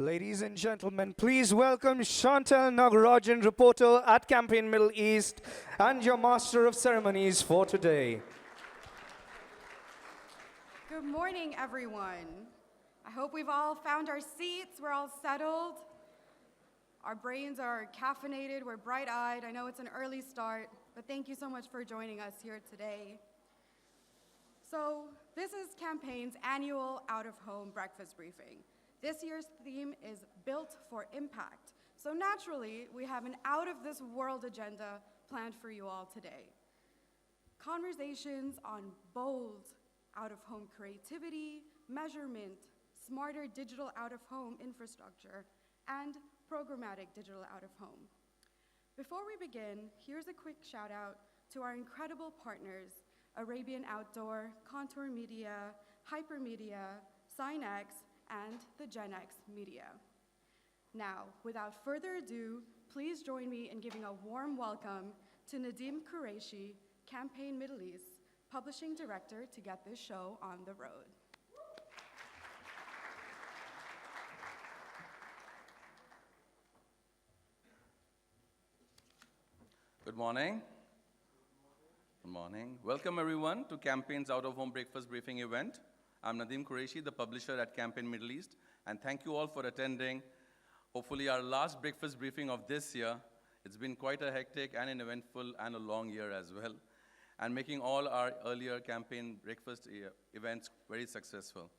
Ladies and gentlemen, please welcome Chantal Nagarajan, reporter at Campaign Middle East, and your master of ceremonies for today. Good morning, everyone. I hope we've all found our seats, we're all settled. Our brains are caffeinated, we're bright-eyed. I know it's an early start, but thank you so much for joining us here today. So, this is Campaign's annual out-of-home breakfast briefing. This year's theme is Built for Impact. So naturally, we have an out-of-this-world agenda planned for you all today. Conversations on bold out-of-home creativity, measurement, smarter digital out-of-home infrastructure, and programmatic digital out-of-home. Before we begin, here's a quick shout out to our incredible partners, Arabian Outdoor, Contour Media, Hypermedia, SignX, and the Gen X Media. Now, without further ado, please join me in giving a warm welcome to Nadim Qureshi, Campaign Middle East, Publishing Director, to get this show on the road. Good morning. Good morning. Welcome everyone to Campaign's out-of-home breakfast briefing event. I'm Nadim Qureshi, the publisher at Campaign Middle East, and thank you all for attending. Hopefully our last breakfast briefing of this year. It's been quite a hectic and an eventful and a long year as well, and making all our earlier campaign breakfast events very successful.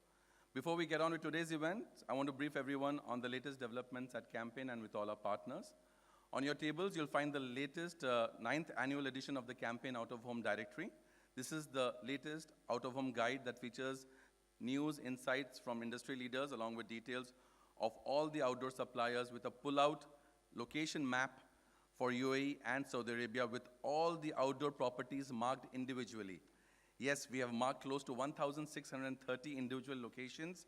Before we get on with today's event, I want to brief everyone on the latest developments at Campaign and with all our partners. On your tables, you'll find the latest 9th annual edition of the Campaign Out-of-Home Directory. This is the latest out-of-home guide that features news, insights from industry leaders, along with details of all the outdoor suppliers with a pull-out location map for UAE and Saudi Arabia with all the outdoor properties marked individually. Yes, we have marked close to 1,630 individual locations,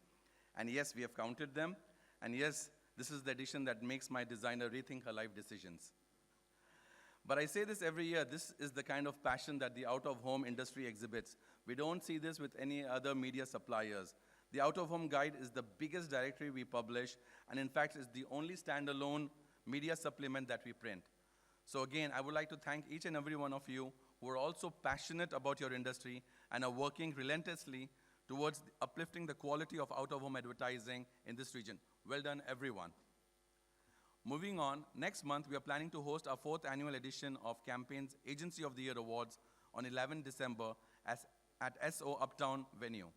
and yes, we have counted them, and yes, this is the edition that makes my designer rethink her life decisions. But I say this every year, this is the kind of passion that the out-of-home industry exhibits. We don't see this with any other media suppliers. The out-of-home guide is the biggest directory we publish, and in fact, is the only standalone media supplement that we print. So again, I would like to thank each and every one of you who are also passionate about your industry and are working relentlessly towards uplifting the quality of out-of-home advertising in this region. Well done, everyone. Moving on, next month we are planning to host our 4th annual edition of Campaign's Agency of the Year Awards on 11 December at SO Uptown venue.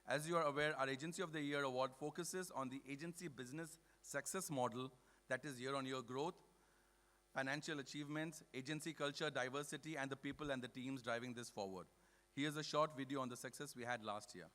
As you are aware, our Agency of the Year Award focuses on the agency business success model, that is year-on-year growth, financial achievements, agency culture, diversity, and the people and the teams driving this forward. Here's a short video on the success we had last year.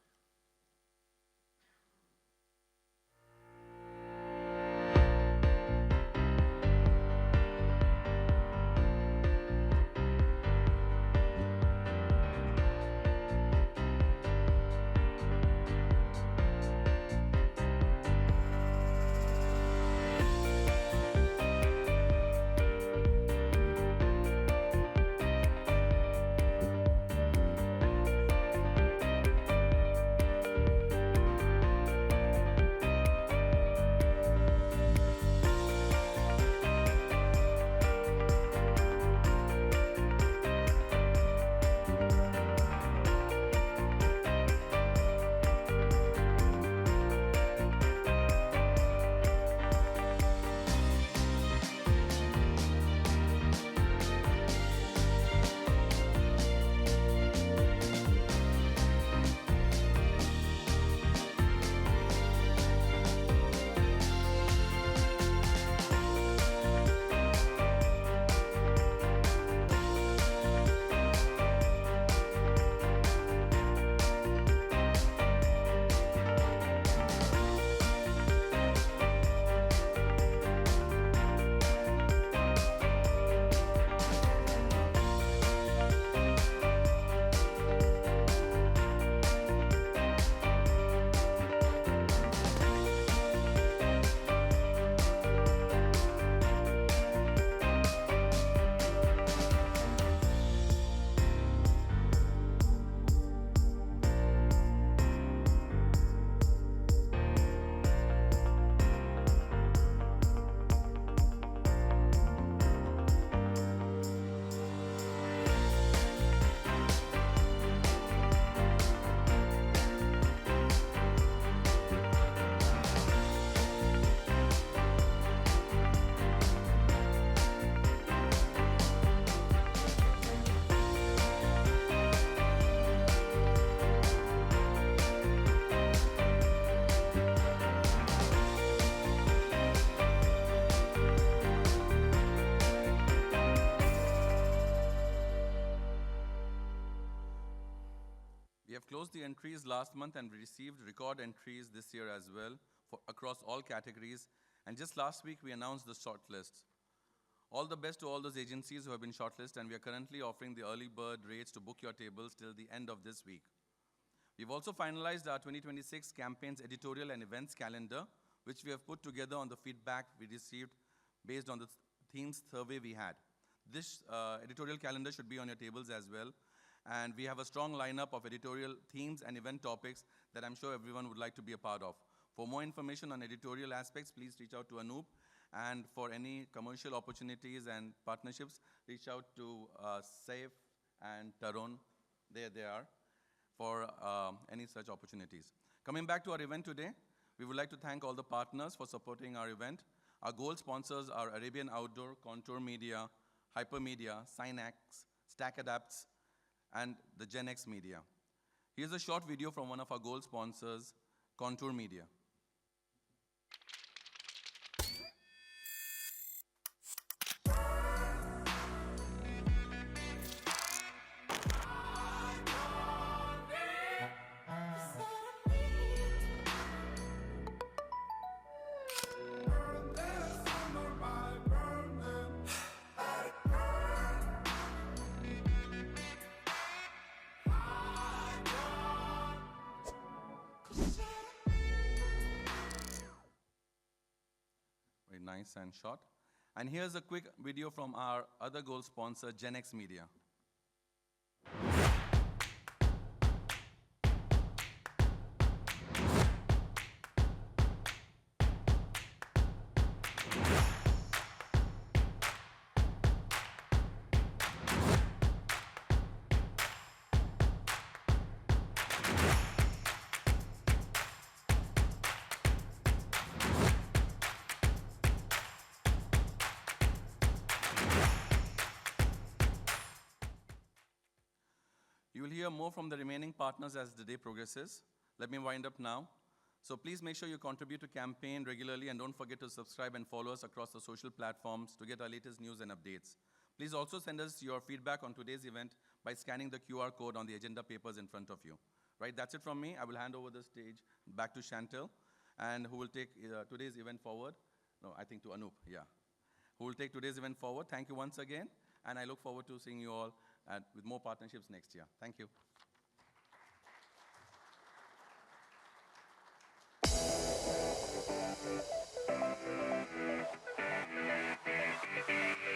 entries last month, and we received record entries this year as well across all categories. And just last week, we announced the shortlists. All the best to all those agencies who have been shortlisted, and we are currently offering the early bird rates to book your tables till the end of this week. We've also finalized our 2026 campaigns editorial and events calendar, which we have put together on the feedback we received based on the themes survey we had. This editorial calendar should be on your tables as well. And we have a strong lineup of editorial themes and event topics that I'm sure everyone would like to be a part of. For more information on editorial aspects, please reach out to Anoop. And for any commercial opportunities and partnerships, reach out to Saif and Tarun. There they are for any such opportunities. Coming back to our event today, we would like to thank all the partners for supporting our event. Our gold sponsors are Arabian Outdoor, Contour Media, Hypermedia, Synax, Stack Adapts, and the Gen X Media. Here's a short video from one of our gold sponsors, Contour Media. Very nice and short. And here's a quick video from our other gold sponsor, Gen X Media. You will hear more from the remaining partners as the day progresses. Let me wind up now. So please make sure you contribute to campaign regularly, and don't forget to subscribe and follow us across the social platforms to get our latest news and updates. Please also send us your feedback on today's event by scanning the QR code on the agenda papers in front of you. Right, that's it from me. I will hand over the stage back to Chantel, and who will take today's event forward. No, I think to Anoop, yeah. Who will take today's event forward. Thank you once again, and I look forward to seeing you all with more partnerships next year. Thank you.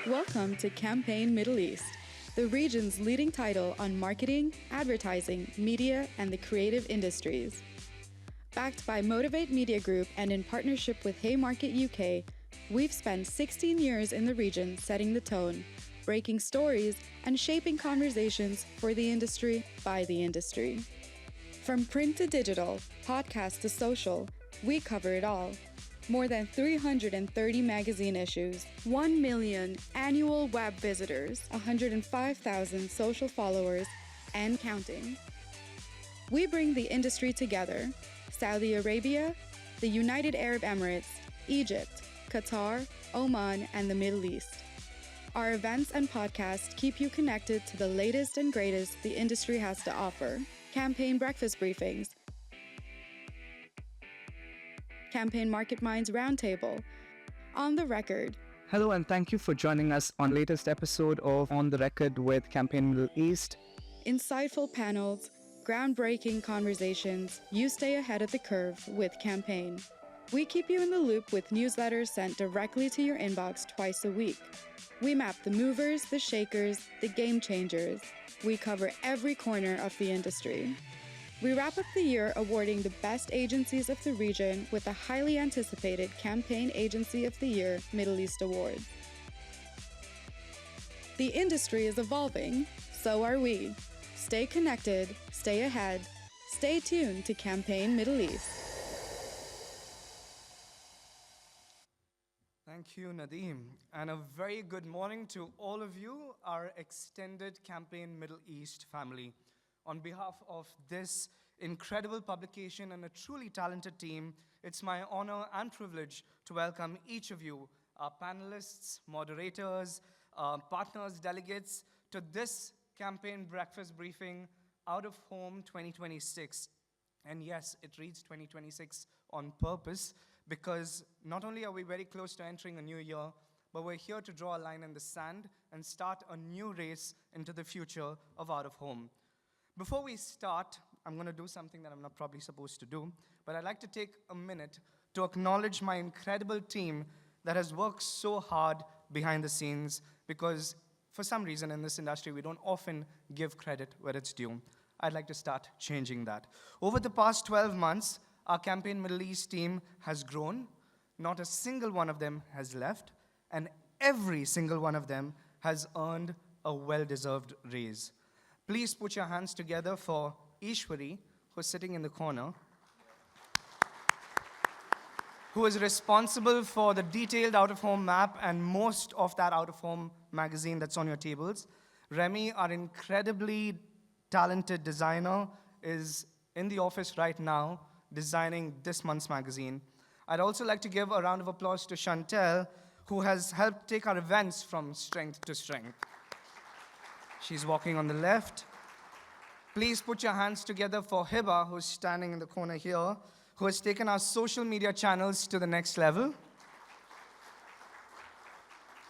Welcome to Campaign Middle East, the region's leading title on marketing, advertising, media, and the creative industries. Backed by Motivate Media Group and in partnership with Haymarket UK, we've spent 16 years in the region setting the tone, breaking stories, and shaping conversations for the industry by the industry. From print to digital, podcast to social, we cover it all. More than 330 magazine issues, 1 million annual web visitors, 105,000 social followers, and counting. We bring the industry together: Saudi Arabia, the United Arab Emirates, Egypt, Qatar, Oman, and the Middle East. Our events and podcasts keep you connected to the latest and greatest the industry has to offer. Campaign breakfast briefings, Campaign Market Minds Roundtable, On the Record. Hello, and thank you for joining us on the latest episode of On the Record with Campaign Middle East. Insightful panels, groundbreaking conversations, you stay ahead of the curve with Campaign. We keep you in the loop with newsletters sent directly to your inbox twice a week. We map the movers, the shakers, the game changers. We cover every corner of the industry. We wrap up the year awarding the best agencies of the region with the highly anticipated Campaign Agency of the Year Middle East Award. The industry is evolving, so are we. Stay connected, stay ahead, stay tuned to Campaign Middle East. Thank you, Nadeem. And a very good morning to all of you, our extended Campaign Middle East family. On behalf of this incredible publication and a truly talented team, it's my honor and privilege to welcome each of you, our panelists, moderators, partners, delegates, to this campaign breakfast briefing Out of Home 2026. And yes, it reads 2026 on purpose because not only are we very close to entering a new year, but we're here to draw a line in the sand and start a new race into the future of Out of Home. Before we start, I'm going to do something that I'm not probably supposed to do, but I'd like to take a minute to acknowledge my incredible team that has worked so hard behind the scenes because for some reason in this industry, we don't often give credit where it's due. I'd like to start changing that. Over the past 12 months, our Campaign Middle East team has grown. Not a single one of them has left, and every single one of them has earned a well-deserved raise. Please put your hands together for Ishwari, who's sitting in the corner, who is responsible for the detailed out-of-home map and most of that out-of-home magazine that's on your tables. Remy, our incredibly talented designer, is in the office right now designing this month's magazine. I'd also like to give a round of applause to Chantel, who has helped take our events from strength to strength. She's walking on the left. Please put your hands together for Hiba, who's standing in the corner here, who has taken our social media channels to the next level.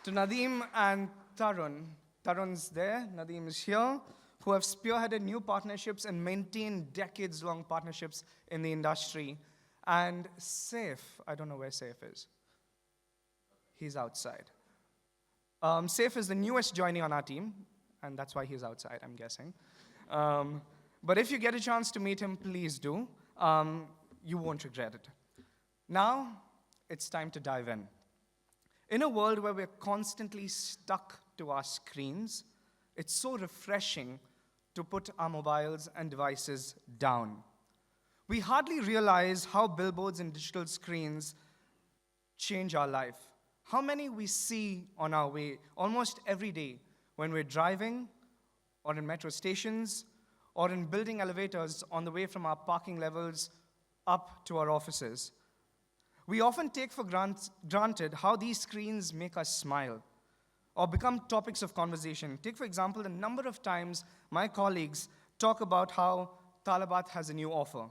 To Nadeem and Tarun. Tarun's there, Nadeem is here, who have spearheaded new partnerships and maintained decades-long partnerships in the industry. And Saif, I don't know where Saif is. He's outside. Saif is the newest joining on our team, and that's why he's outside, I'm guessing. But if you get a chance to meet him, please do. You won't regret it. Now, it's time to dive in. In a world where we're constantly stuck to our screens, it's so refreshing to put our mobiles and devices down. We hardly realize how billboards and digital screens change our life. How many we see on our way almost every day when we're driving, or in metro stations, or in building elevators on the way from our parking levels up to our offices. We often take for granted how these screens make us smile or become topics of conversation. Take, for example, the number of times my colleagues talk about how Talabat has a new offer,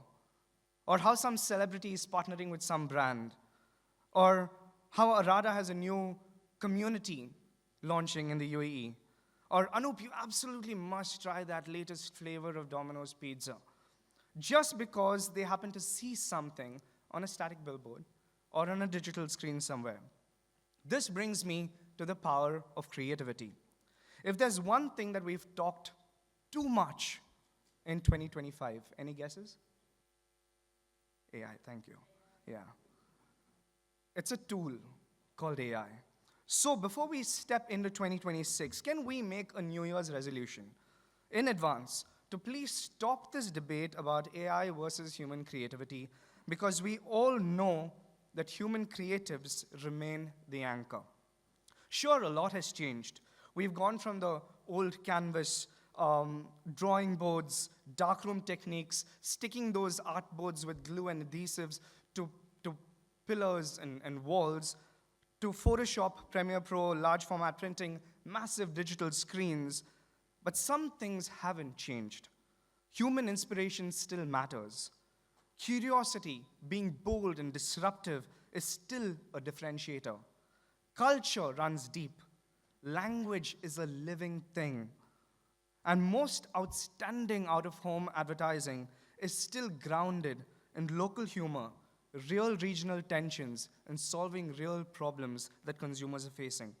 or how some celebrity is partnering with some brand, or how Arada has a new community launching in the UAE. Or, Anup, you absolutely must try that latest flavor of Domino's pizza. Just because they happen to see something on a static billboard or on a digital screen somewhere. This brings me to the power of creativity. If there's one thing that we've talked too much in 2025, any guesses? AI, thank you. Yeah. It's a tool called AI. So before we step into 2026, can we make a New Year's resolution in advance to please stop this debate about AI versus human creativity, because we all know that human creatives remain the anchor. Sure, a lot has changed. We've gone from the old canvas, drawing boards, darkroom techniques, sticking those artboards with glue and adhesives to pillars and walls, to Photoshop, Premiere Pro, large format printing, massive digital screens. But some things haven't changed. Human inspiration still matters. Curiosity, being bold and disruptive, is still a differentiator. Culture runs deep. Language is a living thing. And most outstanding out-of-home advertising is still grounded in local humor, real regional tensions, and solving real problems that consumers are facing.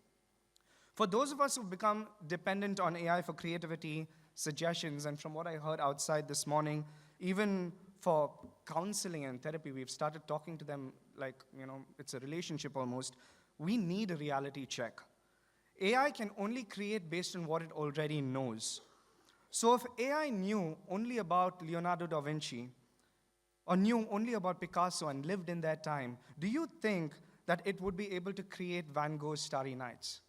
For those of us who've become dependent on AI for creativity, suggestions, and from what I heard outside this morning, even for counseling and therapy, we've started talking to them like, it's a relationship almost. We need a reality check. AI can only create based on what it already knows. So if AI knew only about Leonardo da Vinci, or knew only about Picasso and lived in their time, do you think that it would be able to create Van Gogh's Starry Nights?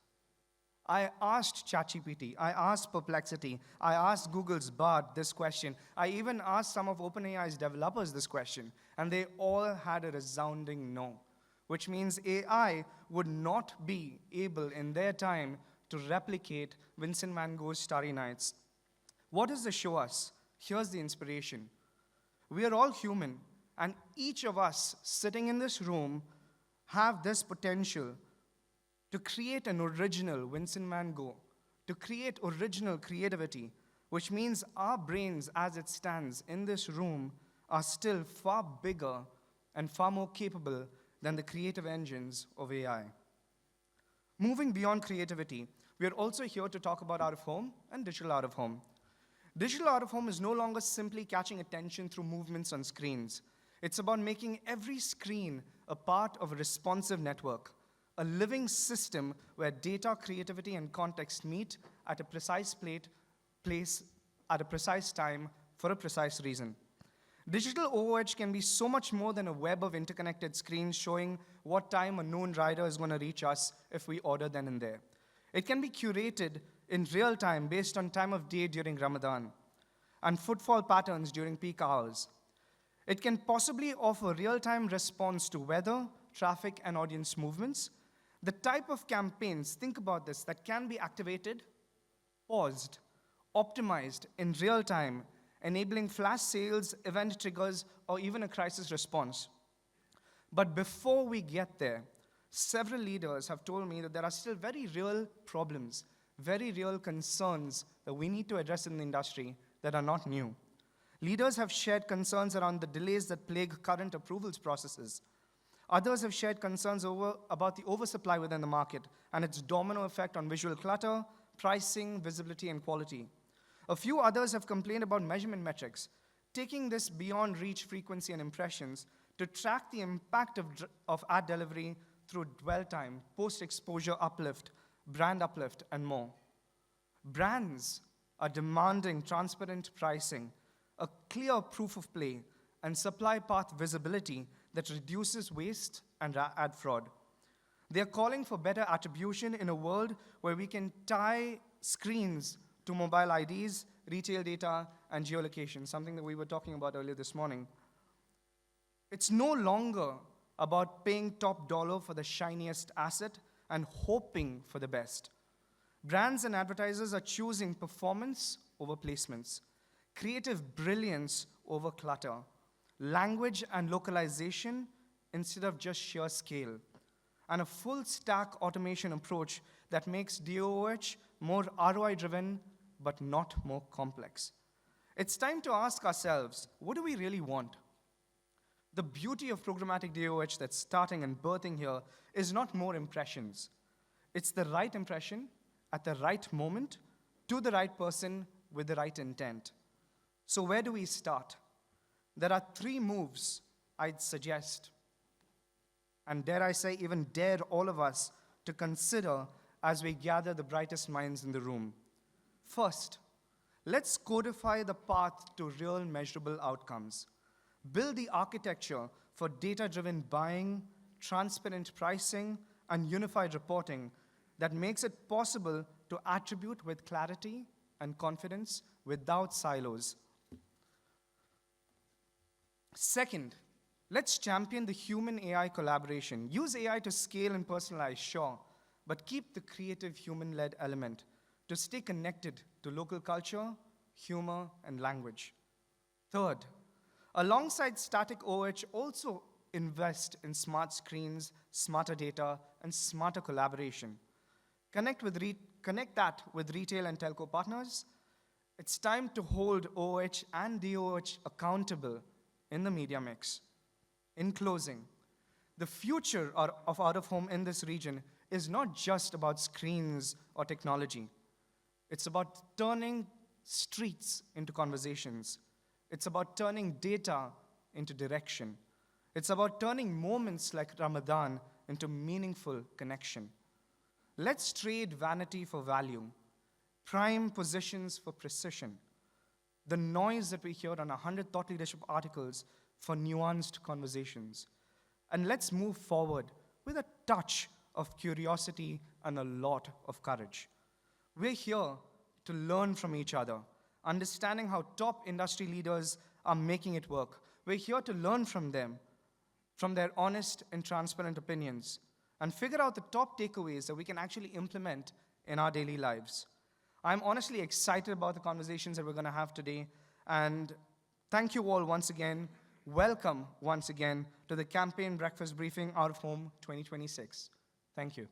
I asked ChatGPT, I asked Perplexity, I asked Google's Bard this question. I even asked some of OpenAI's developers this question, and they all had a resounding no, which means AI would not be able in their time to replicate Vincent van Gogh's Starry Nights. What does this show us? Here's the inspiration. We are all human, and each of us sitting in this room have this potential to create an original Vincent Van Gogh, to create original creativity, which means our brains as it stands in this room are still far bigger and far more capable than the creative engines of AI. Moving beyond creativity, we are also here to talk about out-of-home and digital out-of-home. Digital out-of-home is no longer simply catching attention through movements on screens. It's about making every screen a part of a responsive network, a living system where data, creativity, and context meet at a precise place at a precise time for a precise reason. Digital OOH can be so much more than a web of interconnected screens showing what time a known rider is going to reach us if we order then and there. It can be curated in real time based on time of day during Ramadan and footfall patterns during peak hours. It can possibly offer real-time response to weather, traffic, and audience movements. The type of campaigns, think about this, that can be activated, paused, optimized in real time, enabling flash sales, event triggers, or even a crisis response. But before we get there, several leaders have told me that there are still very real problems, very real concerns that we need to address in the industry that are not new. Leaders have shared concerns around the delays that plague current approvals processes. Others have shared concerns about the oversupply within the market and its domino effect on visual clutter, pricing, visibility, and quality. A few others have complained about measurement metrics, taking this beyond reach, frequency, and impressions to track the impact of ad delivery through dwell time, post-exposure uplift, brand uplift, and more. Brands are demanding transparent pricing, a clear proof of play, and supply path visibility that reduces waste and ad fraud. They are calling for better attribution in a world where we can tie screens to mobile IDs, retail data, and geolocation, something that we were talking about earlier this morning. It's no longer about paying top dollar for the shiniest asset and hoping for the best. Brands and advertisers are choosing performance over placements, creative brilliance over clutter, language and localization instead of just sheer scale, and a full stack automation approach that makes DOOH more ROI-driven but not more complex. It's time to ask ourselves, what do we really want? The beauty of programmatic DOOH that's starting and birthing here is not more impressions. It's the right impression at the right moment to the right person with the right intent. So where do we start? There are 3 moves I'd suggest, and dare I say, even dare all of us to consider as we gather the brightest minds in the room. First, let's codify the path to real measurable outcomes. Build the architecture for data-driven buying, transparent pricing, and unified reporting that makes it possible to attribute with clarity and confidence without silos. Second, let's champion the human-AI collaboration. Use AI to scale and personalize, sure, but keep the creative human-led element to stay connected to local culture, humor, and language. Third, alongside static OOH, also invest in smart screens, smarter data, and smarter collaboration. Connect that with retail and telco partners. It's time to hold OOH and DOOH accountable in the media mix. In closing, the future of out-of-home in this region is not just about screens or technology. It's about turning streets into conversations. It's about turning data into direction. It's about turning moments like Ramadan into meaningful connection. Let's trade vanity for value, prime positions for precision, the noise that we hear on 100 thought leadership articles for nuanced conversations. And let's move forward with a touch of curiosity and a lot of courage. We're here to learn from each other, understanding how top industry leaders are making it work. We're here to learn from them, from their honest and transparent opinions, and figure out the top takeaways that we can actually implement in our daily lives. I'm honestly excited about the conversations that we're going to have today, And thank you all once again. Welcome once again to the Campaign Breakfast Briefing Out of Home 2026. Thank you.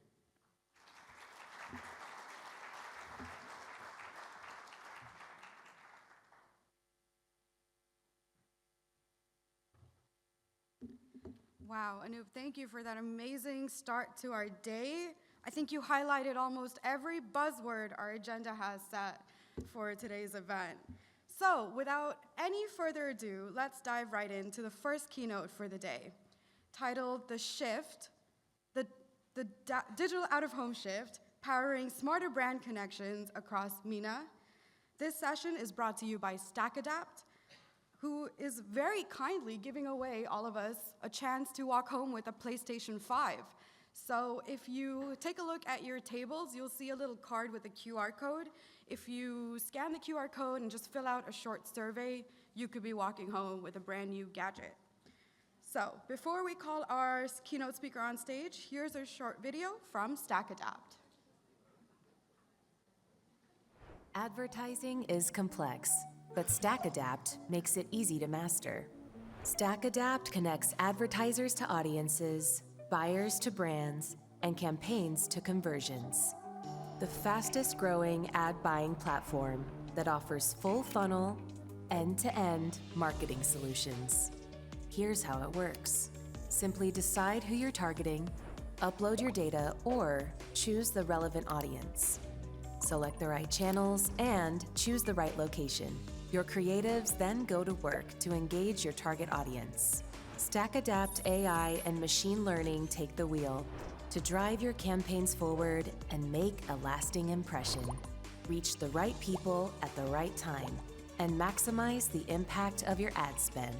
Wow, Anup, thank you for that amazing start to our day. I think you highlighted almost every buzzword our agenda has set for today's event. So, without any further ado, let's dive right into the first keynote for the day, titled The Shift, the Digital Out-of-Home Shift, Powering Smarter Brand Connections Across MENA. This session is brought to you by StackAdapt, who is very kindly giving away all of us a chance to walk home with a PlayStation 5. So if you take a look at your tables, you'll see a little card with a QR code. If you scan the QR code and just fill out a short survey, you could be walking home with a brand new gadget. So before we call our keynote speaker on stage, here's a short video from StackAdapt. Advertising is complex, but StackAdapt makes it easy to master. StackAdapt connects advertisers to audiences, buyers to brands, and campaigns to conversions. The fastest growing ad buying platform that offers full funnel, end-to-end marketing solutions. Here's how it works. Simply decide who you're targeting, upload your data, or choose the relevant audience. Select the right channels and choose the right location. Your creatives then go to work to engage your target audience. StackAdapt AI and machine learning take the wheel to drive your campaigns forward and make a lasting impression. Reach the right people at the right time and maximize the impact of your ad spend.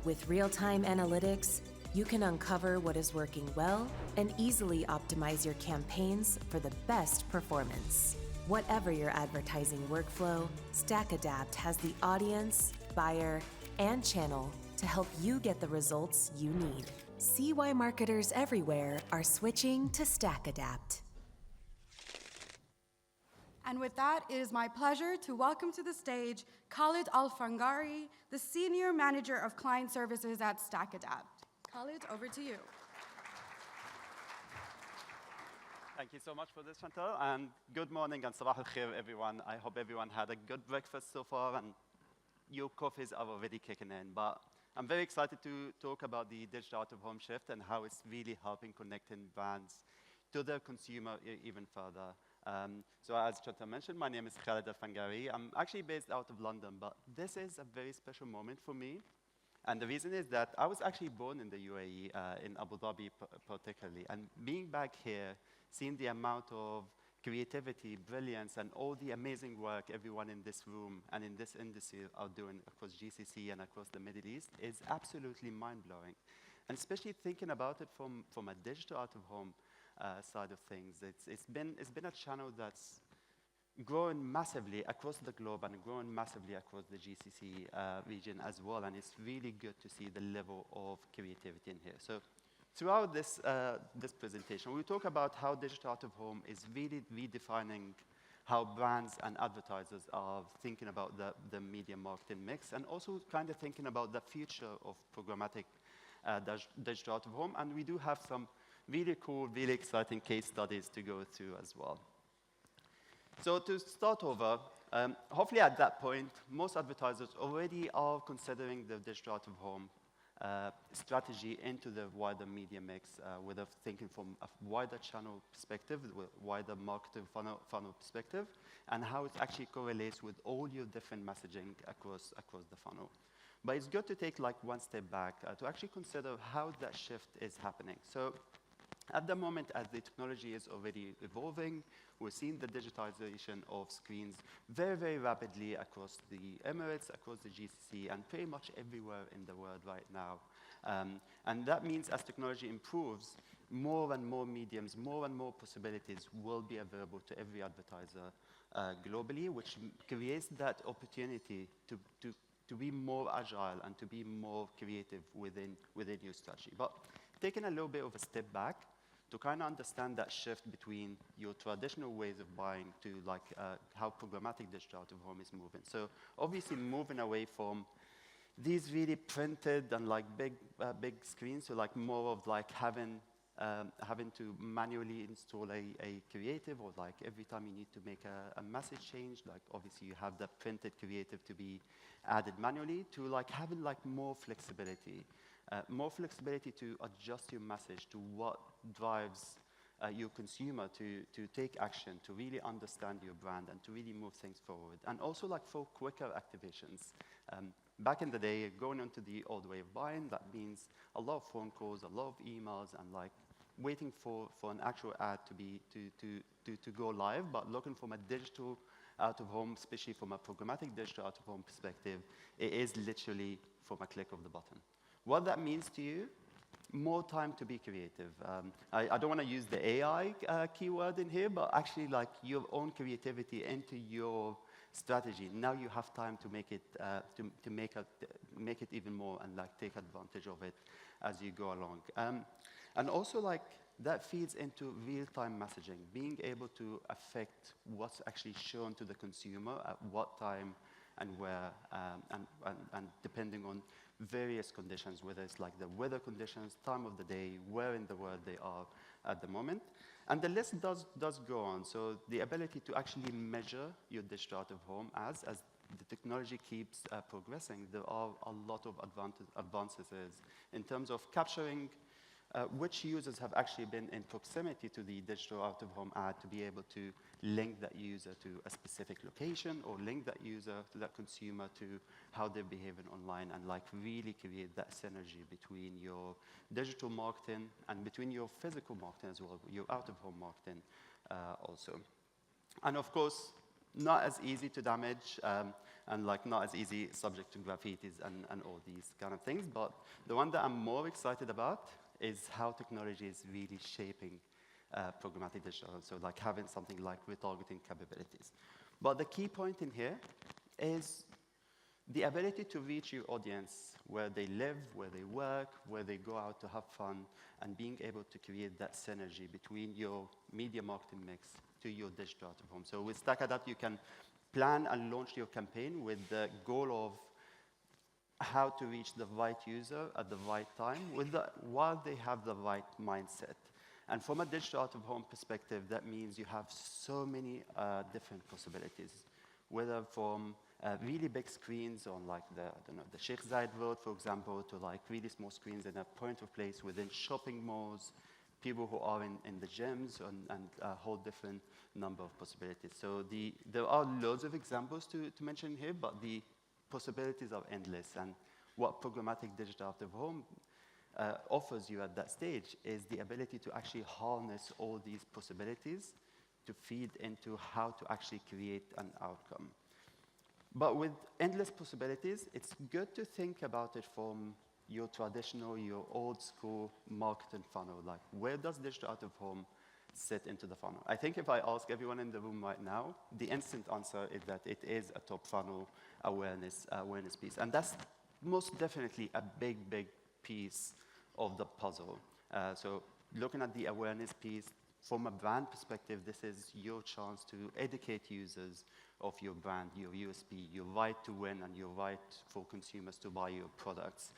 With real-time analytics, you can uncover what is working well and easily optimize your campaigns for the best performance. Whatever your advertising workflow, StackAdapt has the audience, buyer, and channel to help you get the results you need. See why marketers everywhere are switching to StackAdapt. And with that, it is my pleasure to welcome to the stage Khalid Al-Fangari, the Senior Manager of Client Services at StackAdapt. Khalid, over to you. Thank you so much for this, Chantal, and good morning and sabah al-khair, everyone. I hope everyone had a good breakfast so far and your coffees are already kicking in. But I'm very excited to talk about the digital out-of-home shift and how it's really helping connecting brands to their consumer even further. So as Chantal mentioned, my name is Khalid Al-Fangari. I'm actually based out of London, but this is a very special moment for me. And the reason is that I was actually born in the UAE, in Abu Dhabi particularly. And being back here, seeing the amount of creativity, brilliance, and all the amazing work everyone in this room and in this industry are doing across GCC and across the Middle East is absolutely mind-blowing. And especially thinking about it from a digital out-of-home side of things. It's been a channel that's growing massively across the globe and growing massively across the GCC region as well. And it's really good to see the level of creativity in here. So throughout this presentation, we talk about how digital out-of-home is really redefining how brands and advertisers are thinking about the media marketing mix, and also kind of thinking about the future of programmatic digital out-of-home. And we do have some really cool, really exciting case studies to go through as well. So to start over, hopefully at that point, most advertisers already are considering the digital out-of-home strategy into the wider media mix, with a thinking from a wider channel perspective, with wider marketing funnel perspective, and how it actually correlates with all your different messaging across the funnel. But it's good to take like one step back to actually consider how that shift is happening. So at the moment, as the technology is already evolving, we're seeing the digitization of screens very, very rapidly across the Emirates, across the GCC, and pretty much everywhere in the world right now. And that means as technology improves, more and more mediums, more and more possibilities will be available to every advertiser globally, which creates that opportunity to be more agile and to be more creative within your strategy. But taking a little bit of a step back, to kind of understand that shift between your traditional ways of buying to like how programmatic digital out of home is moving. So obviously moving away from these really printed and like big screens to like more of like having to manually install a creative, or like every time you need to make a message change, like obviously you have the printed creative to be added manually, to like having like more flexibility to adjust your message to what drives your consumer to take action, to really understand your brand and to really move things forward. And also like for quicker activations. Back in the day, going into the old way of buying, that means a lot of phone calls, a lot of emails, and like waiting for an actual ad to go live, but looking from a digital out of home, especially from a programmatic digital out of home perspective, it is literally from a click of the button. What that means to you, more time to be creative. I don't want to use the AI keyword in here, but actually like your own creativity into your strategy. Now you have time to make it to make it even more and like take advantage of it as you go along. And also like that feeds into real-time messaging, being able to affect what's actually shown to the consumer at what time and where, and depending on various conditions, whether it's like the weather conditions, time of the day, where in the world they are at the moment. And the list does go on. So the ability to actually measure your digital out of home as the technology keeps progressing, there are a lot of advances in terms of capturing which users have actually been in proximity to the digital out-of-home ad to be able to link that user to a specific location or link that user to that consumer to how they're behaving online, and like really create that synergy between your digital marketing and between your physical marketing as well, your out-of-home marketing also. And of course, not as easy to damage and like not as easy subject to graffitis and all these kind of things, but the one that I'm more excited about is how technology is really shaping programmatic digital, so like having something like retargeting capabilities. But the key point in here is the ability to reach your audience where they live, where they work, where they go out to have fun, and being able to create that synergy between your media marketing mix to your digital out of home. So with StackAdapt, you can plan and launch your campaign with the goal of how to reach the right user at the right time while they have the right mindset. And from a digital out-of-home perspective, that means you have so many different possibilities, whether from really big screens on like the Sheikh Zayed Road, for example, to like really small screens in a point of place within shopping malls, people who are in the gyms, and a whole different number of possibilities. So there are loads of examples to mention here, but the possibilities are endless, and what programmatic digital out-of-home offers you at that stage is the ability to actually harness all these possibilities to feed into how to actually create an outcome. But with endless possibilities, it's good to think about it from your traditional, your old school marketing funnel. Like, where does digital out-of-home sit into the funnel? I think if I ask everyone in the room right now, the instant answer is that it is a top funnel awareness piece. And that's most definitely a big piece of the puzzle. So looking at the awareness piece, from a brand perspective, this is your chance to educate users of your brand, your USP, your right to win, and your right for consumers to buy your products.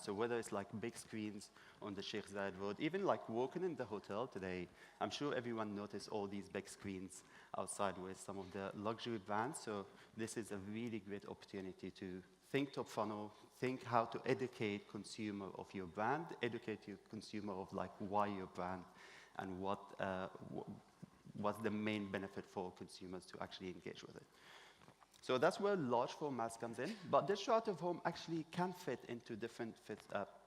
So whether it's like big screens on the Sheikh Zayed Road, even like walking in the hotel today, I'm sure everyone noticed all these big screens outside with some of the luxury brands. So this is a really great opportunity to think top funnel, think how to educate consumer of your brand, educate your consumer of like why your brand, and what's the main benefit for consumers to actually engage with it. So that's where large formats comes in, but digital out-of-home actually can fit into different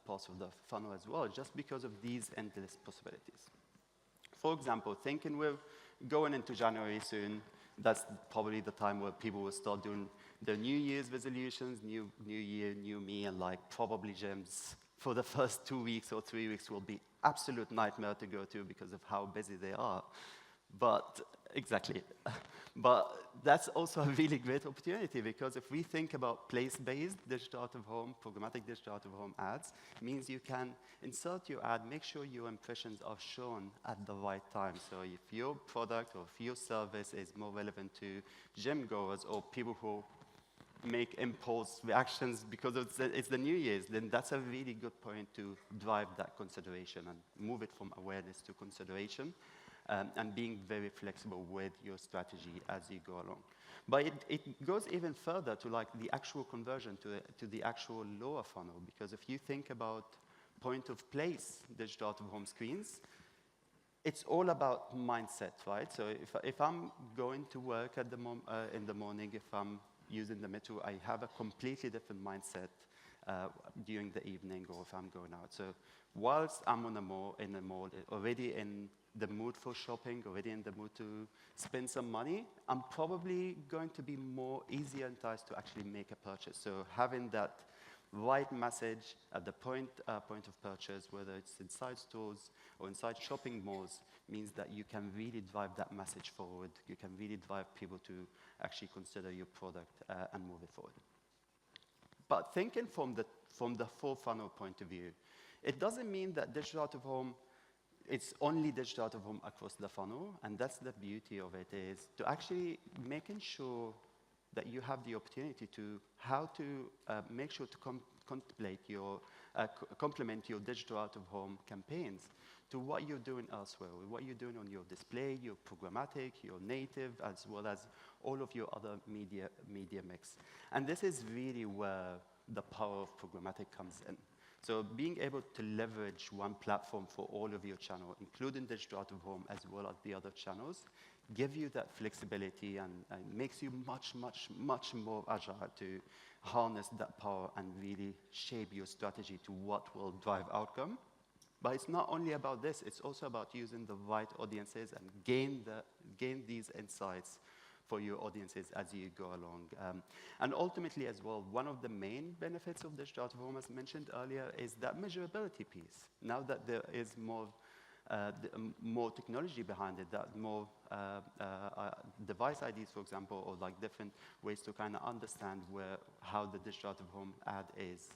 parts of the funnel as well, just because of these endless possibilities. For example, thinking we're going into January soon, that's probably the time where people will start doing their New Year's resolutions, new year, new me, and like probably gyms for the first 2 weeks or 3 weeks will be absolute nightmare to go to because of how busy they are. But, exactly. But that's also a really great opportunity, because if we think about place-based digital out-of-home, programmatic digital out-of-home ads, means you can insert your ad, make sure your impressions are shown at the right time. So if your product or if your service is more relevant to gym goers or people who make impulse reactions because it's the New Year's, then that's a really good point to drive that consideration and move it from awareness to consideration. And being very flexible with your strategy as you go along. But it goes even further to like the actual conversion to the actual lower funnel, because if you think about point of place digital out-of-home screens, it's all about mindset, right? So if I'm going to work at in the morning, if I'm using the metro, I have a completely different mindset during the evening, or if I'm going out. So whilst I'm in the mall, already in the mood for shopping, already in the mood to spend some money, I'm probably going to be more easily enticed to actually make a purchase. So having that right message at the point of purchase, whether it's inside stores or inside shopping malls, means that you can really drive that message forward. You can really drive people to actually consider your product and move it forward. But thinking from the full funnel point of view, it doesn't mean that digital out-of-home, it's only digital out-of-home across the funnel, and that's the beauty of it, is to actually making sure that you have the opportunity to how to make sure to complement your digital out-of-home campaigns to what you're doing elsewhere, what you're doing on your display, your programmatic, your native, as well as all of your other media mix. And this is really where the power of programmatic comes in. So being able to leverage one platform for all of your channel, including digital out-of-home as well as the other channels, give you that flexibility and makes you much, much, much more agile to harness that power and really shape your strategy to what will drive outcome. But it's not only about this, it's also about using the right audiences and gain these insights for your audiences as you go along. And ultimately as well, one of the main benefits of digital out-of-home, as mentioned earlier, is that measurability piece. Now that there is more technology behind it, that more device IDs, for example, or like different ways to kind of understand how the digital out-of-home ad is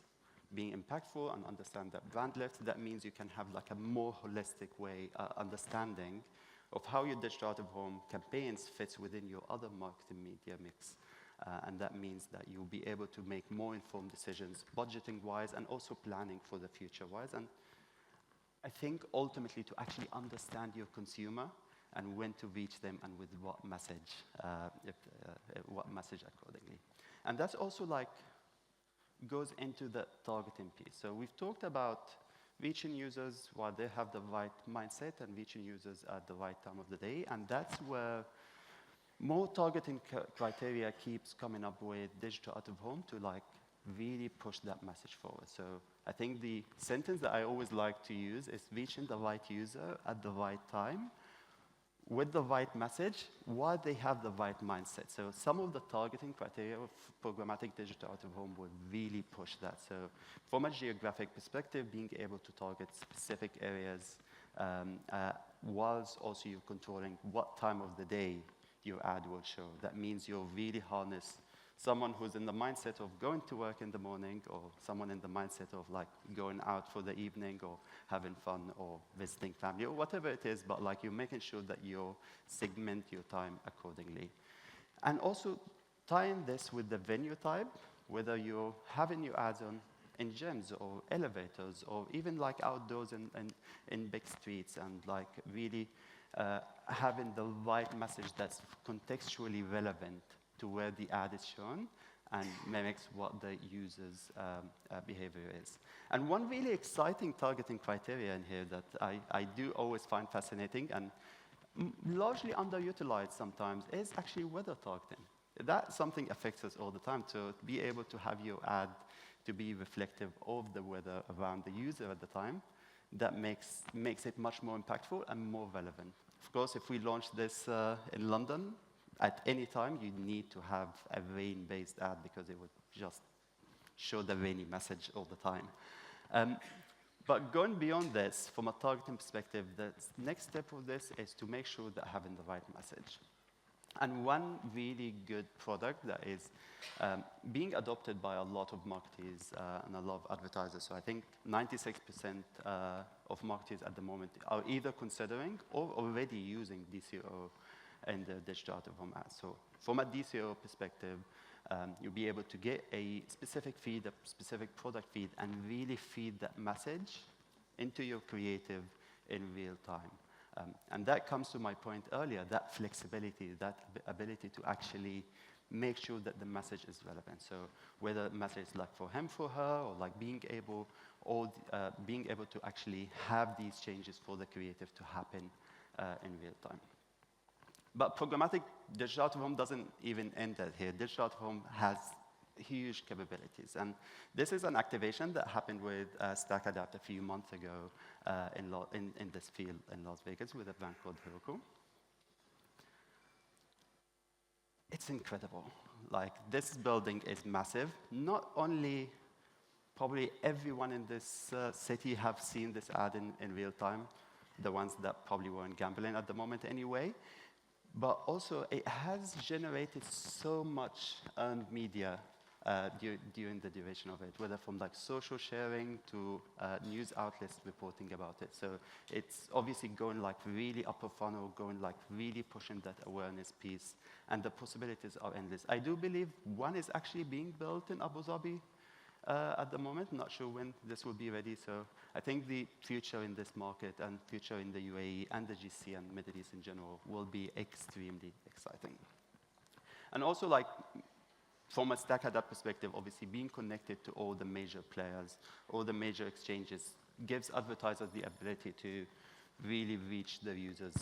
being impactful and understand that brand lift, that means you can have like a more holistic way understanding of how your digital out-of-home campaigns fits within your other marketing media mix. And that means that you'll be able to make more informed decisions, budgeting-wise, and also planning for the future-wise. And I think ultimately to actually understand your consumer and when to reach them and with what message accordingly. And that's also like goes into the targeting piece. So we've talked about reaching users while they have the right mindset and reaching users at the right time of the day. And that's where more targeting criteria keeps coming up with digital out-of-home to like really push that message forward. So I think the sentence that I always like to use is reaching the right user at the right time with the right message while they have the right mindset. So some of the targeting criteria of programmatic digital out-of-home will really push that. So from a geographic perspective, being able to target specific areas whilst also you're controlling what time of the day your ad will show. That means you'll really harness someone who's in the mindset of going to work in the morning, or someone in the mindset of like going out for the evening or having fun or visiting family or whatever it is, but like you're making sure that you segment your time accordingly. And also tying this with the venue type, whether you're having your ads in gyms or elevators or even like outdoors in big streets, and like really having the right message that's contextually relevant to where the ad is shown and mimics what the user's behavior is. And one really exciting targeting criteria in here that I do always find fascinating and largely underutilized sometimes is actually weather targeting. That something affects us all the time, to be able to have your ad to be reflective of the weather around the user at the time, that makes it much more impactful and more relevant. Of course, if we launch this in London, at any time, you need to have a rain-based ad because it would just show the rainy message all the time. But going beyond this, from a targeting perspective, the next step of this is to make sure that having the right message. And one really good product that is being adopted by a lot of marketers and a lot of advertisers. So I think 96% of marketers at the moment are either considering or already using DCO in their digital out-of-home ads. So from a DCO perspective, you'll be able to get a specific feed, a specific product feed, and really feed that message into your creative in real time. And that comes to my point earlier, that flexibility, that ability to actually make sure that the message is relevant. So whether the message is like for him, for her, or like being able to actually have these changes for the creative to happen in real time. But programmatic digital out-of-home doesn't even end at here. Digital out-of-home has huge capabilities. And this is an activation that happened with StackAdapt a few months ago in this field in Las Vegas with a brand called Heroku. It's incredible. Like, this building is massive. Not only probably everyone in this city have seen this ad in real time, the ones that probably weren't gambling at the moment anyway, but also it has generated so much earned media during the duration of it, whether from like social sharing to news outlets reporting about it. So it's obviously going like really upper funnel, going like really pushing that awareness piece, and the possibilities are endless. I do believe one is actually being built in Abu Dhabi at the moment. Not sure when this will be ready. So I think the future in this market and future in the UAE and the GC and Middle East in general will be extremely exciting. And also, like, from a StackAdapt perspective, obviously being connected to all the major players, all the major exchanges, gives advertisers the ability to really reach the users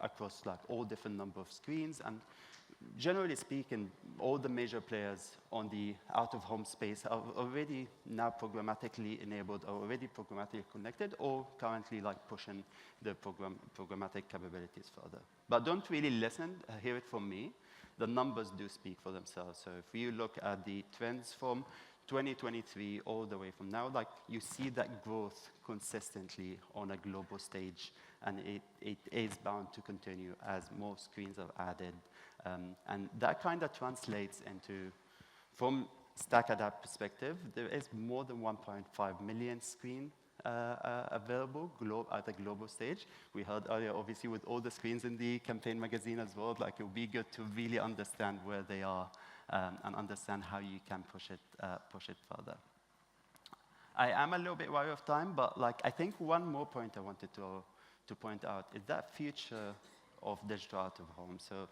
across like all different number of screens. And generally speaking, all the major players on the out-of-home space are already now programmatically enabled, or already programmatically connected, or currently like pushing the programmatic capabilities further. But don't really listen, hear it from me. The numbers do speak for themselves. So if you look at the trends from 2023 all the way from now, like, you see that growth consistently on a global stage, and it is bound to continue as more screens are added. And that kind of translates into, from StackAdapt perspective, there is more than 1.5 million screens available at a global stage. We heard earlier, obviously, with all the screens in the campaign magazine as well, like, it would be good to really understand where they are and understand how you can push it further. I am a little bit wary of time, but like, I think one more point I wanted to point out is that future of digital out-of-home. So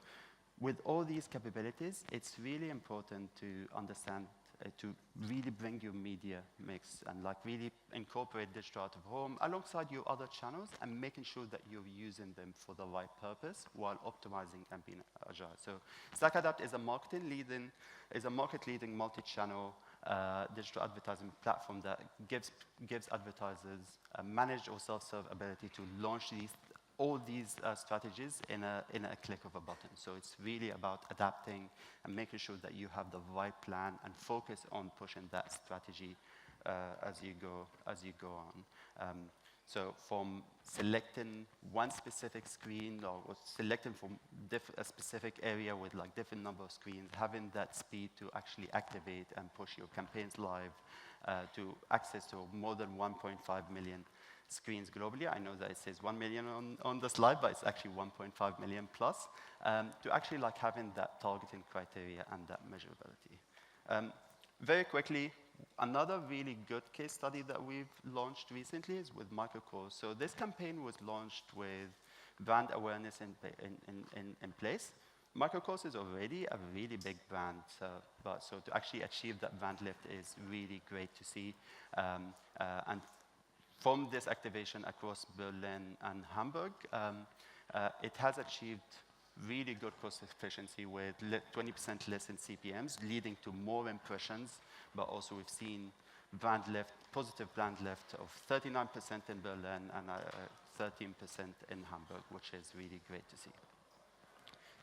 with all these capabilities, it's really important to understand, to really bring your media mix and like really incorporate digital out-of-home alongside your other channels, and making sure that you're using them for the right purpose while optimizing and being agile. So StackAdapt is a market-leading multi-channel digital advertising platform that gives advertisers a managed or self-serve ability to launch all these strategies in a click of a button. So it's really about adapting and making sure that you have the right plan and focus on pushing that strategy as you go on. So from selecting one specific screen, or selecting from a specific area with like different number of screens, having that speed to actually activate and push your campaigns live to access to more than 1.5 million screens globally. I know that it says 1 million on the slide, but it's actually 1.5 million plus, to actually like having that targeting criteria and that measurability. Very quickly, another really good case study that we've launched recently is with Microcourse. So this campaign was launched with brand awareness in place. Microcourse is already a really big brand, so to actually achieve that brand lift is really great to see. And from this activation across Berlin and Hamburg, it has achieved really good cost efficiency with 20% less in CPMs, leading to more impressions, but also we've seen positive brand lift of 39% in Berlin and 13% in Hamburg, which is really great to see.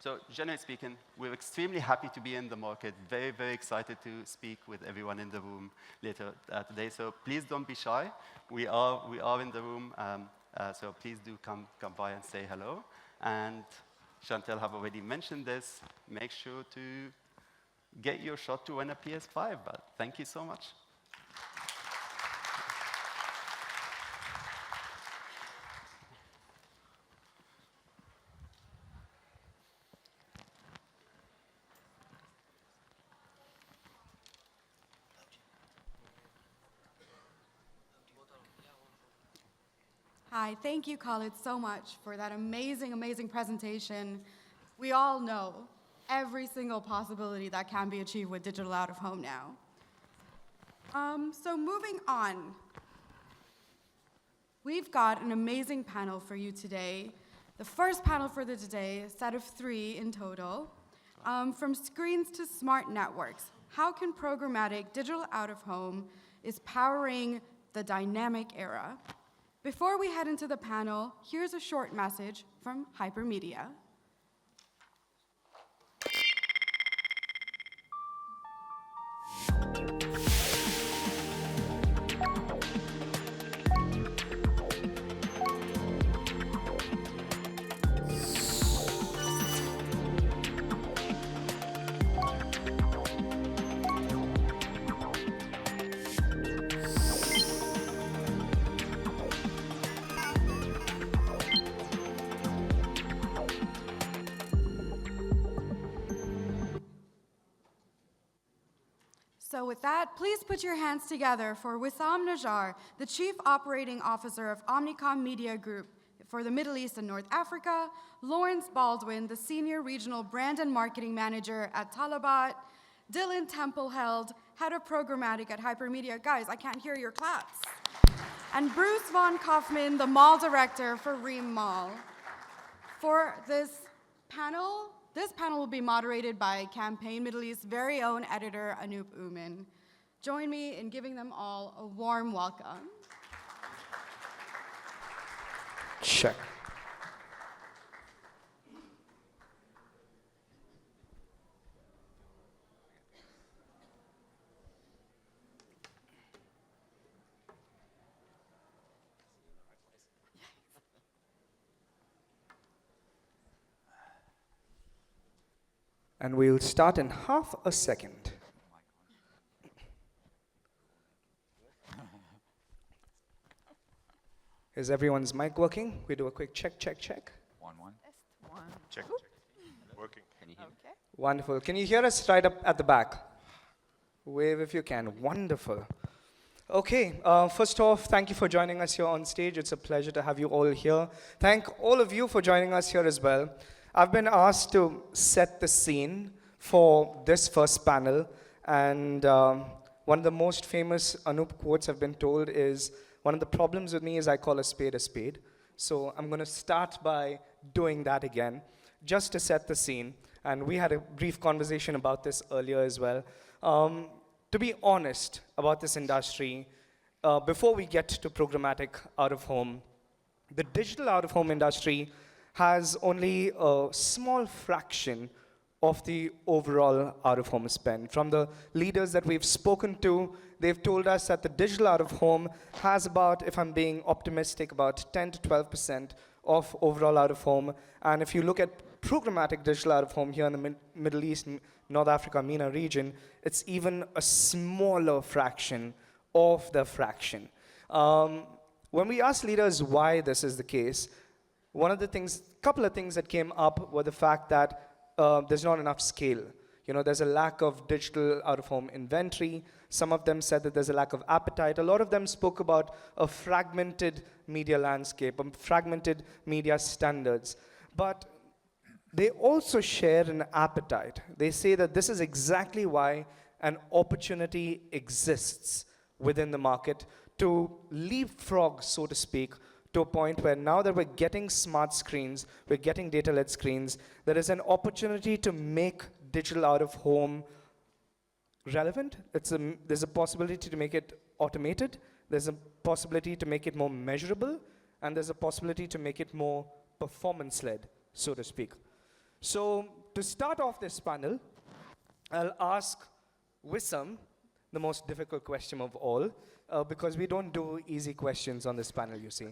So generally speaking, we're extremely happy to be in the market, very, very excited to speak with everyone in the room later today. So please don't be shy. We are in the room, so please do come by and say hello. And Chantal have already mentioned this. Make sure to get your shot to win a PS5. But thank you so much. Hi, thank you, Khalid, so much for that amazing, amazing presentation. We all know every single possibility that can be achieved with digital out-of-home now. So moving on, we've got an amazing panel for you today. The first panel for today, a set of 3 in total, from screens to smart networks. How can programmatic digital out-of-home is powering the dynamic era? Before we head into the panel, here's a short message from Hypermedia. So with that, please put your hands together for Wissam Najjar, the Chief Operating Officer of Omnicom Media Group for the Middle East and North Africa, Lawrence Baldwin, the Senior Regional Brand and Marketing Manager at Talabat, Dylan Templeheld, Head of Programmatic at Hypermedia. Guys, I can't hear your claps. And Bruce Von Kaufman, the Mall Director for Reem Mall. For this panel will be moderated by Campaign Middle East's very own editor, Anoop Uman. Join me in giving them all a warm welcome. Check. And we'll start in half a second. Is everyone's mic working? We do a quick check. One. Test 1. Check. Working. Can you hear me? Okay. Wonderful. Can you hear us right up at the back? Wave if you can. Wonderful. Okay, first off, thank you for joining us here on stage. It's a pleasure to have you all here. Thank all of you for joining us here as well. I've been asked to set the scene for this first panel, and one of the most famous Anoop quotes I've been told is, one of the problems with me is I call a spade a spade. So I'm going to start by doing that again, just to set the scene. And we had a brief conversation about this earlier as well. To be honest about this industry, before we get to programmatic out-of-home, the digital out-of-home industry has only a small fraction of the overall out-of-home spend. From the leaders that we've spoken to, they've told us that the digital out-of-home has about, if I'm being optimistic, about 10 to 12% of overall out-of-home. And if you look at programmatic digital out-of-home here in the Middle East, North Africa, MENA region, it's even a smaller fraction of the fraction. When we asked leaders why this is the case, couple of things that came up were the fact that there's not enough scale. You know, there's a lack of digital out-of-home inventory. Some of them said that there's a lack of appetite. A lot of them spoke about a fragmented media landscape, fragmented media standards. But they also share an appetite. They say that this is exactly why an opportunity exists within the market to leapfrog, so to speak, to a point where now that we're getting smart screens, we're getting data-led screens, there is an opportunity to make digital out-of-home relevant. There's a possibility to make it automated. There's a possibility to make it more measurable. And there's a possibility to make it more performance-led, so to speak. So to start off this panel, I'll ask Wissam the most difficult question of all, because we don't do easy questions on this panel, you see.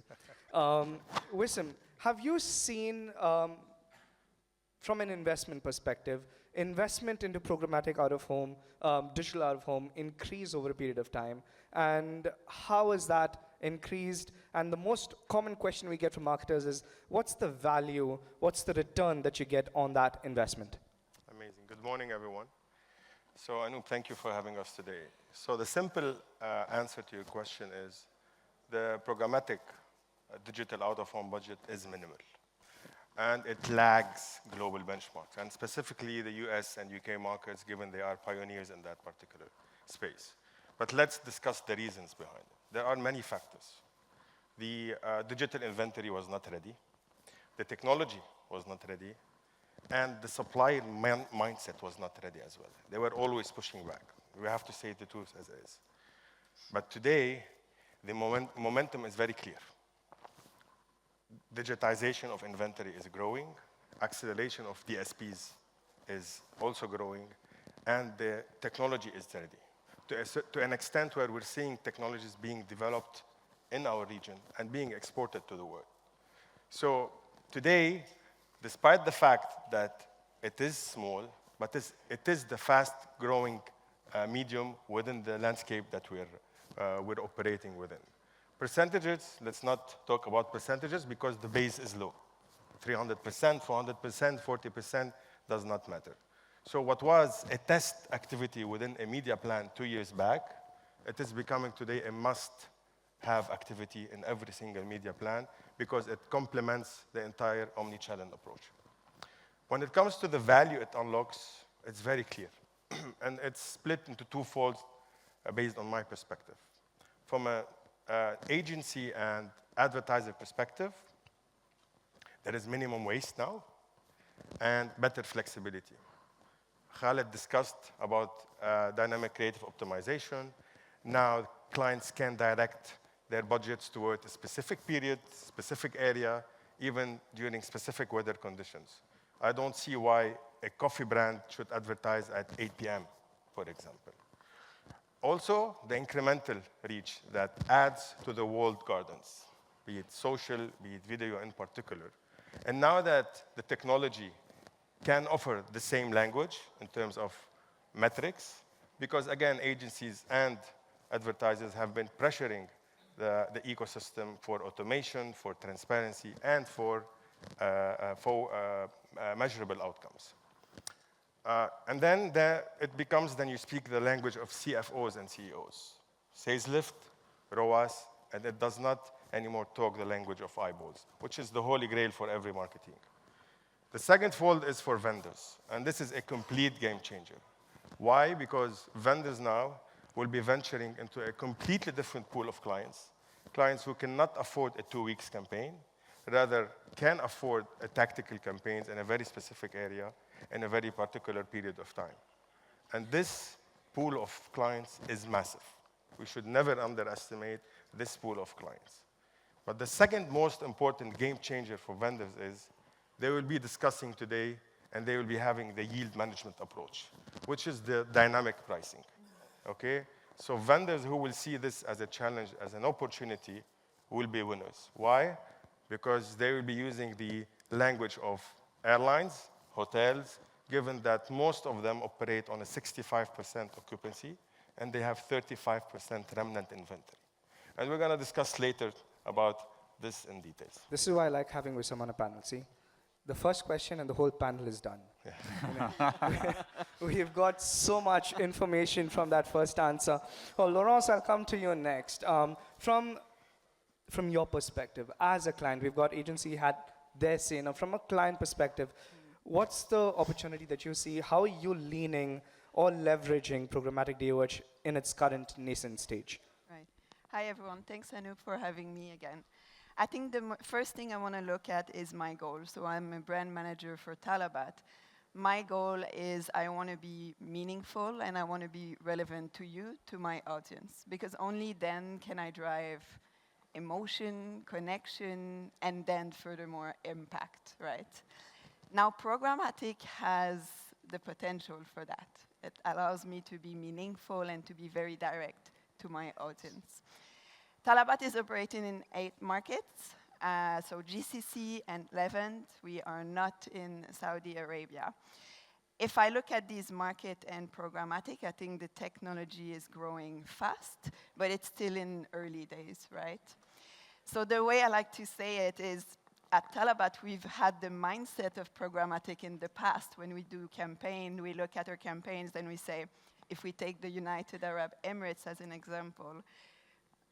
Wissam, have you seen, from an investment perspective, investment into programmatic out-of-home, digital out-of-home increase over a period of time? And how has that increased? And the most common question we get from marketers is, what's the value, what's the return that you get on that investment? Amazing. Good morning, everyone. So Anoop, thank you for having us today. So the simple answer to your question is the programmatic digital out-of-home budget is minimal. And it lags global benchmarks, and specifically the US and UK markets, given they are pioneers in that particular space. But let's discuss the reasons behind it. There are many factors. The digital inventory was not ready. The technology was not ready. And the supply mindset was not ready as well. They were always pushing back. We have to say the truth as is. But today, the momentum is very clear. Digitization of inventory is growing. Acceleration of DSPs is also growing. And the technology is ready. To an extent where we're seeing technologies being developed in our region and being exported to the world. So today, despite the fact that it is small, but it is the fast-growing medium within the landscape that we're operating within. Percentages, let's not talk about percentages because the base is low. 300%, 400%, 40% does not matter. So what was a test activity within a media plan 2 years back, it is becoming today a must-have activity in every single media plan because it complements the entire omnichannel approach. When it comes to the value it unlocks, it's very clear. And it's split into two folds based on my perspective. From an agency and advertiser perspective, there is minimum waste now and better flexibility. Khaled discussed about dynamic creative optimization. Now clients can direct their budgets toward a specific period, specific area, even during specific weather conditions. I don't see why a coffee brand should advertise at 8 p.m., for example. Also, the incremental reach that adds to the walled gardens, be it social, be it video in particular. And now that the technology can offer the same language in terms of metrics, because again, agencies and advertisers have been pressuring the ecosystem for automation, for transparency, and for measurable outcomes. And then it becomes, then you speak the language of CFOs and CEOs. Sales lift, ROAS, and it does not anymore talk the language of eyeballs, which is the holy grail for every marketing. The second fold is for vendors, and this is a complete game changer. Why? Because vendors now will be venturing into a completely different pool of clients, clients who cannot afford a 2 weeks campaign, rather can afford a tactical campaigns in a very specific area in a very particular period of time. And this pool of clients is massive. We should never underestimate this pool of clients. But the second most important game changer for vendors is they will be discussing today and they will be having the yield management approach, which is the dynamic pricing, okay? So vendors who will see this as a challenge, as an opportunity, will be winners. Why? Because they will be using the language of airlines, hotels, given that most of them operate on a 65% occupancy, and they have 35% remnant inventory. And we're going to discuss later about this in details. This is why I like having Wissam on a panel, see? The first question and the whole panel is done. Yeah. We've got so much information from that first answer. Well, Laurence, I'll come to you next. From your perspective, as a client, we've got agency had their say. Now, from a client perspective, what's the opportunity that you see? How are you leaning or leveraging programmatic DOOH in its current nascent stage? Right. Hi, everyone. Thanks, Anoop, for having me again. I think the first thing I want to look at is my goal. So I'm a brand manager for Talabat. My goal is I want to be meaningful and I want to be relevant to you, to my audience, because only then can I drive emotion, connection, and then furthermore impact, right? Now, programmatic has the potential for that. It allows me to be meaningful and to be very direct to my audience. Talabat is operating in 8 markets, so GCC and Levant. We are not in Saudi Arabia. If I look at these market and programmatic, I think the technology is growing fast, but it's still in early days, right? So the way I like to say it is, at Talabat, we've had the mindset of programmatic in the past. When we do campaign, we look at our campaigns and we say, if we take the United Arab Emirates as an example,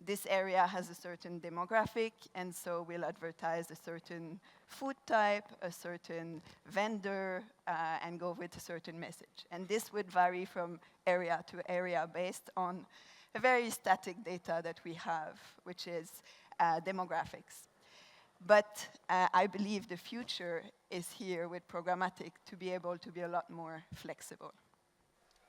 this area has a certain demographic, and so we'll advertise a certain food type, a certain vendor, and go with a certain message. And this would vary from area to area based on a very static data that we have, which is demographics. But I believe the future is here with programmatic to be able to be a lot more flexible.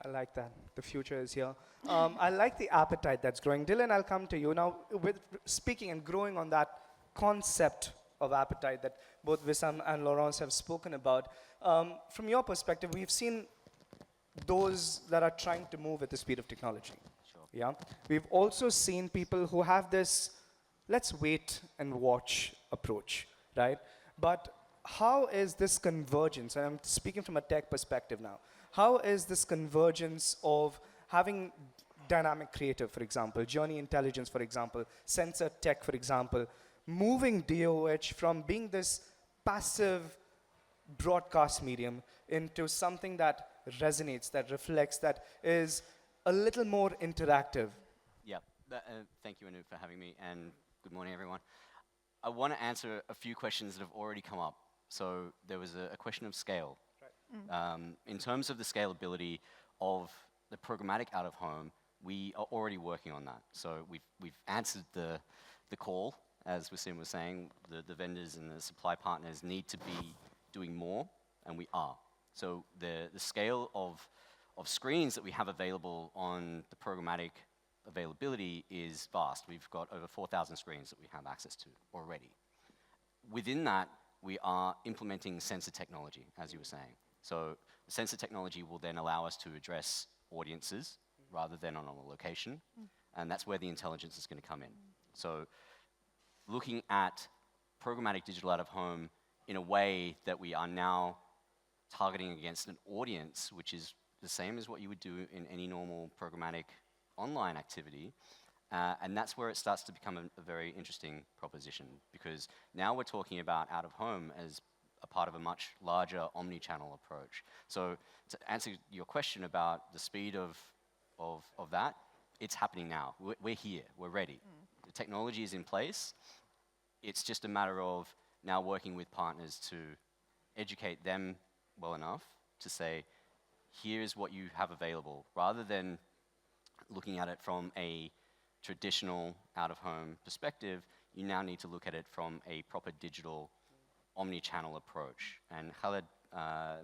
I like that. The future is here. I like the appetite that's growing. Dylan, I'll come to you. Now, with speaking and growing on that concept of appetite that both Wissam and Laurence have spoken about, from your perspective, we've seen those that are trying to move at the speed of technology. Sure. Yeah? We've also seen people who have this let's wait and watch approach, right? But how is this convergence, and I'm speaking from a tech perspective now, how is this convergence of having dynamic creative, for example, journey intelligence, for example, sensor tech, for example, moving DOOH from being this passive broadcast medium into something that resonates, that reflects, that is a little more interactive? Yeah, thank you, Anu, for having me, and good morning, everyone. I want to answer a few questions that have already come up. So there was a question of scale. Right. In terms of the scalability of the programmatic out-of-home, we are already working on that. So we've answered the call, as Wasim was saying. The vendors and the supply partners need to be doing more, and we are. So the scale of screens that we have available on the programmatic availability is vast. We've got over 4,000 screens that we have access to already. Within that, we are implementing sensor technology, as you were saying. So the sensor technology will then allow us to address audiences rather than on a location, and that's where the intelligence is going to come in. So looking at programmatic digital out-of-home in a way that we are now targeting against an audience, which is the same as what you would do in any normal programmatic online activity, and that's where it starts to become a very interesting proposition, because now we're talking about out-of-home as a part of a much larger omnichannel approach. So to answer your question about the speed of that, it's happening now. We're here, we're ready. The technology is in place. It's just a matter of now working with partners to educate them well enough to say, here's what you have available, rather than looking at it from a traditional out-of-home perspective. You now need to look at it from a proper digital omni-channel approach. And Khaled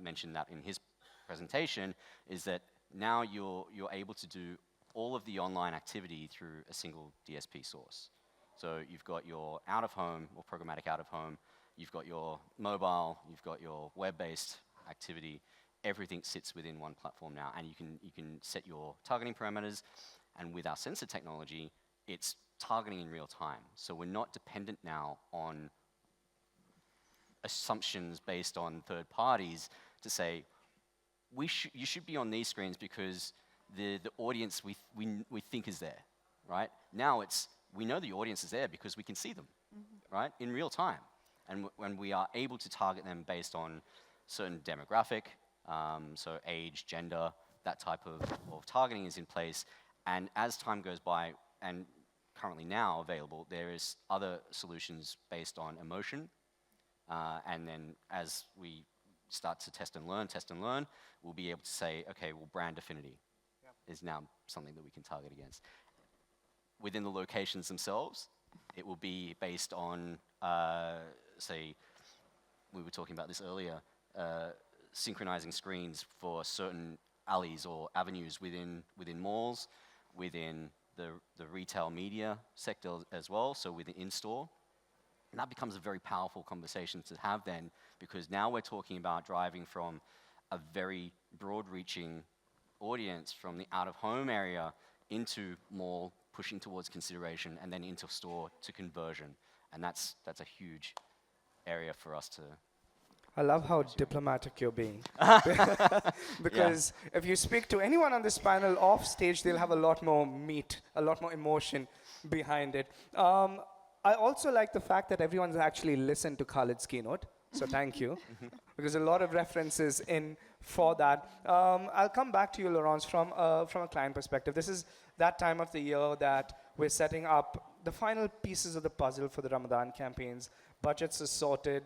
mentioned that in his presentation, is that now you're able to do all of the online activity through a single DSP source. So you've got your out-of-home or programmatic out-of-home, you've got your mobile, you've got your web-based activity. Everything sits within one platform now, and you can set your targeting parameters, and with our sensor technology, it's targeting in real time. So we're not dependent now on assumptions based on third parties to say, you should be on these screens because the audience we think is there, right? Now we know the audience is there because we can see them, right, in real time. And when we are able to target them based on certain demographic, so age, gender, that type of targeting is in place. And as time goes by, and currently now available, there is other solutions based on emotion. And then as we start to test and learn, we'll be able to say, okay, well, brand affinity is now something that we can target against. Within the locations themselves, it will be based on, say, we were talking about this earlier, synchronizing screens for certain alleys or avenues within malls, within the retail media sector as well, so within in-store. And that becomes a very powerful conversation to have then, because now we're talking about driving from a very broad-reaching audience from the out-of-home area into mall, pushing towards consideration, and then into store to conversion. And that's a huge area for us to... I love how diplomatic you're being. Because if you speak to anyone on this panel off stage, they'll have a lot more meat, a lot more emotion behind it. I also like the fact that everyone's actually listened to Khalid's keynote, so thank you, because a lot of references in for that. I'll come back to you, Laurence, from a client perspective. This is that time of the year that we're setting up the final pieces of the puzzle for the Ramadan campaigns. Budgets are sorted.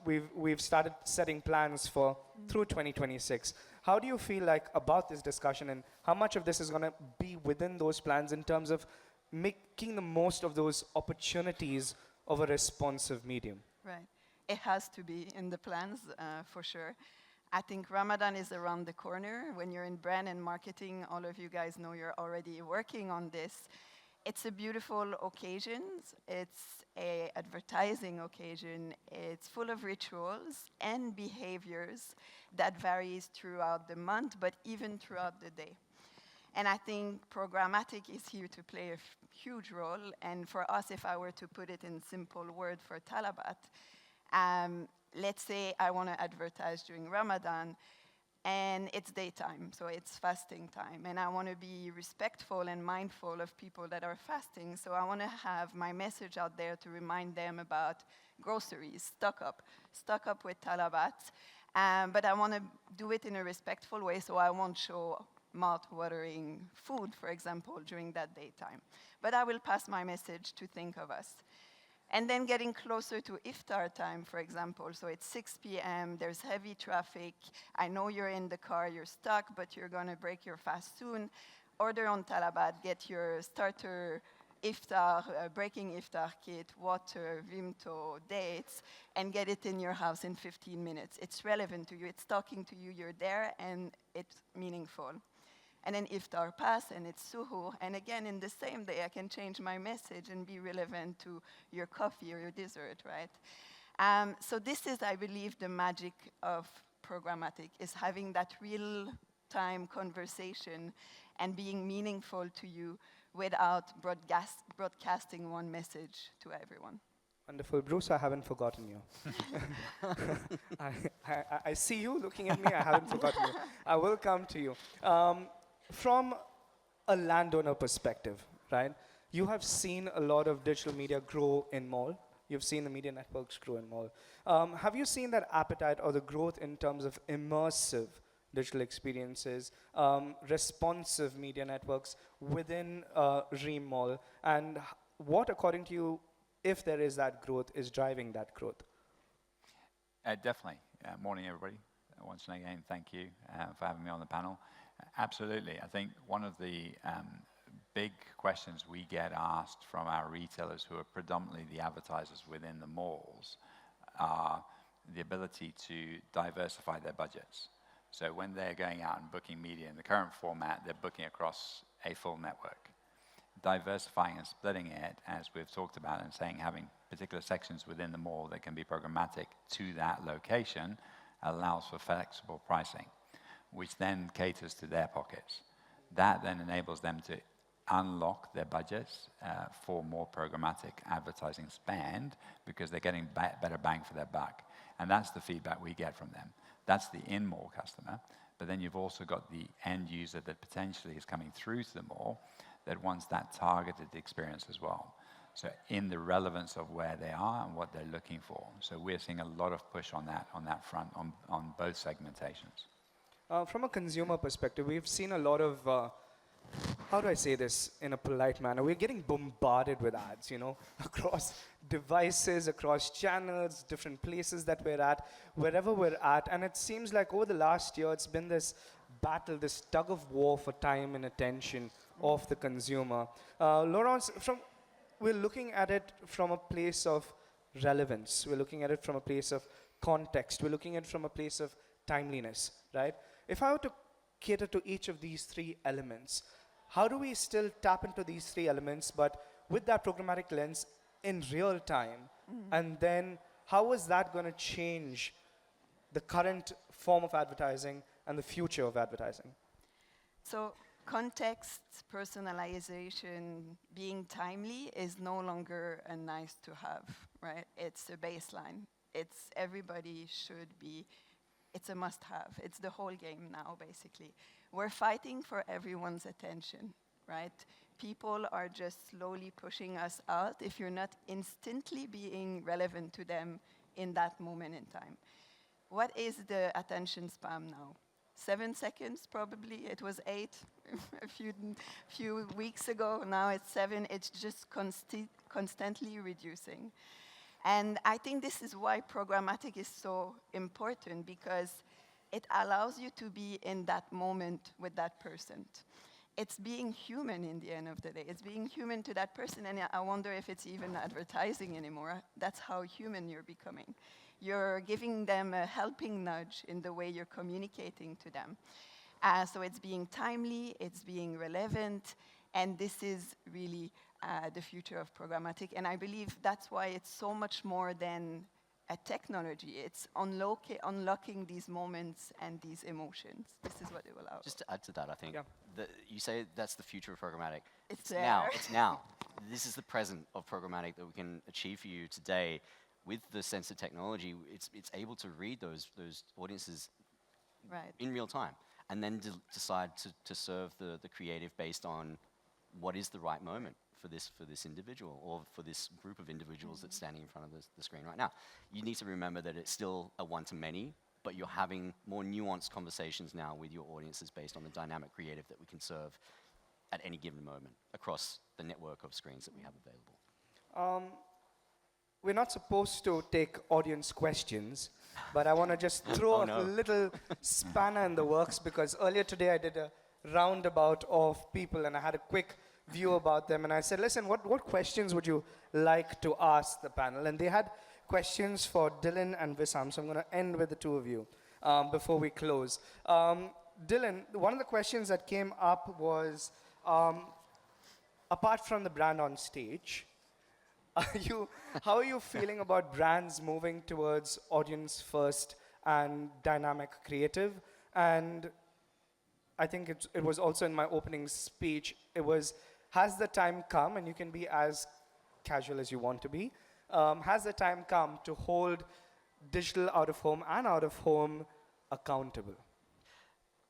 We've started setting plans for through 2026. How do you feel like about this discussion, and how much of this is going to be within those plans in terms of making the most of those opportunities of a responsive medium? Right. It has to be in the plans, for sure. I think Ramadan is around the corner. When you're in brand and marketing, all of you guys know you're already working on this. It's a beautiful occasion. It's an advertising occasion. It's full of rituals and behaviors that varies throughout the month, but even throughout the day. And I think programmatic is here to play a huge role. And for us, if I were to put it in simple word for Talabat, let's say I want to advertise during Ramadan, and it's daytime, so it's fasting time. And I want to be respectful and mindful of people that are fasting. So I want to have my message out there to remind them about groceries, stock up with Talabat. But I want to do it in a respectful way, so I won't show mouth-watering food, for example, during that daytime. But I will pass my message to think of us. And then getting closer to iftar time, for example, so it's 6 p.m., there's heavy traffic, I know you're in the car, you're stuck, but you're going to break your fast soon. Order on Talabat, get your starter iftar, breaking iftar kit, water, Vimto, dates, and get it in your house in 15 minutes. It's relevant to you, it's talking to you, you're there, and it's meaningful. And then iftar pass, and it's suhoor. And again, in the same day, I can change my message and be relevant to your coffee or your dessert, right? So this is, I believe, the magic of programmatic, is having that real-time conversation and being meaningful to you without broadcasting one message to everyone. Wonderful. Bruce, I haven't forgotten you. I see you looking at me. I haven't forgotten you. I will come to you. From a landowner perspective, right? You have seen a lot of digital media grow in mall. You've seen the media networks grow in mall. Have you seen that appetite or the growth in terms of immersive digital experiences, responsive media networks within Reem Mall? And what, according to you, if there is that growth, is driving that growth? Definitely. Morning, everybody. Once again, thank you for having me on the panel. Absolutely. I think one of the big questions we get asked from our retailers, who are predominantly the advertisers within the malls, are the ability to diversify their budgets. So when they're going out and booking media in the current format, they're booking across a full network. Diversifying and splitting it, as we've talked about, and saying having particular sections within the mall that can be programmatic to that location, allows for flexible pricing, which then caters to their pockets. That then enables them to unlock their budgets for more programmatic advertising spend, because they're getting better bang for their buck. And that's the feedback we get from them. That's the in-mall customer. But then you've also got the end user that potentially is coming through to the mall that wants that targeted experience as well. So in the relevance of where they are and what they're looking for. So we're seeing a lot of push on that front, on both segmentations. From a consumer perspective, we've seen a lot of, how do I say this in a polite manner? We're getting bombarded with ads, across devices, across channels, different places that we're at, wherever we're at. And it seems like over the last year, it's been this battle, this tug of war for time and attention of the consumer. Laurence, we're looking at it from a place of relevance. We're looking at it from a place of context. We're looking at it from a place of timeliness, right? If I were to cater to each of these three elements, how do we still tap into these three elements, but with that programmatic lens, in real time? And then how is that going to change the current form of advertising and the future of advertising? So context, personalization, being timely is no longer a nice to have, right? It's a baseline. It's everybody should be, it's a must have. It's the whole game now, basically. We're fighting for everyone's attention, right? People are just slowly pushing us out if you're not instantly being relevant to them in that moment in time. What is the attention span now? 7 seconds, probably. It was 8 a few weeks ago. Now it's 7. It's just constantly reducing. And I think this is why programmatic is so important, because it allows you to be in that moment with that person. It's being human in the end of the day. It's being human to that person, and I wonder if it's even advertising anymore. That's how human you're becoming. You're giving them a helping nudge in the way you're communicating to them. So it's being timely, it's being relevant, and this is really the future of programmatic. And I believe that's why it's so much more than a technology. It's unlocking these moments and these emotions. This is what it will allow. Just to add to that, I think, Yeah. you say that's the future of programmatic. It's now. there. It's now. This is the present of programmatic that we can achieve for you today. With the sense of technology, it's able to read those audiences Right. in real time, and then decide to serve the creative based on what is the right moment for this individual or for this group of individuals that's standing in front of the screen right now. You need to remember that it's still a one-to-many, but you're having more nuanced conversations now with your audiences based on the dynamic creative that we can serve at any given moment across the network of screens that we have available. We're not supposed to take audience questions, but I want to just throw a little spanner in the works, because earlier today I did a roundabout of people and I had a quick view about them, and I said, listen, what questions would you like to ask the panel? And they had questions for Dylan and Wissam, so I'm going to end with the two of you before we close. Dylan, one of the questions that came up was, apart from the brand on stage, how are you feeling about brands moving towards audience first and dynamic creative? And I think it was also in my opening speech, it was, has the time come, and you can be as casual as you want to be, has the time come to hold digital out of home and out of home accountable?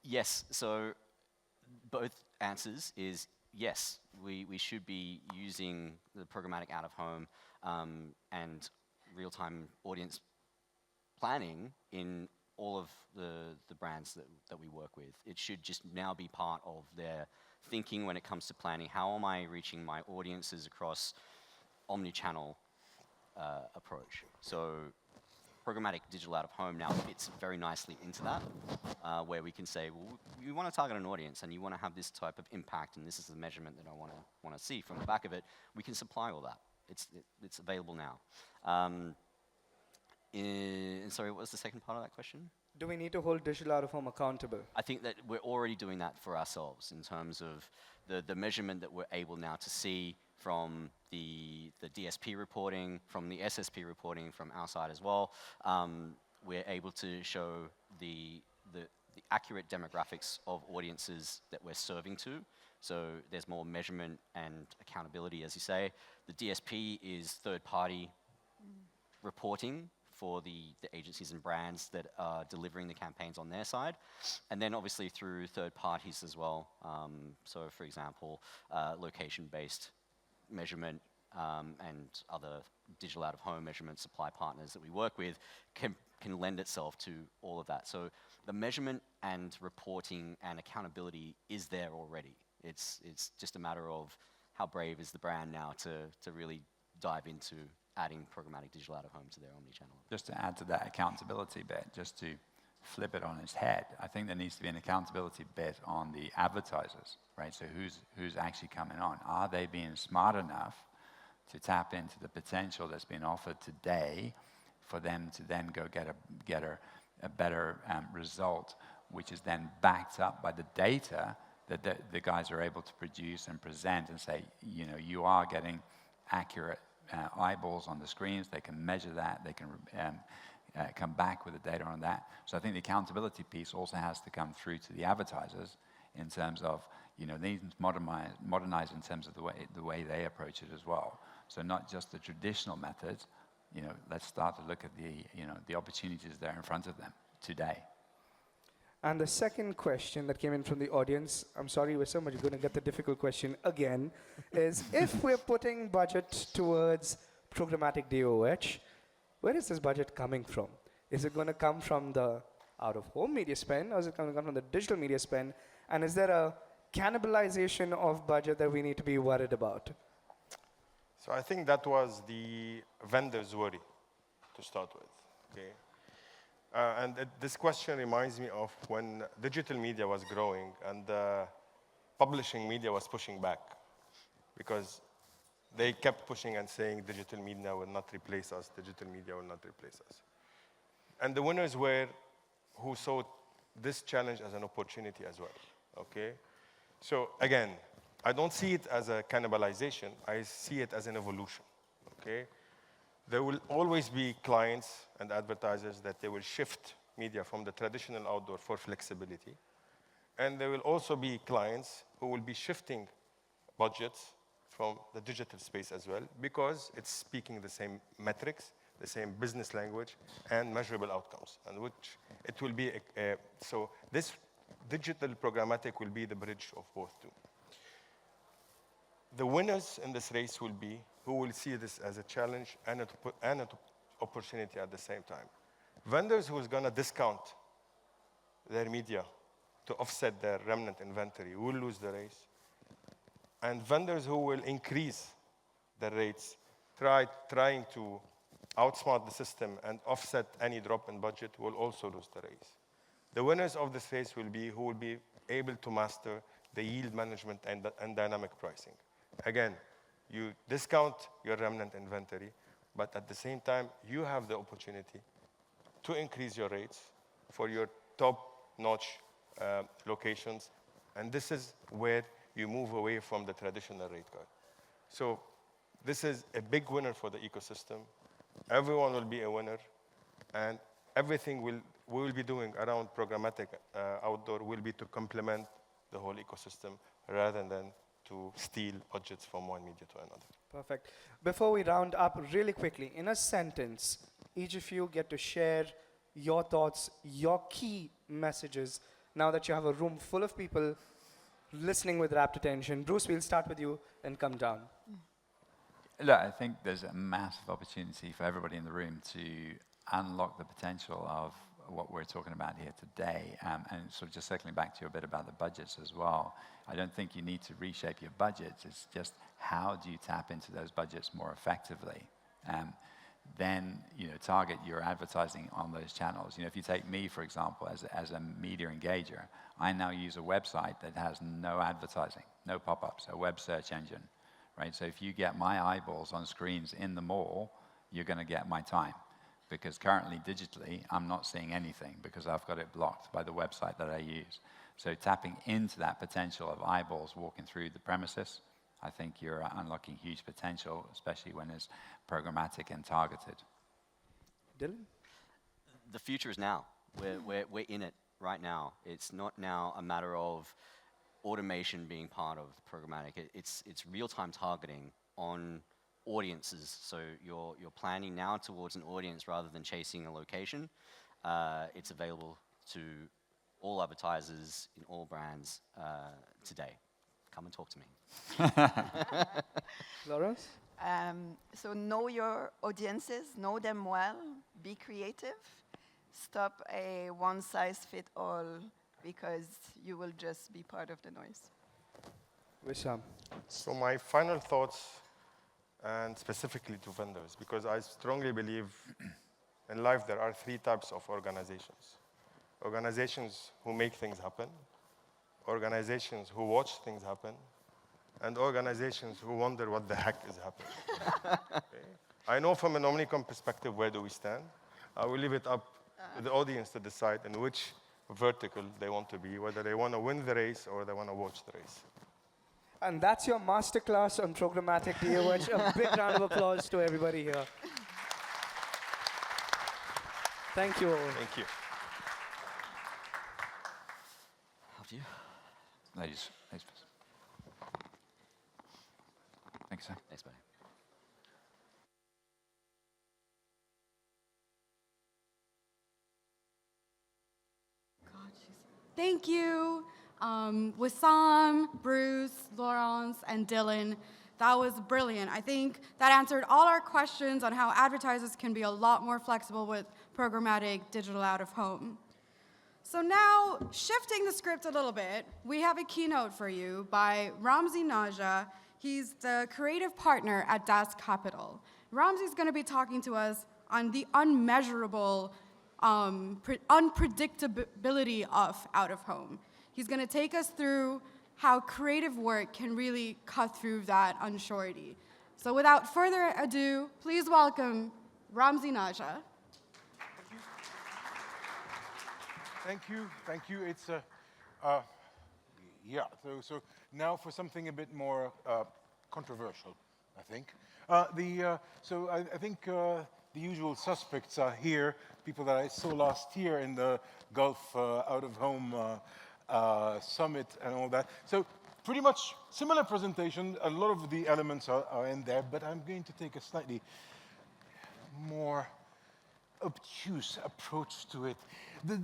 Yes, so both answers is yes, we should be using the programmatic out of home and real-time audience planning in all of the brands that we work with. It should just now be part of their thinking when it comes to planning. How am I reaching my audiences across omnichannel approach? So programmatic digital out of home now fits very nicely into that, where we can say, well, we want to target an audience and you want to have this type of impact, and this is the measurement that I want to see. From the back of it, we can supply all that. It's available now. And sorry, what was the second part of that question? Do we need to hold digital out of home accountable? I think that we're already doing that for ourselves in terms of the measurement that we're able now to see from the DSP reporting, from the SSP reporting from our side as well. We're able to show the accurate demographics of audiences that we're serving to. So there's more measurement and accountability, as you say. The DSP is third-party reporting for the agencies and brands that are delivering the campaigns on their side. And then obviously through third parties as well. So for example, location-based measurement and other digital out-of-home measurement supply partners that we work with can lend itself to all of that. So the measurement and reporting and accountability is there already. It's just a matter of how brave is the brand now to really dive into adding programmatic digital out-of-home to their omnichannel. Just to add to that accountability bit, just to flip it on its head, I think there needs to be an accountability bit on the advertisers, right? So who's actually coming on? Are they being smart enough to tap into the potential that's been offered today for them to then go get a better result, which is then backed up by the data that the guys are able to produce and present and say, you know, you are getting accurate eyeballs on the screens. They can measure that. They can come back with the data on that. So I think the accountability piece also has to come through to the advertisers in terms of, they need to modernize in terms of the way they approach it as well. So not just the traditional methods. Let's start to look at the opportunities there in front of them today. And the second question that came in from the audience, I'm sorry, we're so much going to get the difficult question again, is if we're putting budget towards programmatic DOOH, where is this budget coming from? Is it going to come from the out-of-home media spend, or is it going to come from the digital media spend? And is there a cannibalization of budget that we need to be worried about? So I think that was the vendor's worry to start with. Okay. This question reminds me of when digital media was growing and publishing media was pushing back, because they kept pushing and saying digital media will not replace us, digital media will not replace us. And the winners were who saw this challenge as an opportunity as well, okay? So again, I don't see it as a cannibalization, I see it as an evolution, okay? There will always be clients and advertisers that they will shift media from the traditional outdoor for flexibility. And there will also be clients who will be shifting budgets from the digital space as well, because it's speaking the same metrics, the same business language, and measurable outcomes. And which it will be, so this digital programmatic will be the bridge of both two. The winners in this race will be who will see this as a challenge and an opportunity at the same time. Vendors who is going to discount their media to offset their remnant inventory will lose the race. And vendors who will increase their rates, trying to outsmart the system and offset any drop in budget, will also lose the race. The winners of this race will be who will be able to master the yield management and dynamic pricing. Again, you discount your remnant inventory, but at the same time, you have the opportunity to increase your rates for your top-notch locations. And this is where you move away from the traditional rate card. So this is a big winner for the ecosystem. Everyone will be a winner. And everything we will be doing around programmatic outdoor will be to complement the whole ecosystem rather than to steal budgets from one media to another. Perfect. Before we round up really quickly, in a sentence, each of you get to share your thoughts, your key messages, now that you have a room full of people listening with rapt attention. Bruce, we'll start with you and come down. Look, I think there's a massive opportunity for everybody in the room to unlock the potential of what we're talking about here today. And sort of just circling back to you a bit about the budgets as well. I don't think you need to reshape your budgets. It's just how do you tap into those budgets more effectively? Then target your advertising on those channels. If you take me, for example, as a media engager, I now use a website that has no advertising, no pop-ups, a web search engine, right? So if you get my eyeballs on screens in the mall, you're going to get my time. Because currently, digitally, I'm not seeing anything because I've got it blocked by the website that I use. So tapping into that potential of eyeballs walking through the premises, I think you're unlocking huge potential, especially when it's programmatic and targeted. Dylan? The future is now. We're in it right now. It's not now a matter of automation being part of programmatic. It's real-time targeting on audiences. So you're planning now towards an audience rather than chasing a location. It's available to all advertisers in all brands today. Come and talk to me. Lawrence? So know your audiences, know them well, be creative, stop a one-size-fits-all because you will just be part of the noise. Wissam? So my final thoughts, and specifically to vendors, because I strongly believe in life there are three types of organizations. Organizations who make things happen, organizations who watch things happen, and organizations who wonder what the heck is happening. Okay? I know from an Omnicom perspective where do we stand. I will leave it up to the audience to decide in which vertical they want to be, whether they want to win the race or they want to watch the race. And that's your masterclass on programmatic DOOH. A big round of applause to everybody here. Thank you all. Thank you. After you. Ladies first. Thanks, sir. Thanks, buddy. Thank you, Wissam, Bruce, Laurence, and Dylan. That was brilliant. I think that answered all our questions on how advertisers can be a lot more flexible with programmatic digital out of home. So now, shifting the script a little bit, we have a keynote for you by Ramzi Naja. He's the creative partner at Das Capital. Ramzi's going to be talking to us on the unmeasurable unpredictability of out of home. He's going to take us through how creative work can really cut through that unsurety. So without further ado, please welcome Ramzi Naja. Thank you. It's yeah. So now for something a bit more controversial, I think. I think the usual suspects are here. People that I saw last year in the Gulf Out of Home Summit and all that. So pretty much similar presentation. A lot of the elements are in there, but I'm going to take a slightly more obtuse approach to it. The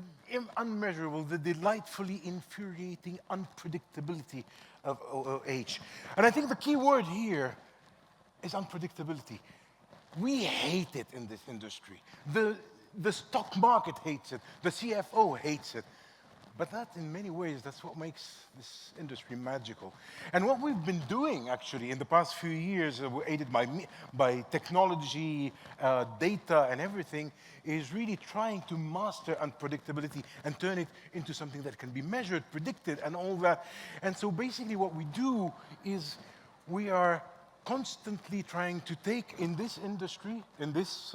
unmeasurable, the delightfully infuriating unpredictability of OOH. And I think the key word here is unpredictability. We hate it in this industry. The stock market hates it. The CFO hates it. But that, in many ways, that's what makes this industry magical. And what we've been doing, actually, in the past few years, aided by technology, data, and everything, is really trying to master unpredictability and turn it into something that can be measured, predicted, and all that. And so basically what we do is we are constantly trying to take, in this industry, in this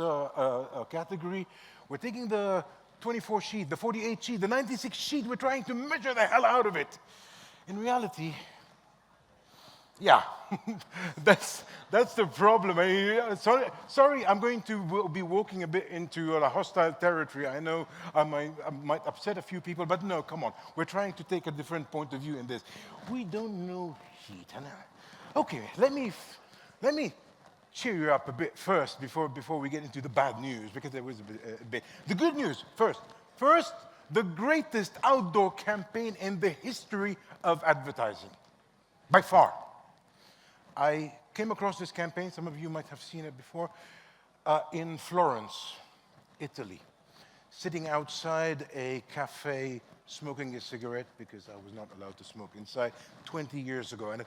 category, we're taking the 24 sheet, the 48 sheet, the 96 sheet, we're trying to measure the hell out of it. In reality, yeah, that's the problem. Sorry, I'm going to be walking a bit into a hostile territory. I know I might upset a few people, but no, come on. We're trying to take a different point of view in this. We don't know heat. Okay, let me cheer you up a bit first before we get into the bad news, because there was a bit. The good news first. First, the greatest outdoor campaign in the history of advertising, by far. I came across this campaign, some of you might have seen it before, in Florence, Italy, sitting outside a cafe, smoking a cigarette, because I was not allowed to smoke inside 20 years ago. And I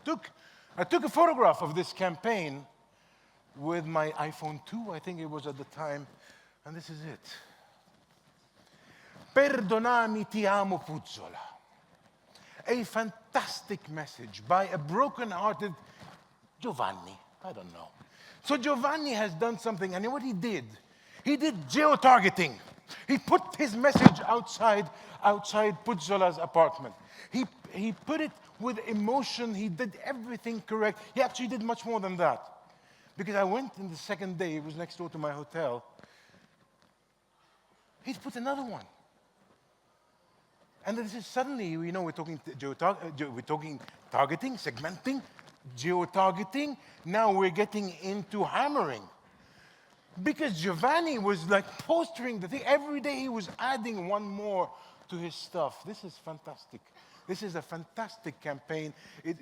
took a photograph of this campaign with my iPhone 2, I think it was at the time, and this is it. Perdonami, ti amo, Puzzola. A fantastic message by a broken-hearted Giovanni, I don't know. So Giovanni has done something, and what he did geo-targeting. He put his message outside Puzzola's apartment. He put it with emotion, he did everything correct. He actually did much more than that. Because I went in the second day, it was next door to my hotel. He's put another one. And this is suddenly, we're talking targeting, segmenting, geo-targeting. Now we're getting into hammering. Because Giovanni was like postering the thing. Every day he was adding one more to his stuff. This is fantastic. This is a fantastic campaign. It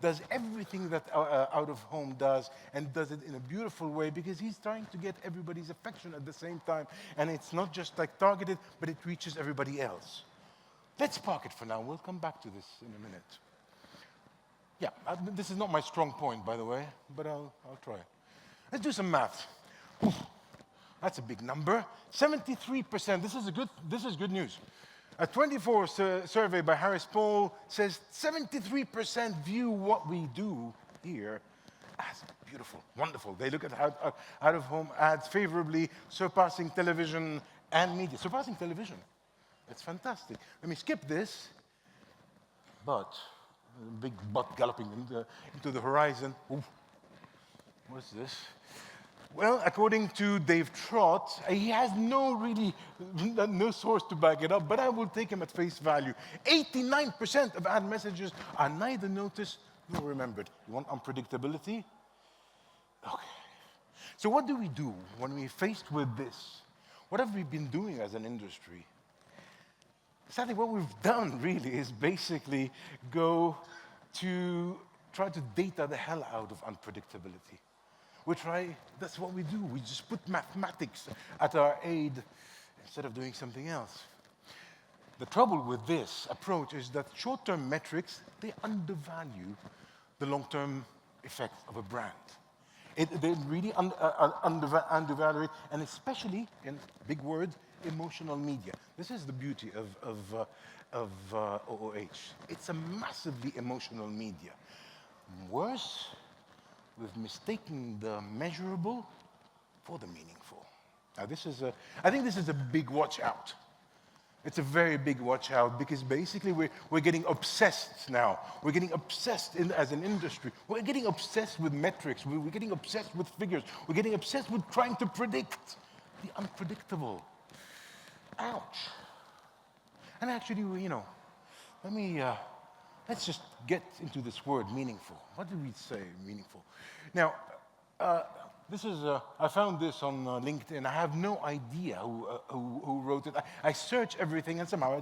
does everything that Out of Home does, and does it in a beautiful way, because he's trying to get everybody's affection at the same time. And it's not just like targeted, but it reaches everybody else. Let's park it for now. We'll come back to this in a minute. Yeah, this is not my strong point, by the way, but I'll try. Let's do some math. Oof, that's a big number. 73%. This is good news. A 24 survey by Harris Poll says 73% view what we do here as beautiful, wonderful. They look at out-of-home ads favorably, surpassing television and media. Surpassing television. That's fantastic. Let me skip this. But big butt galloping into the horizon. Ooh. What's this? Well, according to Dave Trott, he has no source to back it up, but I will take him at face value. 89% of ad messages are neither noticed nor remembered. You want unpredictability? Okay. So what do we do when we're faced with this? What have we been doing as an industry? Sadly, what we've done really is basically go to try to data the hell out of unpredictability. That's what we do. We just put mathematics at our aid instead of doing something else. The trouble with this approach is that short-term metrics, they undervalue the long-term effect of a brand. They really undervalue it, and especially, in big words, emotional media. This is the beauty of OOH. It's a massively emotional media. Worse, we've mistaken the measurable for the meaningful. Now, I think this is a big watch out. It's a very big watch out because basically we're getting obsessed now. We're getting obsessed as an industry. We're getting obsessed with metrics. We're getting obsessed with figures. We're getting obsessed with trying to predict the unpredictable. Ouch. And actually, let's just get into this word, meaningful. What do we say, meaningful? Now, I found this on LinkedIn. I have no idea who wrote it. I searched everything, and somehow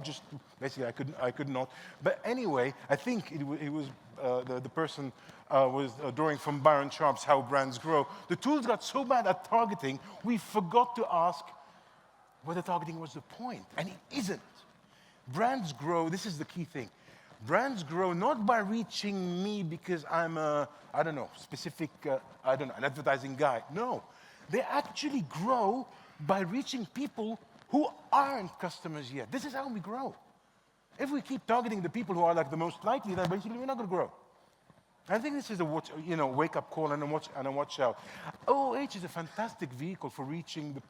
I could not. But anyway, I think it was the person was drawing from Byron Sharp's How Brands Grow. The tools got so bad at targeting, we forgot to ask whether targeting was the point, and it isn't. Brands grow, this is the key thing. Brands grow not by reaching me because I'm an advertising guy. No, they actually grow by reaching people who aren't customers yet. This is how we grow. If we keep targeting the people who are like the most likely, then basically we're not going to grow. I think this is a wake-up call and a watch out. OOH is a fantastic vehicle for reaching the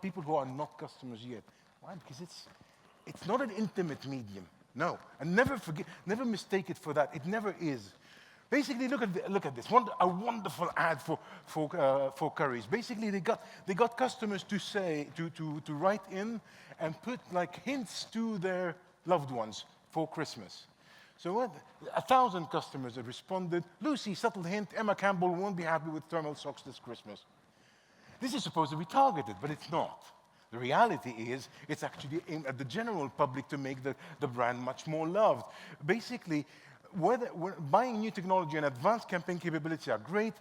people who are not customers yet. Why? Because it's not an intimate medium. No, and never mistake it for that. It never is. Basically, look at this. A wonderful ad for curries. Basically, they got customers to write in and put like hints to their loved ones for Christmas. So 1,000 customers have responded. Lucy, subtle hint, Emma Campbell won't be happy with thermal socks this Christmas. This is supposed to be targeted, but it's not. The reality is, it's actually aimed at the general public to make the brand much more loved. Basically, buying new technology and advanced campaign capabilities are great.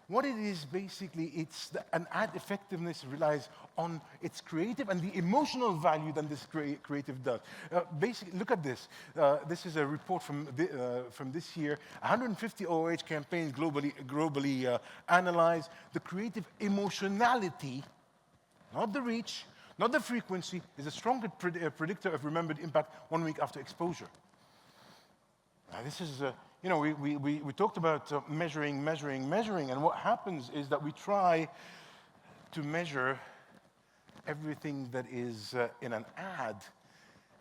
What it is, basically, an ad effectiveness relies on its creative and the emotional value that this creative does. Basically, look at this. This is a report from this year. 150 OOH campaigns globally analyzed. The creative emotionality, not the reach, not the frequency, is a stronger predictor of remembered impact 1 week after exposure. Now, this is, we talked about measuring, and what happens is that we try to measure everything that is in an ad,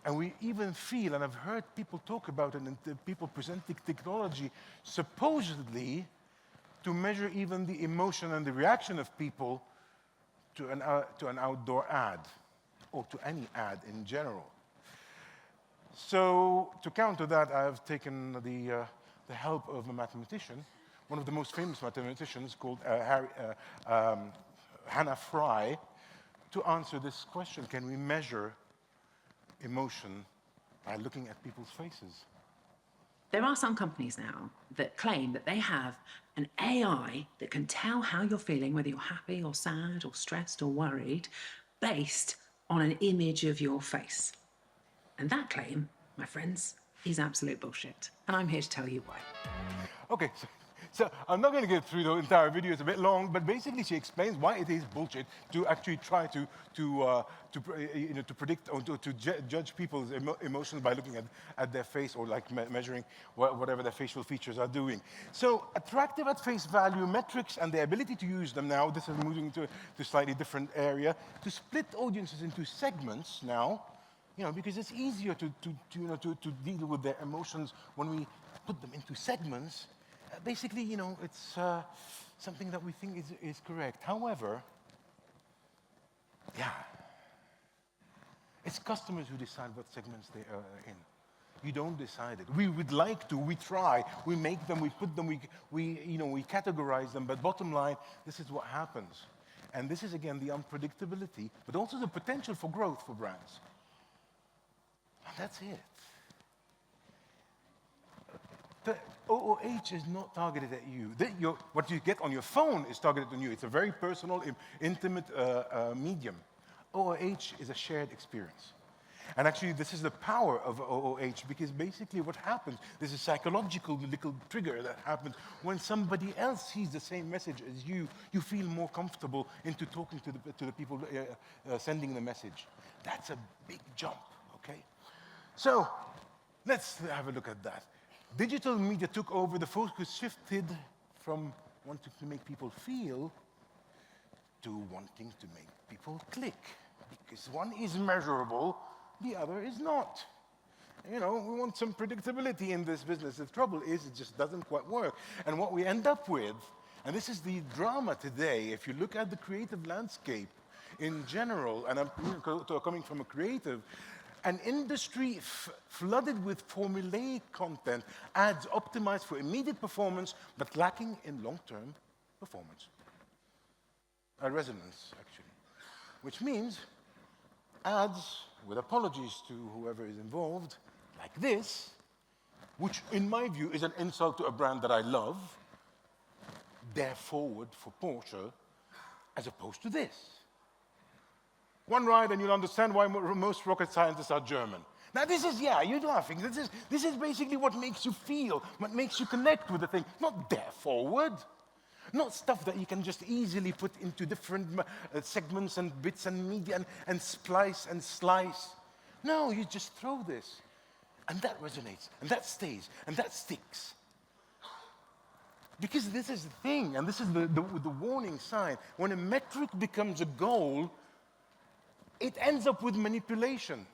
and we even feel, and I've heard people talk about it, and people presenting technology, supposedly to measure even the emotion and the reaction of people to an outdoor ad, or to any ad in general. So to counter that, I've taken the help of a mathematician, one of the most famous mathematicians called Hannah Fry, to answer this question: can we measure emotion by looking at people's faces? There are some companies now that claim that they have an AI that can tell how you're feeling, whether you're happy or sad or stressed or worried, based on an image of your face. And that claim, my friends, is absolute bullshit. And I'm here to tell you why. Okay, so I'm not going to get through the entire video. It's a bit long, but basically she explains why it is bullshit to actually try to predict or to judge people's emotions by looking at their face, or like measuring whatever their facial features are doing. So attractive at face value metrics and the ability to use them now. This is moving to a slightly different area, to split audiences into segments now. Because it's easier to deal with their emotions when we put them into segments, basically, you know, it's something that we think is correct. However, yeah, it's customers who decide what segments they are in. You don't decide it. We would like to, we try, we make them, we put them, we categorize them, but bottom line, this is what happens. And this is, again, the unpredictability, but also the potential for growth for brands. And that's it. The OOH is not targeted at you. What you get on your phone is targeted on you. It's a very personal, intimate medium. OOH is a shared experience. And actually, this is the power of OOH, because basically what happens, there's a psychological little trigger that happens when somebody else sees the same message as you feel more comfortable into talking to the people sending the message. That's a big jump, okay? So let's have a look at that. Digital media took over, the focus shifted from wanting to make people feel to wanting to make people click, because one is measurable, the other is not. You know, we want some predictability in this business. The trouble is it just doesn't quite work. And what we end up with, and this is the drama today, if you look at the creative landscape in general, and I'm coming from a creative, an industry flooded with formulaic content, ads optimized for immediate performance, but lacking in long-term performance. Resonance, actually. Which means ads, with apologies to whoever is involved, like this, which in my view is an insult to a brand that I love, dare forward for Porsche, as opposed to this. One ride and you'll understand why most rocket scientists are German. Now this is, yeah, you're laughing. This is basically what makes you feel, what makes you connect with the thing, not dare forward. Not stuff that you can just easily put into different segments and bits and media and splice and slice. No, you just throw this. And that resonates, and that stays, and that sticks. Because this is the thing, and this is the warning sign. When a metric becomes a goal, it ends up with manipulation.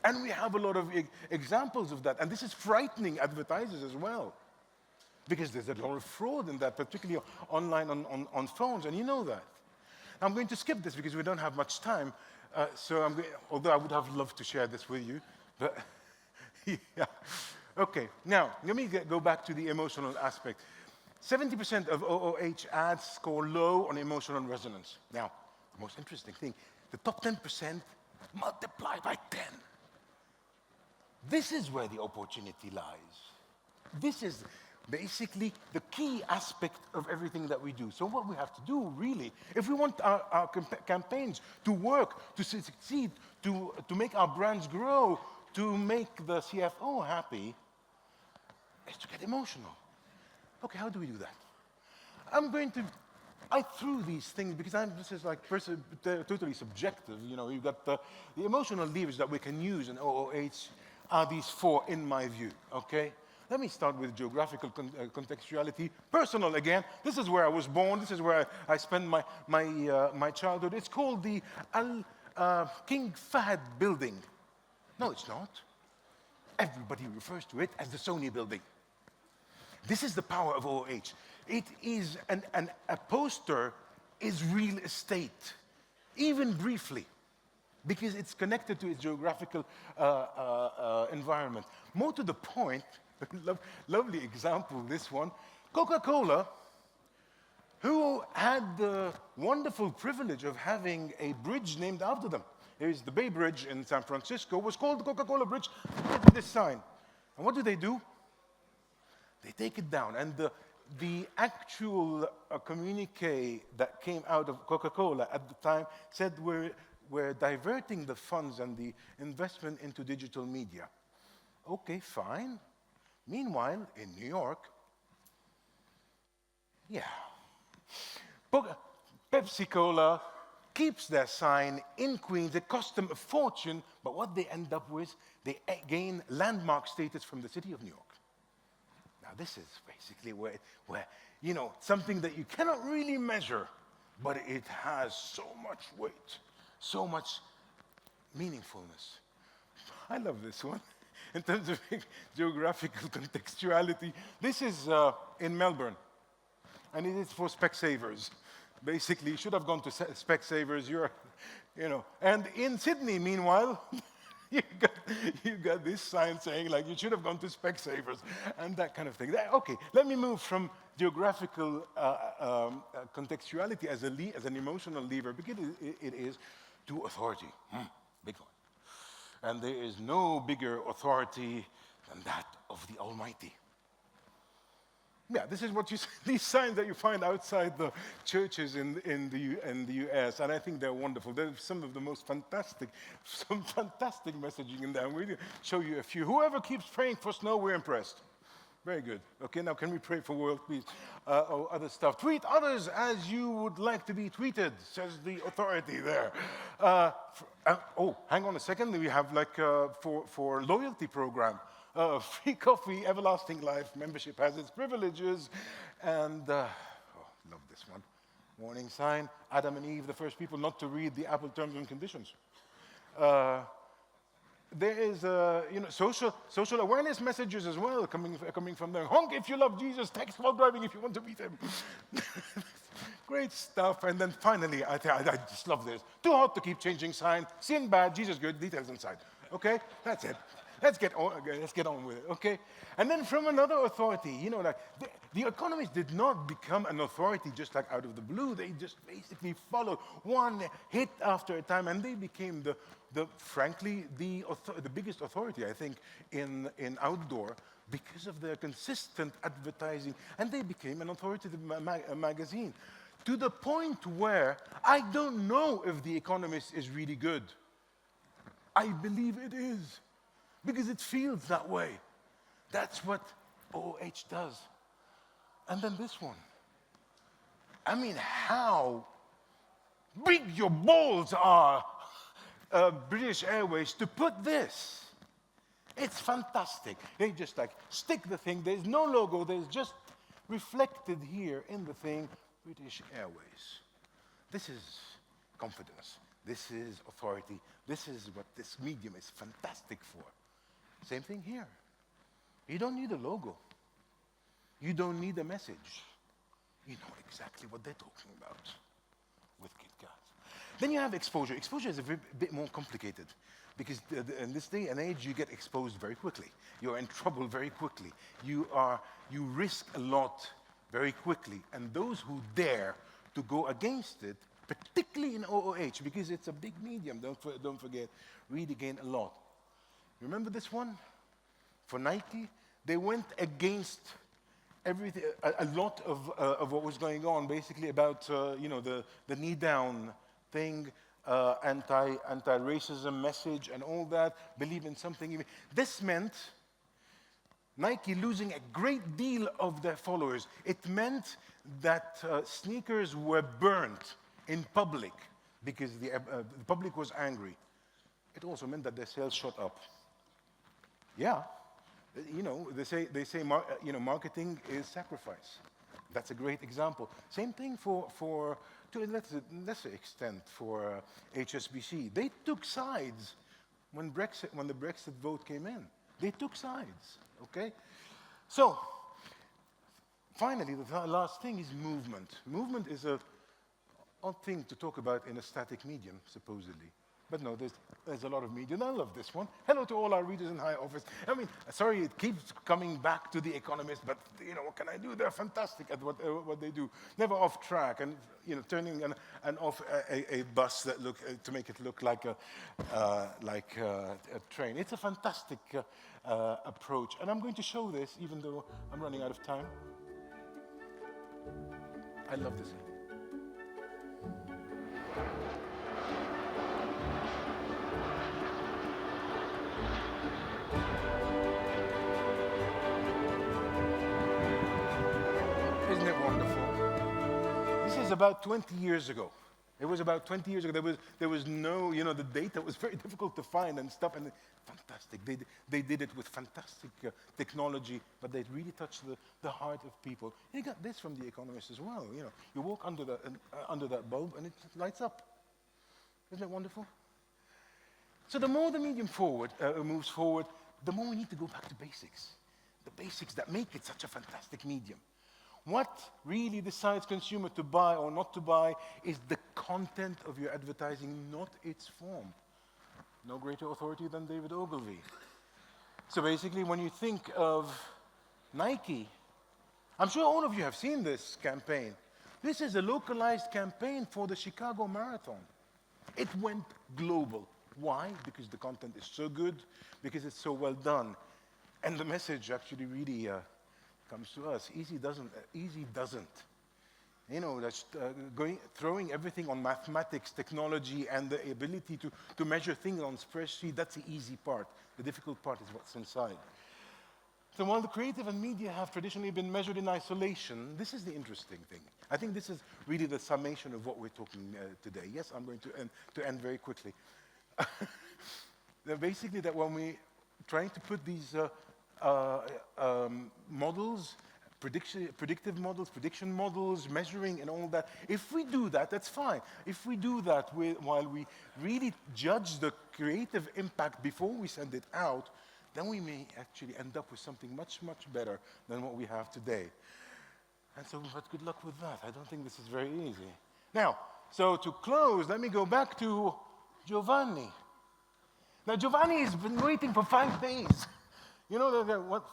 And we have a lot of examples of that. And this is frightening advertisers as well. Because there's a lot of fraud in that, particularly online on phones, and you know that. I'm going to skip this because we don't have much time. Although I would have loved to share this with you, but yeah. Okay, now let me go back to the emotional aspect. 70% of OOH ads score low on emotional resonance. Now, the most interesting thing, the top 10% multiply by 10. This is where the opportunity lies. This is basically the key aspect of everything that we do. So what we have to do, really, if we want our campaigns to work, to succeed, to make our brands grow, to make the CFO happy, is to get emotional. Okay, how do we do that? I threw these things because this is like totally subjective. You know, you've got the emotional levers that we can use in OOH are these four, in my view, okay? Let me start with geographical contextuality. Personal, again. This is where I was born. This is where I spent my childhood. It's called the King Fahd building. No, it's not. Everybody refers to it as the Sony building. This is the power of OOH. It is, a poster is real estate, even briefly, because it's connected to its geographical environment. More to the point, lovely example, this one, Coca-Cola, who had the wonderful privilege of having a bridge named after them. Here's the Bay Bridge in San Francisco, was called the Coca-Cola Bridge. Look at this sign. And what do? They take it down. And the actual communique that came out of Coca-Cola at the time said we're diverting the funds and the investment into digital media. Okay, fine. Meanwhile, in New York, yeah, Pepsi-Cola keeps their sign in Queens. It costs them a fortune, but what they end up with, they gain landmark status from the city of New York. Now, this is basically where you know, something that you cannot really measure, but it has so much weight, so much meaningfulness. I love this one. in terms of geographical contextuality. This is in Melbourne, and it is for Specsavers. Basically, you should have gone to Specsavers. And in Sydney, meanwhile, you got this sign saying like you should have gone to Specsavers and that kind of thing. Okay, let me move from geographical contextuality as an emotional lever, because it is, to authority. Big one. And there is no bigger authority than that of the Almighty. Yeah, this is what you see, these signs that you find outside the churches in the US, and I think they're wonderful. There's some of the most fantastic messaging in there. I'm going to show you a few. Whoever keeps praying for snow, we're impressed. Very good. Okay, now can we pray for world peace or other stuff? Treat others as you would like to be treated, says the authority there. Oh, hang on a second. We have like for loyalty program. Free coffee, everlasting life, membership has its privileges, and love this one. Warning sign, Adam and Eve, the first people not to read the Apple terms and conditions. There is social awareness messages as well coming from there. Honk if you love Jesus, text while driving if you want to meet him. Great stuff. And then finally, I just love this. Too hot to keep changing sign. Sin bad, Jesus good, details inside. Okay, that's it. Let's get on with it, okay? And then from another authority, like the economists did not become an authority just like out of the blue. They just basically followed one hit after a time, and they became frankly, the biggest authority, I think, in outdoor because of their consistent advertising, and they became an authoritative magazine to the point where I don't know if The Economist is really good. I believe it is, because it feels that way. That's what OOH does. And then this one. I mean, how big your balls are, British Airways, to put this. It's fantastic. They just like stick the thing. There's no logo. There's just reflected here in the thing, British Airways. This is confidence. This is authority. This is what this medium is fantastic for. Same thing here. You don't need a logo. You don't need a message. You know exactly what they're talking about with KitKat. Then you have exposure. Exposure is a bit more complicated because in this day and age, you get exposed very quickly. You're in trouble very quickly. You risk a lot very quickly. And those who dare to go against it, particularly in OOH, because it's a big medium, don't forget, really gain a lot. Remember this one? For Nike, they went against everything, a lot of what was going on, basically about the knee down thing, anti-racism message and all that, believe in something. This meant Nike losing a great deal of their followers. It meant that sneakers were burnt in public because the public was angry. It also meant that their sales shot up. Yeah, they say marketing is sacrifice. That's a great example. Same thing to a lesser extent for HSBC. They took sides when the Brexit vote came in. They took sides, okay? So, finally, the last thing is movement. Movement is an odd thing to talk about in a static medium, supposedly. But no, there's a lot of media, and I love this one. Hello to all our readers in high office. I mean, sorry, it keeps coming back to The Economist, but what can I do? They're fantastic at what they do. Never off track, and turning an off a bus that to make it look like a train. It's a fantastic approach, and I'm going to show this, even though I'm running out of time. I love this. Isn't it wonderful? This is about 20 years ago. It was about 20 years ago. There was no, the data was very difficult to find and stuff, and fantastic. They did it with fantastic technology, but they really touched the heart of people. You got this from The Economist as well. You walk under that bulb, and it lights up. Isn't it wonderful? So the more the medium moves forward, the more we need to go back to basics, the basics that make it such a fantastic medium. What really decides consumer to buy or not to buy is the content of your advertising, not its form. No greater authority than David Ogilvy. So basically, when you think of Nike, I'm sure all of you have seen this campaign. This is a localized campaign for the Chicago Marathon. It went global. Why? Because the content is so good, because it's so well done. And the message actually really comes to us. Easy doesn't. You know, that's throwing everything on mathematics, technology, and the ability to measure things on spreadsheet, that's the easy part. The difficult part is what's inside. So while the creative and media have traditionally been measured in isolation, this is the interesting thing. I think this is really the summation of what we're talking today. Yes, I'm going to end very quickly. Basically, that when we're trying to put these models, predictive models, prediction models, measuring and all that, if we do that, that's fine. If we do that while we really judge the creative impact before we send it out, then we may actually end up with something much, much better than what we have today. And so, but good luck with that. I don't think this is very easy. Now, so to close, let me go back to Giovanni. Now, Giovanni has been waiting for 5 days. You know, what,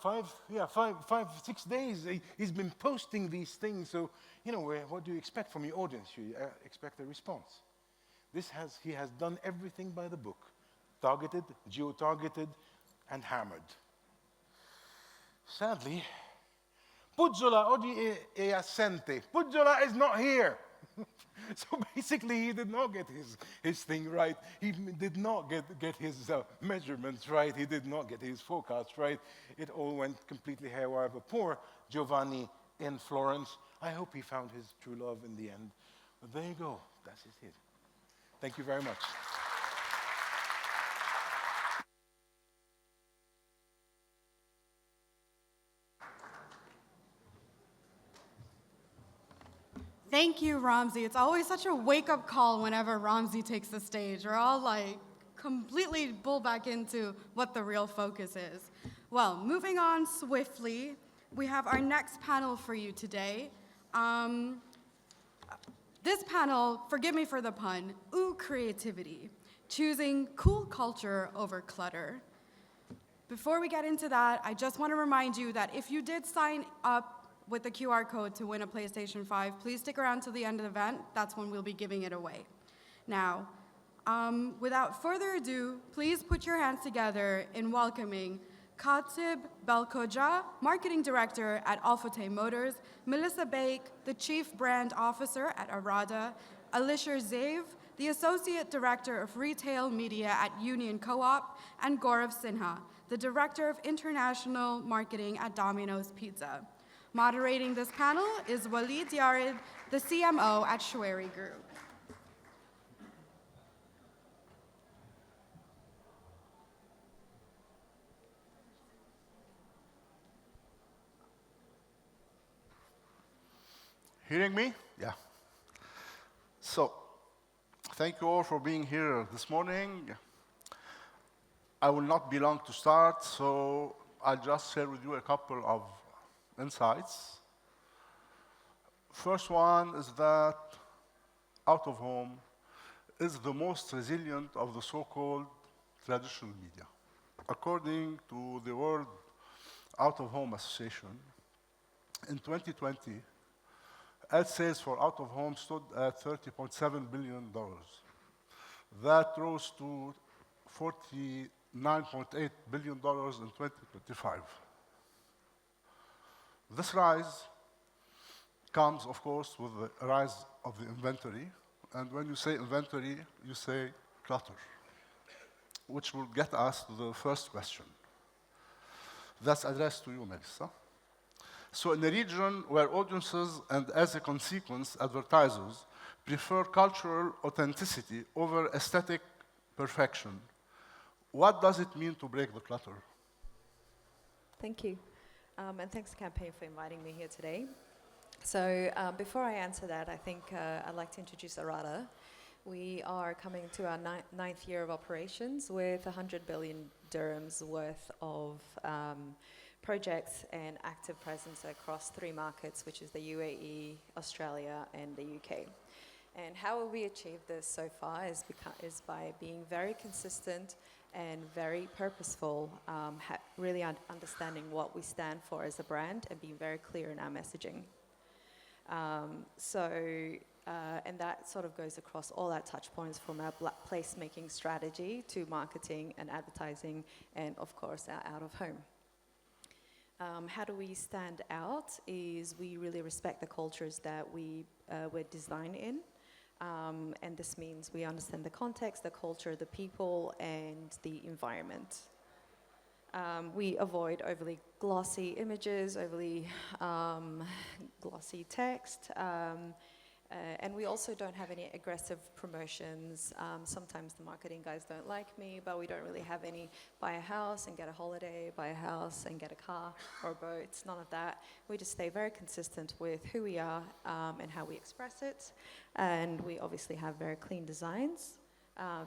6 days, he's been posting these things. So, you know, what do you expect from your audience? You expect a response. He has done everything by the book. Targeted, geo-targeted, and hammered. Sadly, Puzzola oggi è assente. Puzzola is not here. So basically, he did not get his thing right. He did not get his measurements right. He did not get his forecast right. It all went completely haywire. But poor Giovanni in Florence, I hope he found his true love in the end. But there you go. That's it. Thank you very much. Thank you, Ramzi. It's always such a wake-up call whenever Ramzi takes the stage. We're all like completely pulled back into what the real focus is. Well, moving on swiftly, we have our next panel for you today. This panel, forgive me for the pun, ooh creativity, choosing cool culture over clutter. Before we get into that, I just want to remind you that if you did sign up with the QR code to win a PlayStation 5, please stick around till the end of the event. That's when we'll be giving it away. Now, without further ado, please put your hands together in welcoming Katib Belkoja, Marketing Director at Alphate Motors, Melissa Bake, the Chief Brand Officer at Arada, Alisher Zaev, the Associate Director of Retail Media at Union Co-op, and Gaurav Sinha, the Director of International Marketing at Domino's Pizza. Moderating this panel is Walid Yared, the CMO at Shwari Group. Hearing me? Yeah. So, thank you all for being here this morning. I will not be long to start, so I'll just share with you a couple of insights. First one is that out-of-home is the most resilient of the so-called traditional media. According to the World Out-of-Home Association, in 2020, ad sales for out-of-home stood at $30.7 billion. That rose to $49.8 billion in 2025. This rise comes, of course, with the rise of the inventory. And when you say inventory, you say clutter, which will get us to the first question. That's addressed to you, Melissa. So in a region where audiences and, as a consequence, advertisers prefer cultural authenticity over aesthetic perfection, what does it mean to break the clutter? Thank you. And thanks, Campaign, for inviting me here today. So before I answer that, I think I'd like to introduce Arada, We are coming to our ninth year of operations with 100 billion dirhams worth of projects and active presence across 3 markets, which is the UAE, Australia, and the UK. And how we achieved this so far is by being very consistent and very purposeful, really understanding what we stand for as a brand and being very clear in our messaging. And that sort of goes across all our touch points, from our placemaking strategy to marketing and advertising, and of course our out of home. How do we stand out is we really respect the cultures that we're designed in. And this means we understand the context, the culture, the people, and the environment. We avoid overly glossy images, overly glossy text, and we also don't have any aggressive promotions. Sometimes the marketing guys don't like me, but we don't really have any buy a house and get a holiday, buy a house and get a car or a boat, none of that. We just stay very consistent with who we are and how we express it. And we obviously have very clean designs,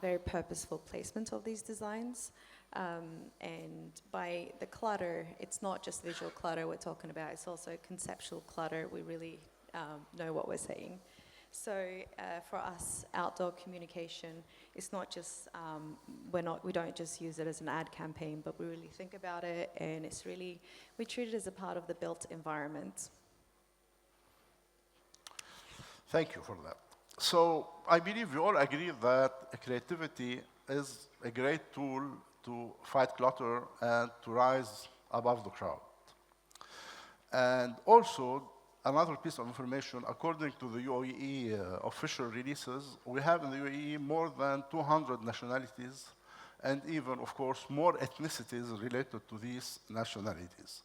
very purposeful placement of these designs. And by the clutter, it's not just visual clutter we're talking about, it's also conceptual clutter. We really know what we're saying. So for us, outdoor communication, it's not just, we don't just use it as an ad campaign, but we really think about it, and it's really, we treat it as a part of the built environment. Thank you for that. So I believe we all agree that creativity is a great tool to fight clutter and to rise above the crowd. And also, another piece of information, according to the UAE official releases, we have in the UAE more than 200 nationalities, and even, of course, more ethnicities related to these nationalities.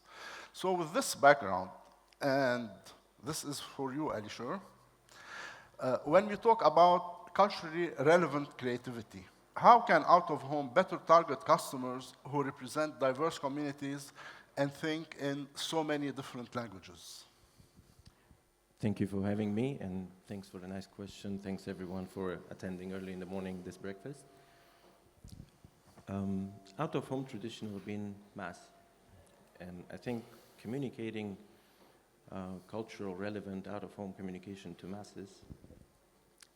So with this background, and this is for you, Alisher, when we talk about culturally relevant creativity, how can out-of-home better target customers who represent diverse communities and think in so many different languages? Thank you for having me, and thanks for the nice question. Thanks everyone for attending early in the morning this breakfast. Out-of-home traditional been mass, and I think communicating cultural relevant out-of-home communication to masses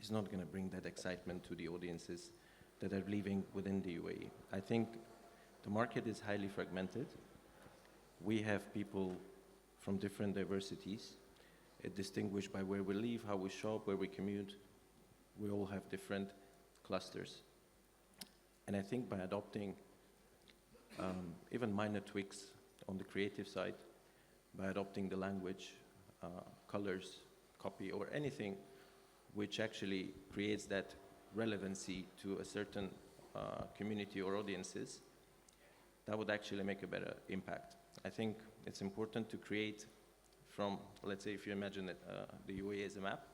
is not going to bring that excitement to the audiences that are living within the UAE. I think the market is highly fragmented. We have people from different diversities, distinguished by where we live, how we shop, where we commute. We all have different clusters. And I think by adopting even minor tweaks on the creative side, by adopting the language, colors, copy, or anything which actually creates that relevancy to a certain community or audiences, that would actually make a better impact. I think it's important to create from, let's say if you imagine that the UAE as a map,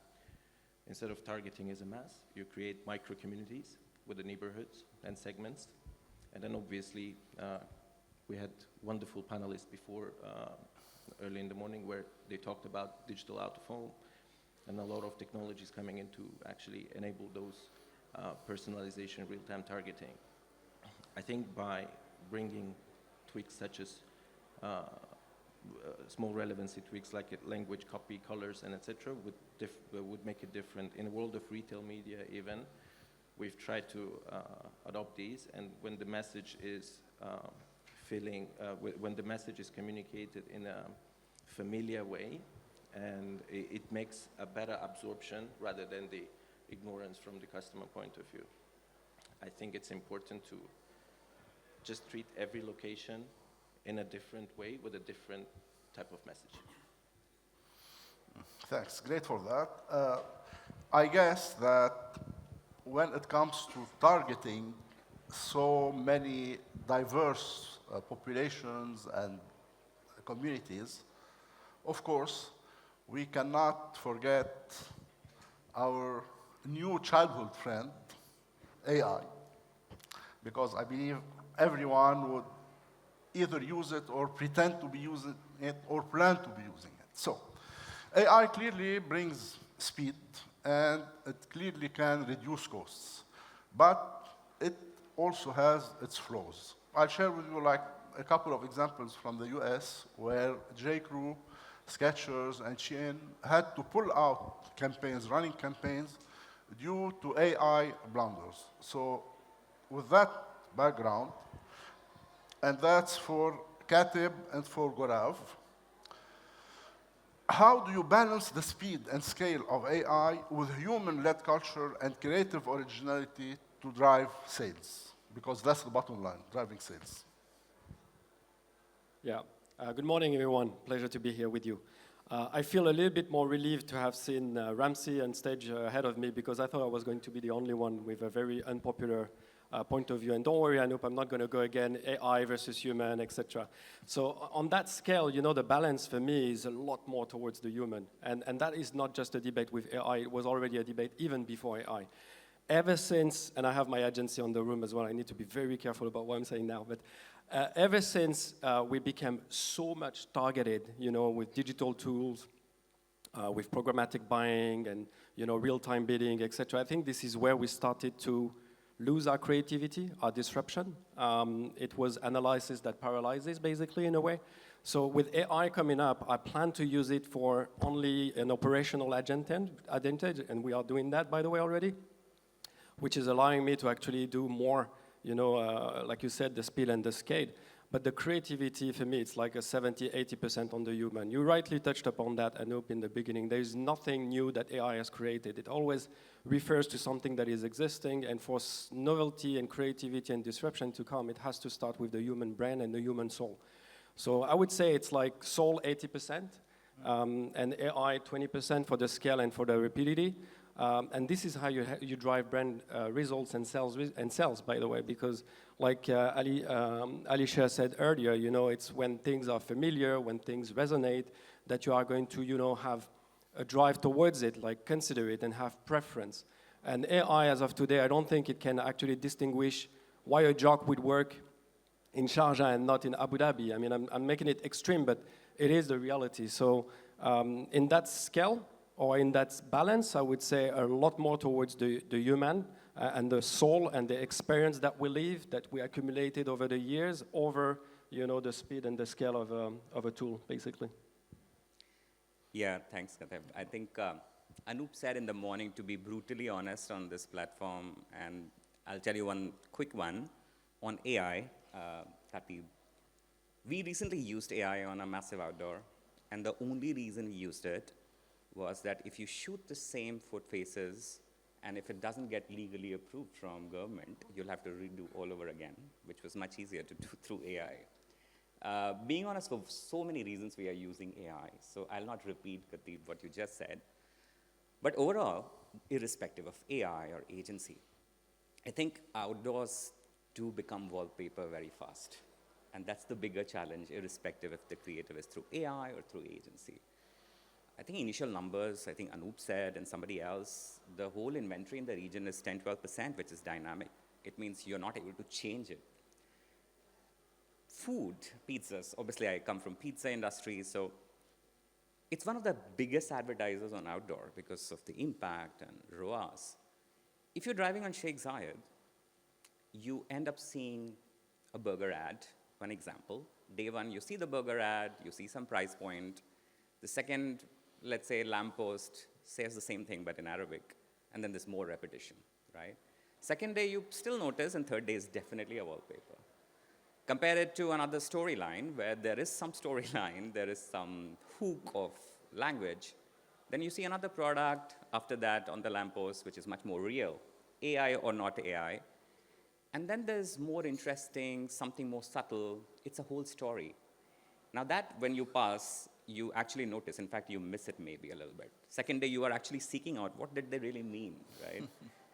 instead of targeting as a mass, you create micro-communities with the neighborhoods and segments. And then obviously, we had wonderful panelists before, early in the morning, where they talked about digital out-of-home and a lot of technologies coming in to actually enable those personalization, real-time targeting. I think by bringing tweaks such as small relevancy tweaks like language, copy, colors, and etc. would make it different. In the world of retail media even, we've tried to adopt these, and when the message is when the message is communicated in a familiar way, and it makes a better absorption rather than the ignorance from the customer point of view. I think it's important to just treat every location in a different way with a different type of message. Thanks, great for that. I guess that when it comes to targeting so many diverse populations and communities, of course, we cannot forget our new childhood friend, AI, because I believe everyone would either use it or pretend to be using it or plan to be using it. So AI clearly brings speed and it clearly can reduce costs. But it also has its flaws. I'll share with you like a couple of examples from the US where J.Crew, Skechers, and Shein had to pull out campaigns, running campaigns, due to AI blunders. So with that background, and that's for Katib and for Gorav, how do you balance the speed and scale of AI with human-led culture and creative originality to drive sales? Because that's the bottom line, driving sales. Yeah. Good morning, everyone. Pleasure to be here with you. I feel a little bit more relieved to have seen Ramsey on stage ahead of me because I thought I was going to be the only one with a very unpopular point of view. And don't worry, Anoop, I'm not going to go again, AI versus human, etc. So on that scale, you know, the balance for me is a lot more towards the human. And that is not just a debate with AI. It was already a debate even before AI. Ever since, and I have my agency on the room as well, I need to be very careful about what I'm saying now, but ever since we became so much targeted, you know, with digital tools, with programmatic buying and, you know, real-time bidding, etc., I think this is where we started to lose our creativity, our disruption. It was analysis that paralyzes, basically, in a way. So with AI coming up, I plan to use it for only an operational advantage, and we are doing that, by the way, already, which is allowing me to actually do more, you know, like you said, the speed and the scale. But the creativity, for me, it's like a 70, 80% on the human. You rightly touched upon that, Anoop, in the beginning. There is nothing new that AI has created. It always refers to something that is existing, and for novelty and creativity and disruption to come, it has to start with the human brain and the human soul. So I would say it's like soul 80%, and AI 20% for the scale and for the rapidity. And this is how you drive brand results and sales, by the way, because like Alicia said earlier, you know, it's when things are familiar, when things resonate, that you are going to, you know, have a drive towards it, like consider it and have preference. And AI, as of today, I don't think it can actually distinguish why a job would work in Sharjah and not in Abu Dhabi. I mean, I'm making it extreme, but it is the reality. So in that scale, or in that balance, I would say a lot more towards the human and the soul and the experience that we live, that we accumulated over the years, over, you know, the speed and the scale of a tool, basically. Yeah, thanks, Katib. I think Anoop said in the morning to be brutally honest on this platform, and I'll tell you one quick one on AI. We recently used AI on a massive outdoor, and the only reason we used it was that if you shoot the same foot faces, and if it doesn't get legally approved from government, you'll have to redo all over again, which was much easier to do through AI. Being honest, for so many reasons we are using AI, so I'll not repeat, Katib, what you just said. But overall, irrespective of AI or agency, I think outdoors do become wallpaper very fast. And that's the bigger challenge, irrespective if the creative is through AI or through agency. I think initial numbers, I think Anoop said, and somebody else, the whole inventory in the region is 10, 12%, which is dynamic. It means you're not able to change it. Food, pizzas, obviously I come from pizza industry, so it's one of the biggest advertisers on outdoor because of the impact and ROAS. If you're driving on Sheikh Zayed, you end up seeing a burger ad, one example. Day one, you see the burger ad, you see some price point. The second, let's say, lamppost says the same thing, but in Arabic, and then there's more repetition, right? Second day, you still notice, and third day is definitely a wallpaper. Compare it to another storyline, where there is some storyline, there is some hook of language. Then you see another product after that on the lamppost, which is much more real, AI or not AI. And then there's more interesting, something more subtle. It's a whole story. Now that, when you pass, you actually notice. In fact, you miss it maybe a little bit. Second day, you are actually seeking out, what did they really mean, right?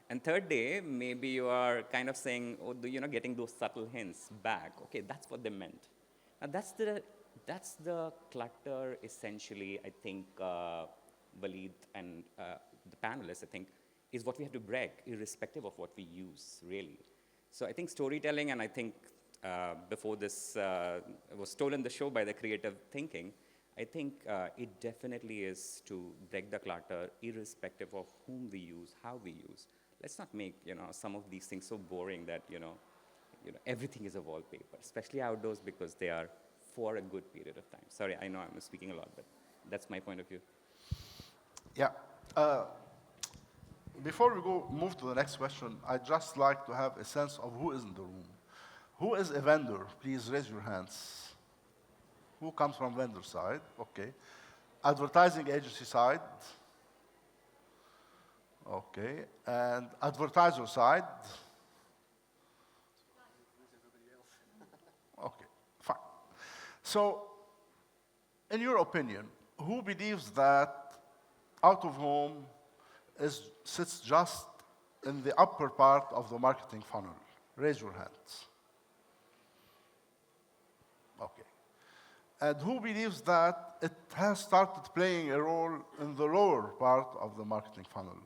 And third day, maybe you are kind of saying, oh, you know, getting those subtle hints back. Okay, that's what they meant. Now that's the clutter, essentially, I think, Walid and the panelists, I think, is what we have to break, irrespective of what we use, really. So I think storytelling, and I think before this was stolen the show by the creative thinking, I think it definitely is to break the clutter, irrespective of whom we use, how we use. Let's not make some of these things so boring that everything is a wallpaper, especially outdoors, because they are for a good period of time. Sorry, I know I'm speaking a lot, but that's my point of view. Yeah. Before we move to the next question, I'd just like to have a sense of who is in the room. Who is a vendor? Please raise your hands. Who comes from vendor side? Okay. Advertising agency side? Okay. And advertiser side? Okay, fine. So, in your opinion, who believes that out-of-home sits just in the upper part of the marketing funnel? Raise your hands. Okay. And who believes that it has started playing a role in the lower part of the marketing funnel?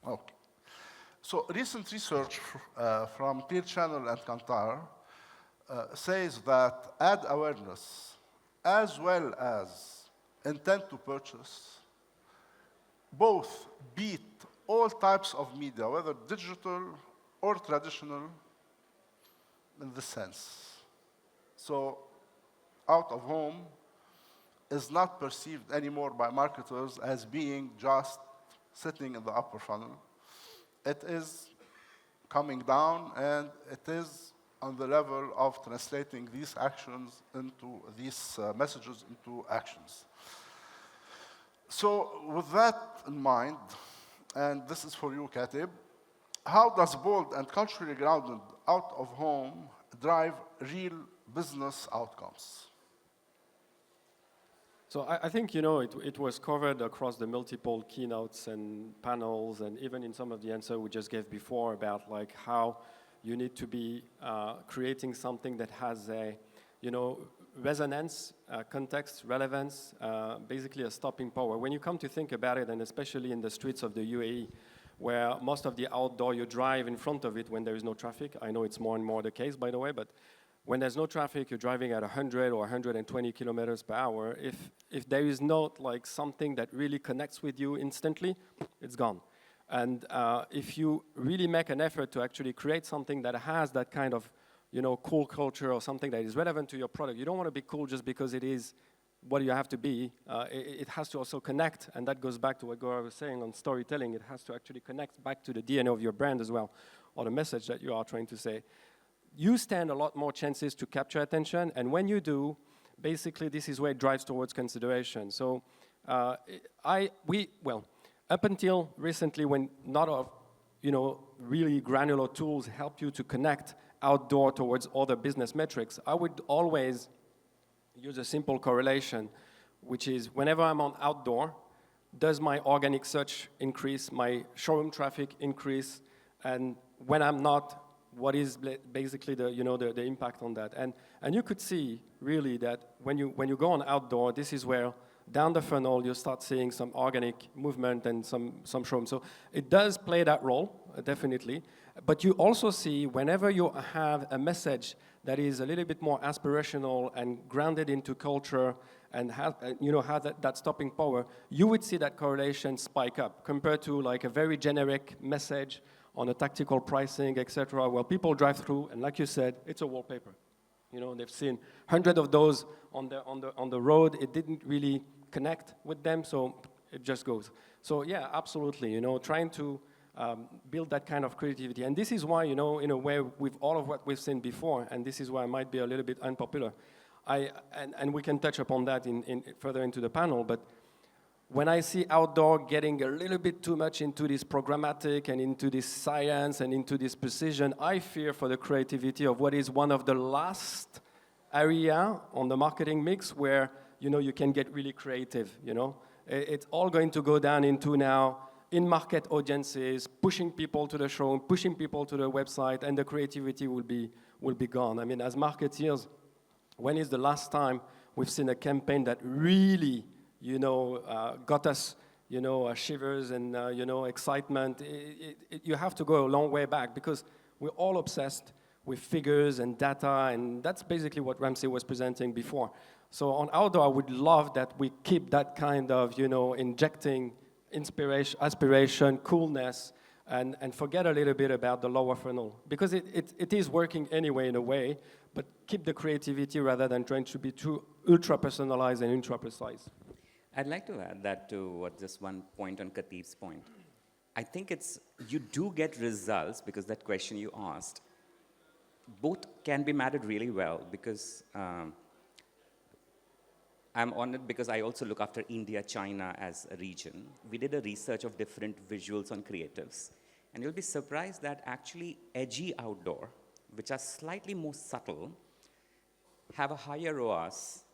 Okay. So recent research from Clear Channel and Kantar says that ad awareness, as well as intent to purchase, both beat all types of media, whether digital or traditional, in this sense. So out of home is not perceived anymore by marketers as being just sitting in the upper funnel. It is coming down, and it is on the level of translating these actions into these messages into actions. So with that in mind, and this is for you, Katib, how does bold and culturally grounded out of home drive real business outcomes? So I think, it was covered across the multiple keynotes and panels, and even in some of the answer we just gave before about like how you need to be creating something that has a, resonance, context, relevance, basically a stopping power. When you come to think about it, and especially in the streets of the UAE, where most of the outdoor you drive in front of it when there is no traffic. I know it's more and more the case, by the way, but when there's no traffic, you're driving at 100 or 120 kilometers per hour. If there is not like something that really connects with you instantly, it's gone. And if you really make an effort to actually create something that has that kind of, cool culture or something that is relevant to your product, you don't want to be cool just because it is what you have to be. It has to also connect, and that goes back to what Gaurav was saying on storytelling. It has to actually connect back to the DNA of your brand as well, or the message that you are trying to say. You stand a lot more chances to capture attention, and when you do, basically this is where it drives towards consideration. So up until recently, when not of really granular tools help you to connect outdoor towards other business metrics, I would always use a simple correlation, which is whenever I'm on outdoor, does my organic search increase, my showroom traffic increase, and when I'm not, what is basically the impact on that? And you could see really that when you go on outdoor, this is where down the funnel you start seeing some organic movement and some showroom. So it does play that role, definitely. But you also see whenever you have a message that is a little bit more aspirational and grounded into culture and has that stopping power, you would see that correlation spike up compared to like a very generic message on a tactical pricing, etc., where people drive through, and like you said, it's a wallpaper. They've seen hundreds of those on the road. It didn't really connect with them, so it just goes. So yeah, absolutely. Trying to build that kind of creativity, and this is why, in a way, with all of what we've seen before, and this is why I might be a little bit unpopular. And we can touch upon that in further into the panel, but when I see outdoor getting a little bit too much into this programmatic and into this science and into this precision, I fear for the creativity of what is one of the last area on the marketing mix where, you can get really creative, It's all going to go down into now in-market audiences, pushing people to the showroom, pushing people to the website, and the creativity will be gone. I mean, as marketeers, when is the last time we've seen a campaign that really got us, shivers and, excitement? You have to go a long way back because we're all obsessed with figures and data, and that's basically what Ramsey was presenting before. So on outdoor, I would love that we keep that kind of, injecting inspiration, aspiration, coolness, and forget a little bit about the lower funnel. Because it is working anyway in a way, but keep the creativity rather than trying to be too ultra-personalized and ultra-precise. I'd like to add that to just one point on Khatib's point. I think you do get results because that question you asked, both can be married really well because I'm honored because I also look after India, China as a region. We did a research of different visuals on creatives. And you'll be surprised that actually edgy outdoor, which are slightly more subtle, have a higher ROAS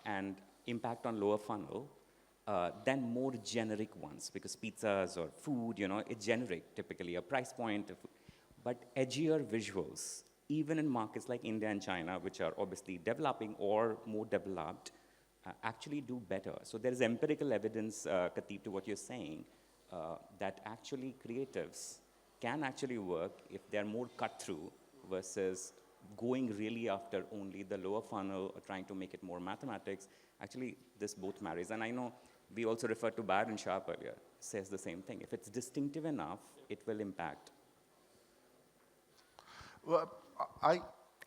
and impact on lower funnel than more generic ones, because pizzas or food, it's generic, typically a price point. But edgier visuals, even in markets like India and China, which are obviously developing or more developed, actually do better. So there is empirical evidence, Khatib, to what you're saying, that actually creatives can actually work if they're more cut through versus going really after only the lower funnel or trying to make it more mathematics. Actually, this both marries. And I know we also referred to Byron Sharp earlier, says the same thing. If it's distinctive enough, it will impact. Well,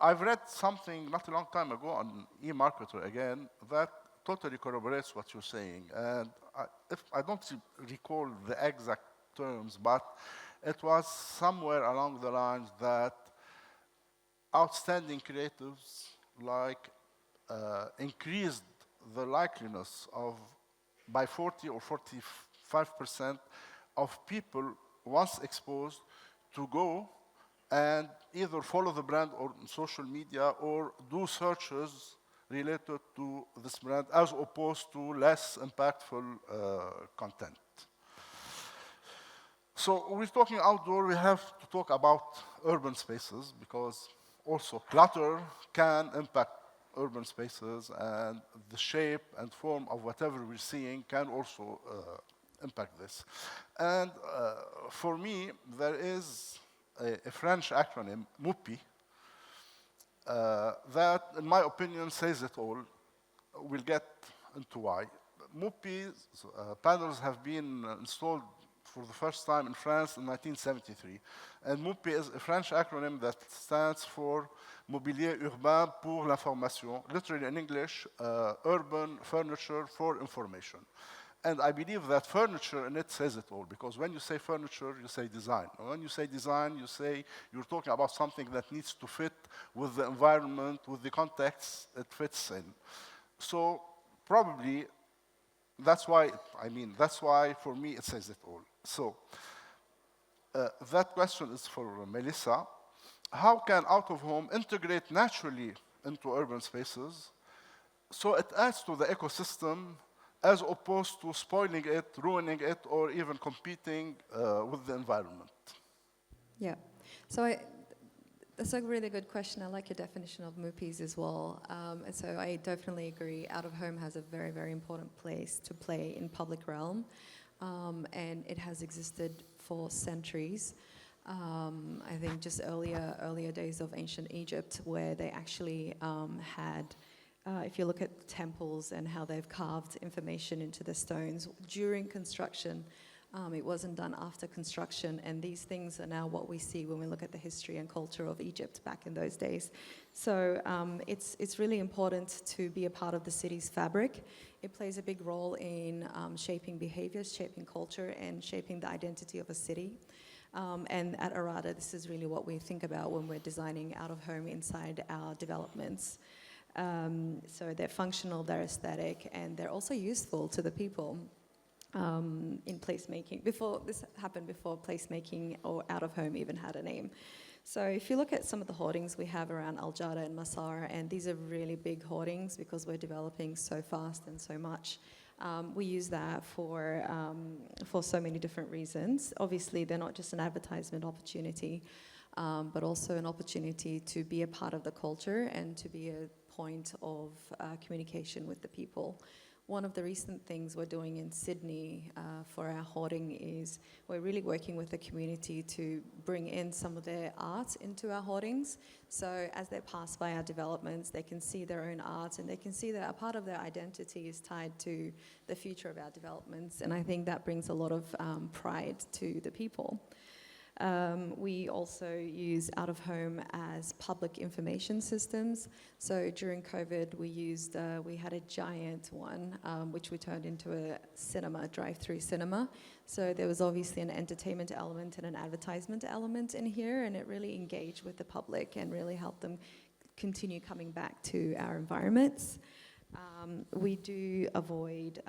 I've read something not a long time ago on eMarketer again that totally corroborates what you're saying. And I don't recall the exact terms, but it was somewhere along the lines that outstanding creatives increased the likeliness of by 40 or 45% of people once exposed to go and either follow the brand on social media or do searches related to this brand as opposed to less impactful content. So we're talking outdoor, we have to talk about urban spaces because also clutter can impact urban spaces, and the shape and form of whatever we're seeing can also impact this. And for me, there is a French acronym, MOPI, that, in my opinion, says it all. We'll get into why. MOPI panels have been installed for the first time in France in 1973. And MOPI is a French acronym that stands for Mobilier Urbain pour l'Information, literally in English, urban furniture for information. And I believe that furniture in it says it all, because when you say furniture, you say design. And when you say design, you're talking about something that needs to fit with the environment, with the context it fits in. So probably that's why for me it says it all. So that question is for Melissa. How can out-of-home integrate naturally into urban spaces so it adds to the ecosystem as opposed to spoiling it, ruining it, or even competing with the environment? Yeah, so that's a really good question. I like your definition of MOPIs as well. And so I definitely agree, out-of-home has a very, very important place to play in public realm. And it has existed for centuries. I think just earlier days of ancient Egypt, where they actually had, if you look at temples and how they've carved information into the stones during construction, it wasn't done after construction, and these things are now what we see when we look at the history and culture of Egypt back in those days. So it's really important to be a part of the city's fabric. It plays a big role in shaping behaviors, shaping culture, and shaping the identity of a city. And at Arada, this is really what we think about when we're designing out-of-home inside our developments. So they're functional, they're aesthetic, and they're also useful to the people in placemaking. This happened before placemaking or out-of-home even had a name. So if you look at some of the hoardings we have around Al Jada and Masar, and these are really big hoardings because we're developing so fast and so much. We use that for so many different reasons. Obviously, they're not just an advertisement opportunity, but also an opportunity to be a part of the culture and to be a point of communication with the people. one of the recent things we're doing in Sydney for our hoarding is we're really working with the community to bring in some of their art into our hoardings. So as they pass by our developments, they can see their own art and they can see that a part of their identity is tied to the future of our developments. And I think that brings a lot of pride to the people. We also use out-of-home as public information systems. So during COVID, we had a giant one, which we turned into a cinema, drive-through cinema. So there was obviously an entertainment element and an advertisement element in here, and it really engaged with the public and really helped them continue coming back to our environments. We do avoid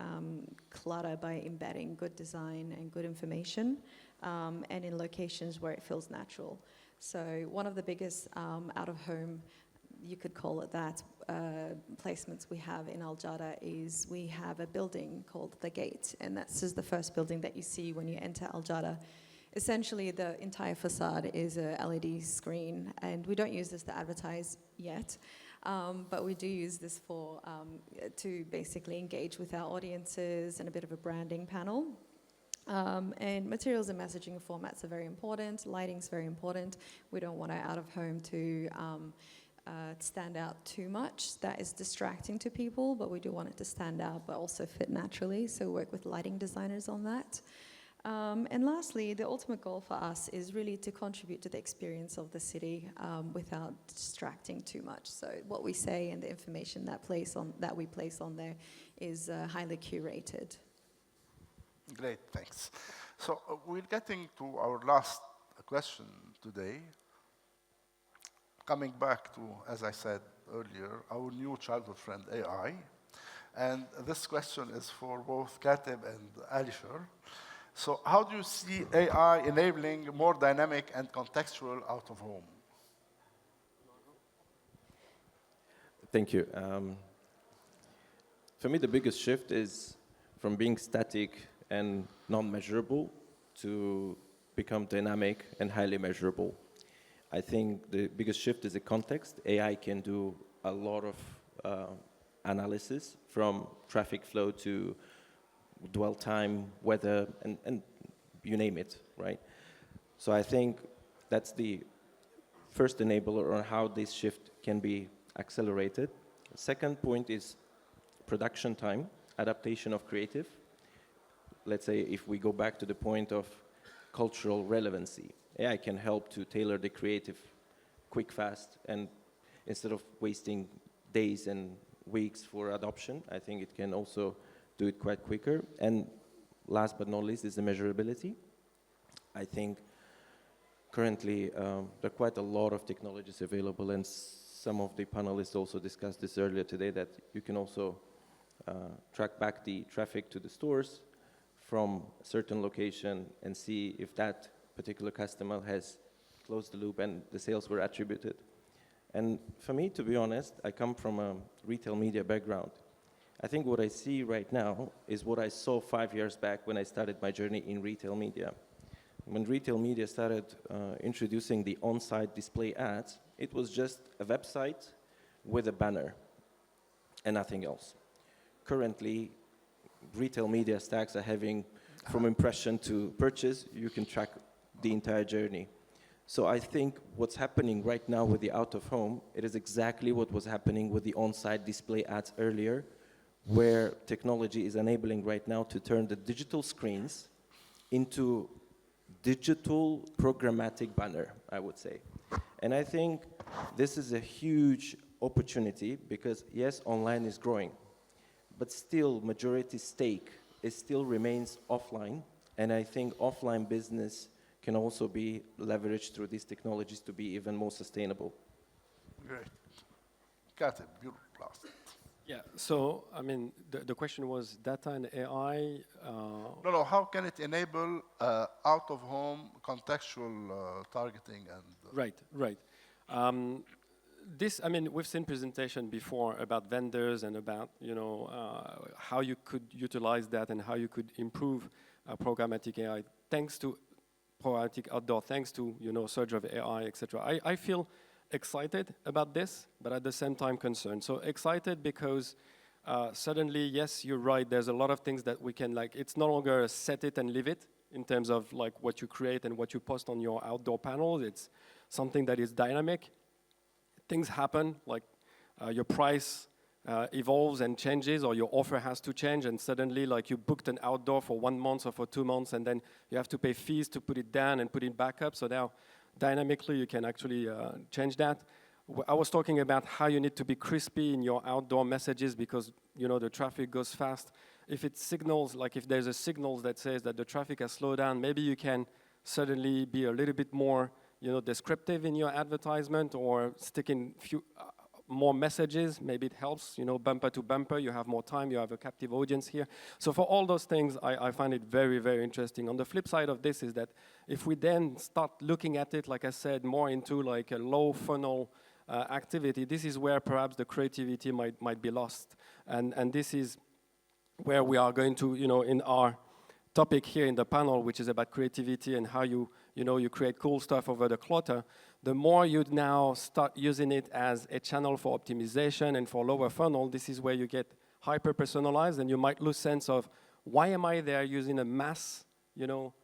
clutter by embedding good design and good information, and in locations where it feels natural. So one of the biggest out-of-home, you could call it that, placements we have in Al Jada is we have a building called The Gate, and that's just the first building that you see when you enter Al Jada. Essentially, the entire facade is a LED screen, and we don't use this to advertise yet. But we do use this to basically engage with our audiences and a bit of a branding panel. And materials and messaging formats are very important. Lighting's very important. We don't want our out-of-home to stand out too much. That is distracting to people, but we do want it to stand out but also fit naturally. So we work with lighting designers on that. And lastly, the ultimate goal for us is really to contribute to the experience of the city without distracting too much. So what we say and the information that we place on there is highly curated. Great, thanks. So we're getting to our last question today. Coming back to, as I said earlier, our new childhood friend, AI. And this question is for both Kateb and Alisher. So how do you see AI enabling more dynamic and contextual out-of-home? Thank you. For me, the biggest shift is from being static and non-measurable to become dynamic and highly measurable. I think the biggest shift is the context. AI can do a lot of analysis, from traffic flow to dwell time, weather, and you name it, right? So I think that's the first enabler on how this shift can be accelerated. The second point is production time, adaptation of creative. Let's say if we go back to the point of cultural relevancy, AI can help to tailor the creative quick, fast, and instead of wasting days and weeks for adoption, I think it can also do it quite quicker. And last but not least is the measurability. I think currently there are quite a lot of technologies available, and some of the panelists also discussed this earlier today, that you can also track back the traffic to the stores from a certain location and see if that particular customer has closed the loop and the sales were attributed. And for me, to be honest, I come from a retail media background. I think what I see right now is what I saw 5 years back when I started my journey in retail media. When retail media started introducing the on-site display ads, it was just a website with a banner and nothing else. Currently, retail media stacks are having, from impression to purchase, you can track the entire journey. So I think what's happening right now with the out-of-home, it is exactly what was happening with the on-site display ads earlier, where technology is enabling right now to turn the digital screens into digital programmatic banner, I would say. And I think this is a huge opportunity because, yes, online is growing, but still majority stake still remains offline. And I think offline business can also be leveraged through these technologies to be even more sustainable. Great. Kateb, you're last. Yeah, so, I mean, the question was data and AI. No, how can it enable out-of-home contextual targeting and... Right. This, I mean, we've seen presentation before about vendors and about, how you could utilize that and how you could improve programmatic AI. Thanks to programmatic outdoor, thanks to, surge of AI, etc. I feel excited about this, but at the same time concerned. So excited because suddenly, yes, you're right, there's a lot of things that we can, like, it's no longer a set it and leave it in terms of like what you create and what you post on your outdoor panels. It's something that is dynamic. Things happen, like your price evolves and changes, or your offer has to change, and suddenly like you booked an outdoor for 1 month or for 2 months, and then you have to pay fees to put it down and put it back up. So now dynamically you can actually change that. I was talking about how you need to be crispy in your outdoor messages because the traffic goes fast. If it signals, like if there's a signal that says that the traffic has slowed down, maybe you can suddenly be a little bit more descriptive in your advertisement, or stick in more messages. Maybe it helps, bumper to bumper, you have more time, you have a captive audience here. So for all those things, I find it very, very interesting. On the flip side of this is that if we then start looking at it, like I said, more into like a low funnel activity, this is where perhaps the creativity might be lost. And this is where we are going to, in our topic here in the panel, which is about creativity and how you create cool stuff over the clutter. The more you now start using it as a channel for optimization and for lower funnel, this is where you get hyper-personalized, and you might lose sense of why am I there using a mass,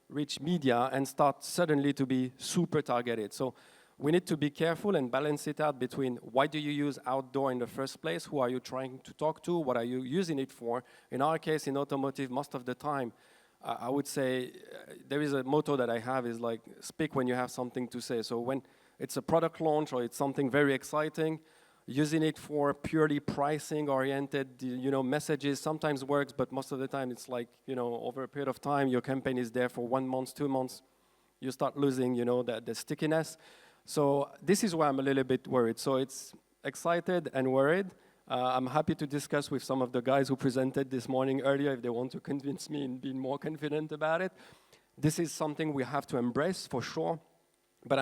rich media, and start suddenly to be super targeted. So we need to be careful and balance it out between why do you use outdoor in the first place, who are you trying to talk to, what are you using it for. In our case, in automotive, most of the time, I would say there is a motto that I have is like, speak when you have something to say. So when it's a product launch or it's something very exciting, using it for purely pricing-oriented, messages sometimes works, but most of the time it's like, over a period of time, your campaign is there for 1 month, 2 months, you start losing, the stickiness. So this is where I'm a little bit worried. So it's excited and worried. I'm happy to discuss with some of the guys who presented this morning earlier if they want to convince me and be more confident about it. This is something we have to embrace for sure, but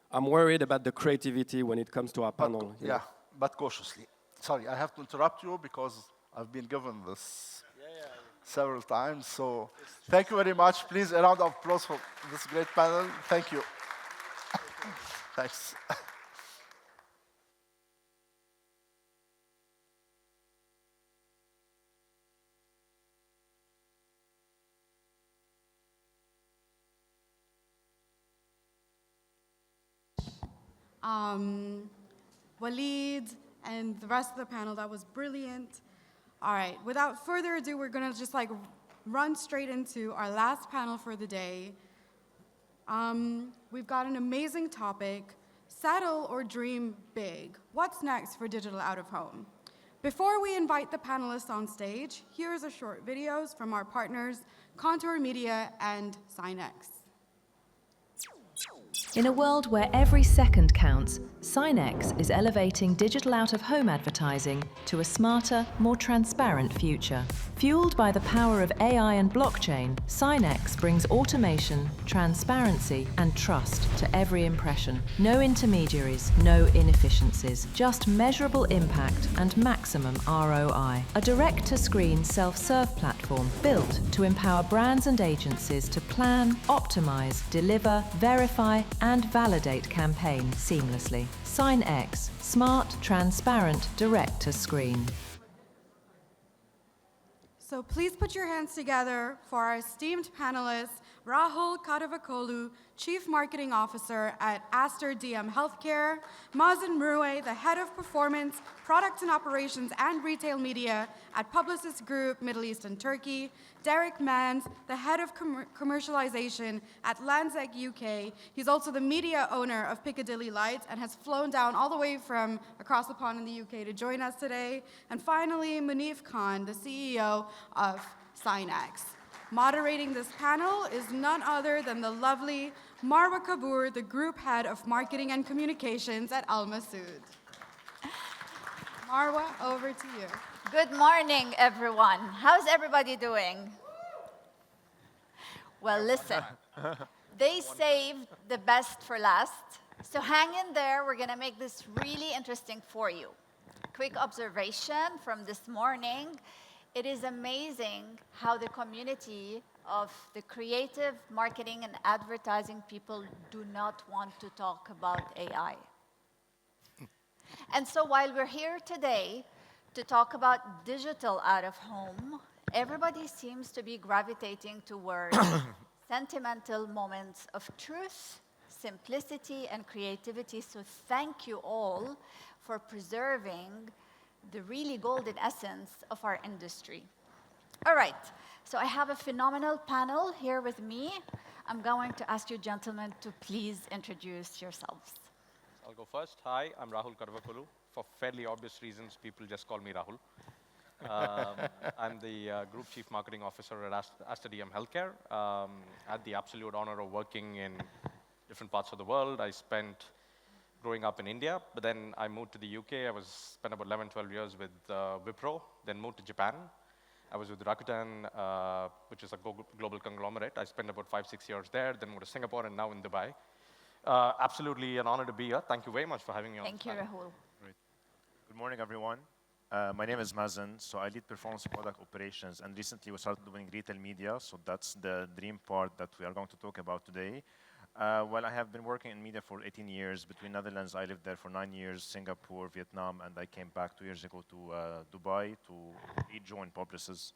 I'm worried about the creativity when it comes to our panel. Yeah, but cautiously. Sorry, I have to interrupt you because I've been given this several times. So thank you very much. Please, a round of applause for this great panel. Thank you. Thanks. Waleed and the rest of the panel, that was brilliant. All right, without further ado, we're gonna just like run straight into our last panel for the day. We've got an amazing topic, settle or dream big. What's next for digital out of home? Before we invite the panelists on stage, here's a short videos from our partners, Contour Media and SignX. In a world where every second counts, SignX is elevating digital out-of-home advertising to a smarter, more transparent future. Fueled by the power of AI and blockchain, SignX brings automation, transparency, and trust to every impression. No intermediaries, no inefficiencies, just measurable impact and maximum ROI. A direct-to-screen self-serve platform built to empower brands and agencies to plan, optimize, deliver, verify, and validate campaigns seamlessly. SignX, smart, transparent, direct-to-screen. So please put your hands together for our esteemed panelists, Rahul Kadavakolu, Chief Marketing Officer at Aster DM Healthcare, Mazen Mroueh, the Head of Performance, Product and Operations and Retail Media at Publicis Group, Middle East and Turkey, Derek Mans, the Head of Commercialization at Landsec UK. He's also the media owner of Piccadilly Lights and has flown down all the way from across the pond in the UK to join us today. And finally, Munif Khan, the CEO of SignX. Moderating this panel is none other than the lovely Marwa Kaboor, the Group Head of Marketing and Communications at Al Masood. Marwa, over to you. Good morning, everyone. How's everybody doing? Well, listen, they saved the best for last, so hang in there. We're going to make this really interesting for you. Quick observation from this morning. It is amazing how the community of the creative marketing and advertising people do not want to talk about AI. And so while we're here today to talk about digital out of home, everybody seems to be gravitating towards sentimental moments of truth, simplicity, and creativity. So thank you all for preserving the really golden essence of our industry. All right, so I have a phenomenal panel here with me. I'm going to ask you gentlemen to please introduce yourselves. I'll go first. Hi, I'm Rahul Karvakulu. For fairly obvious reasons, people just call me Rahul. I'm the Group Chief Marketing Officer at Aster DM Healthcare. I had the absolute honor of working in different parts of the world. I spent growing up in India, but then I moved to the UK. Spent about 11, 12 years with Wipro, then moved to Japan. I was with Rakuten, which is a global conglomerate. I spent about 5, 6 years there, then moved to Singapore, and now in Dubai. Absolutely an honor to be here. Thank you very much for having me on. Thank you, Rahul. Great. Good morning, everyone. My name is Mazen, so I lead performance product operations, and recently we started doing retail media, so that's the dream part that we are going to talk about today. Well, I have been working in media for 18 years. Between Netherlands, I lived there for 9 years, Singapore, Vietnam, and I came back 2 years ago to Dubai to rejoin Publicis.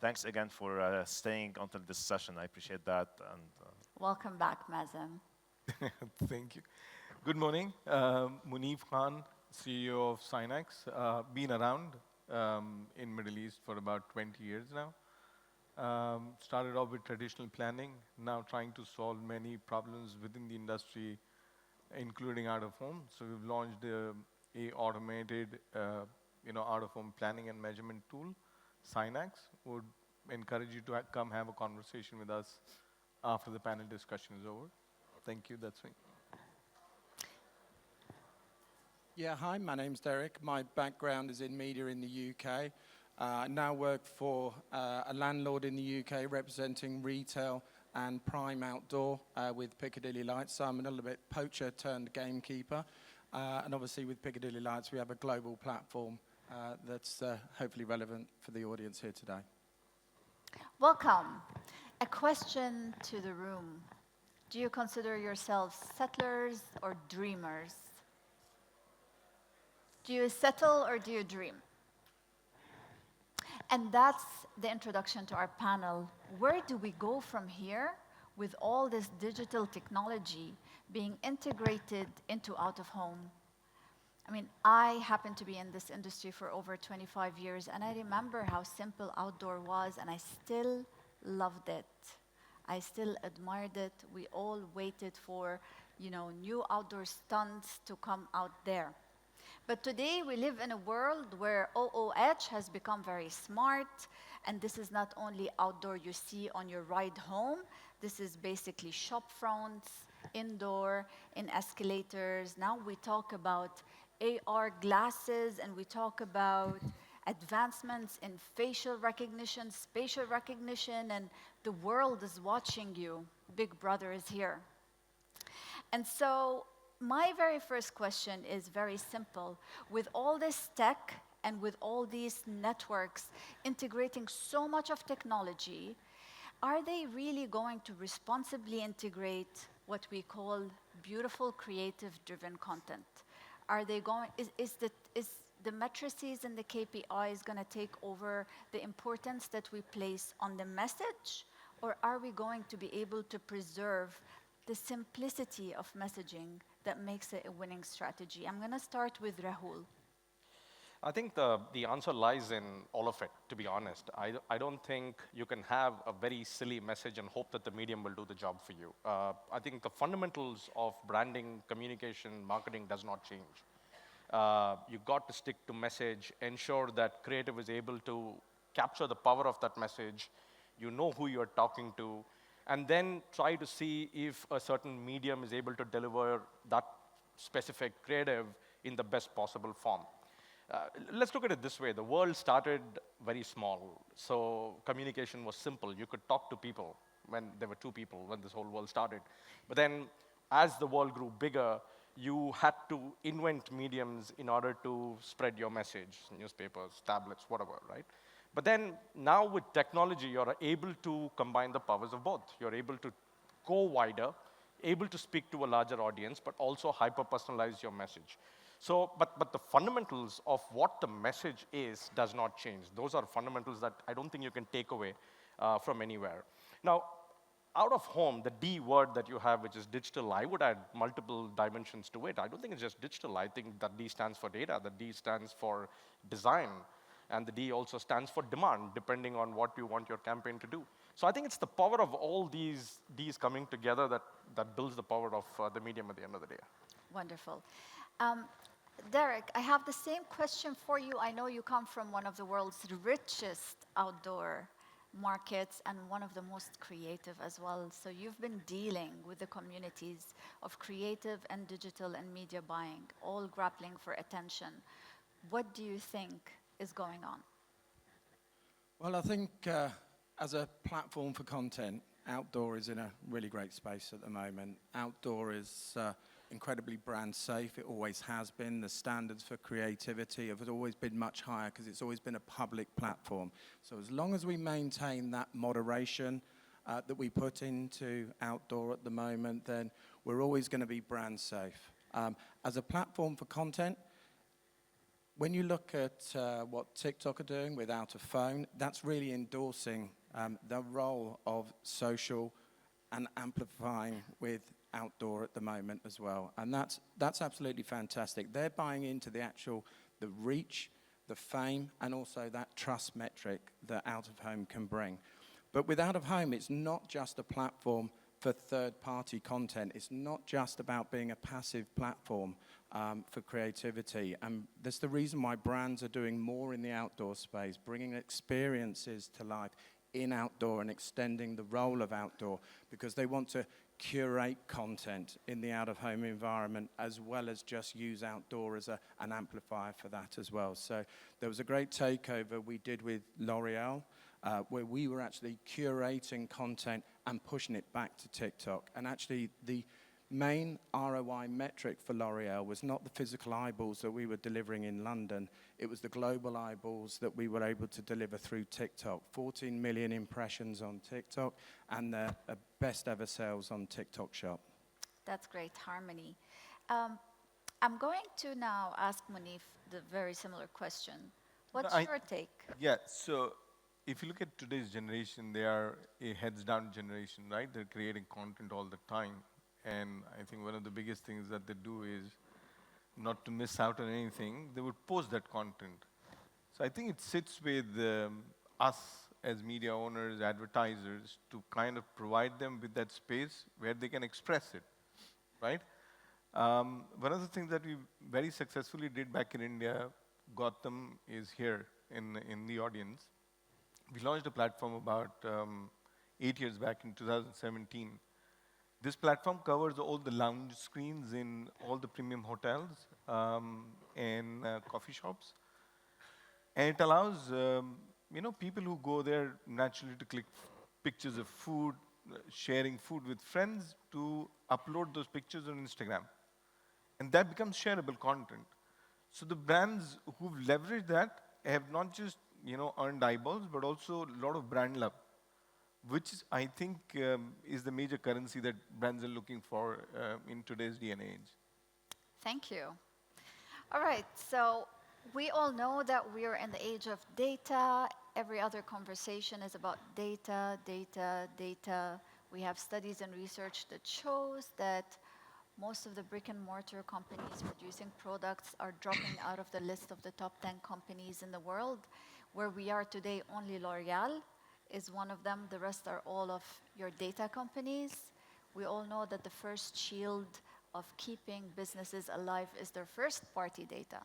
Thanks again for staying until this session. I appreciate that. And welcome back, Mazen. Thank you. Good morning. Munif Khan, CEO of Synex. Been around in Middle East for about 20 years now. Started off with traditional planning, now trying to solve many problems within the industry, including out of home. So we've launched a automated, out of home planning and measurement tool, Synex. Would encourage you to come have a conversation with us after the panel discussion is over. Thank you. That's me. Yeah, hi, my name's Derek. My background is in media in the UK. I now work for a landlord in the UK representing retail and prime outdoor with Piccadilly Lights. So I'm a little bit poacher turned gamekeeper. And obviously with Piccadilly Lights, we have a global platform that's hopefully relevant for the audience here today. Welcome. A question to the room. Do you consider yourselves settlers or dreamers? Do you settle or do you dream? And that's the introduction to our panel. Where do we go from here with all this digital technology being integrated into out of home? I mean, I happen to be in this industry for over 25 years, and I remember how simple outdoor was, and I still loved it. I still admired it. We all waited for, new outdoor stunts to come out there. But today we live in a world where OOH has become very smart, and this is not only outdoor you see on your ride home, this is basically shop fronts, indoor, in escalators. Now we talk about AR glasses, and we talk about advancements in facial recognition, spatial recognition, and the world is watching you. Big Brother is here. And so my very first question is very simple. With all this tech and with all these networks integrating so much of technology, are they really going to responsibly integrate what we call beautiful, creative-driven content? Are they going? Is the matrices and the KPIs going to take over the importance that we place on the message, or are we going to be able to preserve the simplicity of messaging that makes it a winning strategy? I'm going to start with Rahul. I think the answer lies in all of it, to be honest. I don't think you can have a very silly message and hope that the medium will do the job for you. I think the fundamentals of branding, communication, marketing does not change. You've got to stick to message, ensure that creative is able to capture the power of that message, you know who you're talking to, and then try to see if a certain medium is able to deliver that specific creative in the best possible form. Let's look at it this way. The world started very small, so communication was simple. You could talk to people when there were two people when this whole world started. But then as the world grew bigger, you had to invent mediums in order to spread your message, newspapers, tablets, whatever, right? But then now with technology, you're able to combine the powers of both. You're able to go wider able to speak to a larger audience, but also hyper-personalize your message. So, but the fundamentals of what the message is does not change. Those are fundamentals that I don't think you can take away from anywhere. Now, out of home, the D word that you have, which is digital, I would add multiple dimensions to it. I don't think it's just digital. I think that D stands for data, the D stands for design, and the D also stands for demand, depending on what you want your campaign to do. So I think it's the power of all these Ds coming together that builds the power of the medium at the end of the day. Wonderful. Derek, I have the same question for you. I know you come from one of the world's richest outdoor markets and one of the most creative as well. So you've been dealing with the communities of creative and digital and media buying, all grappling for attention. What do you think is going on? Well, I think as a platform for content, outdoor is in a really great space at the moment. Outdoor is incredibly brand safe. It always has been. The standards for creativity have always been much higher because it's always been a public platform. So as long as we maintain that moderation that we put into outdoor at the moment, then we're always going to be brand safe. As a platform for content, when you look at what TikTok are doing with Out of Phone, that's really endorsing the role of social and amplifying with outdoor at the moment as well. And that's absolutely fantastic. They're buying into the reach, the fame, and also that trust metric that Out of Home can bring. But with Out of Home, it's not just a platform for third-party content. It's not just about being a passive platform for creativity. And that's the reason why brands are doing more in the outdoor space, bringing experiences to life in outdoor and extending the role of outdoor, because they want to curate content in the out-of-home environment as well as just use outdoor as an amplifier for that as well. So there was a great takeover we did with L'Oreal where we were actually curating content and pushing it back to TikTok. And actually the main ROI metric for L'Oreal was not the physical eyeballs that we were delivering in London, it was the global eyeballs that we were able to deliver through TikTok. 14 million impressions on TikTok and the best ever sales on TikTok Shop. That's great harmony. I'm going to now ask Munif the very similar question. What's your take? Yeah, so if you look at today's generation, they are a heads-down generation, right? They're creating content all the time. And I think one of the biggest things that they do is not to miss out on anything, they would post that content. So I think it sits with us as media owners, advertisers, to kind of provide them with that space where they can express it, right? One of the things that we very successfully did back in India, Gautam is here in the audience. We launched a platform about 8 years back in 2017. This platform covers all the lounge screens in all the premium hotels and coffee shops. And it allows people who go there naturally to click pictures of food, sharing food with friends, to upload those pictures on Instagram. And that becomes shareable content. So the brands who've leveraged that have not just earned eyeballs, but also a lot of brand love, which is, I think is the major currency that brands are looking for in today's day and age. Thank you. All right, so we all know that we are in the age of data. Every other conversation is about data, data, data. We have studies and research that shows that most of the brick and mortar companies producing products are dropping out of the list of the top 10 companies in the world. Where we are today, only L'Oreal is one of them. The rest are all of your data companies. We all know that the first shield of keeping businesses alive is their first-party data.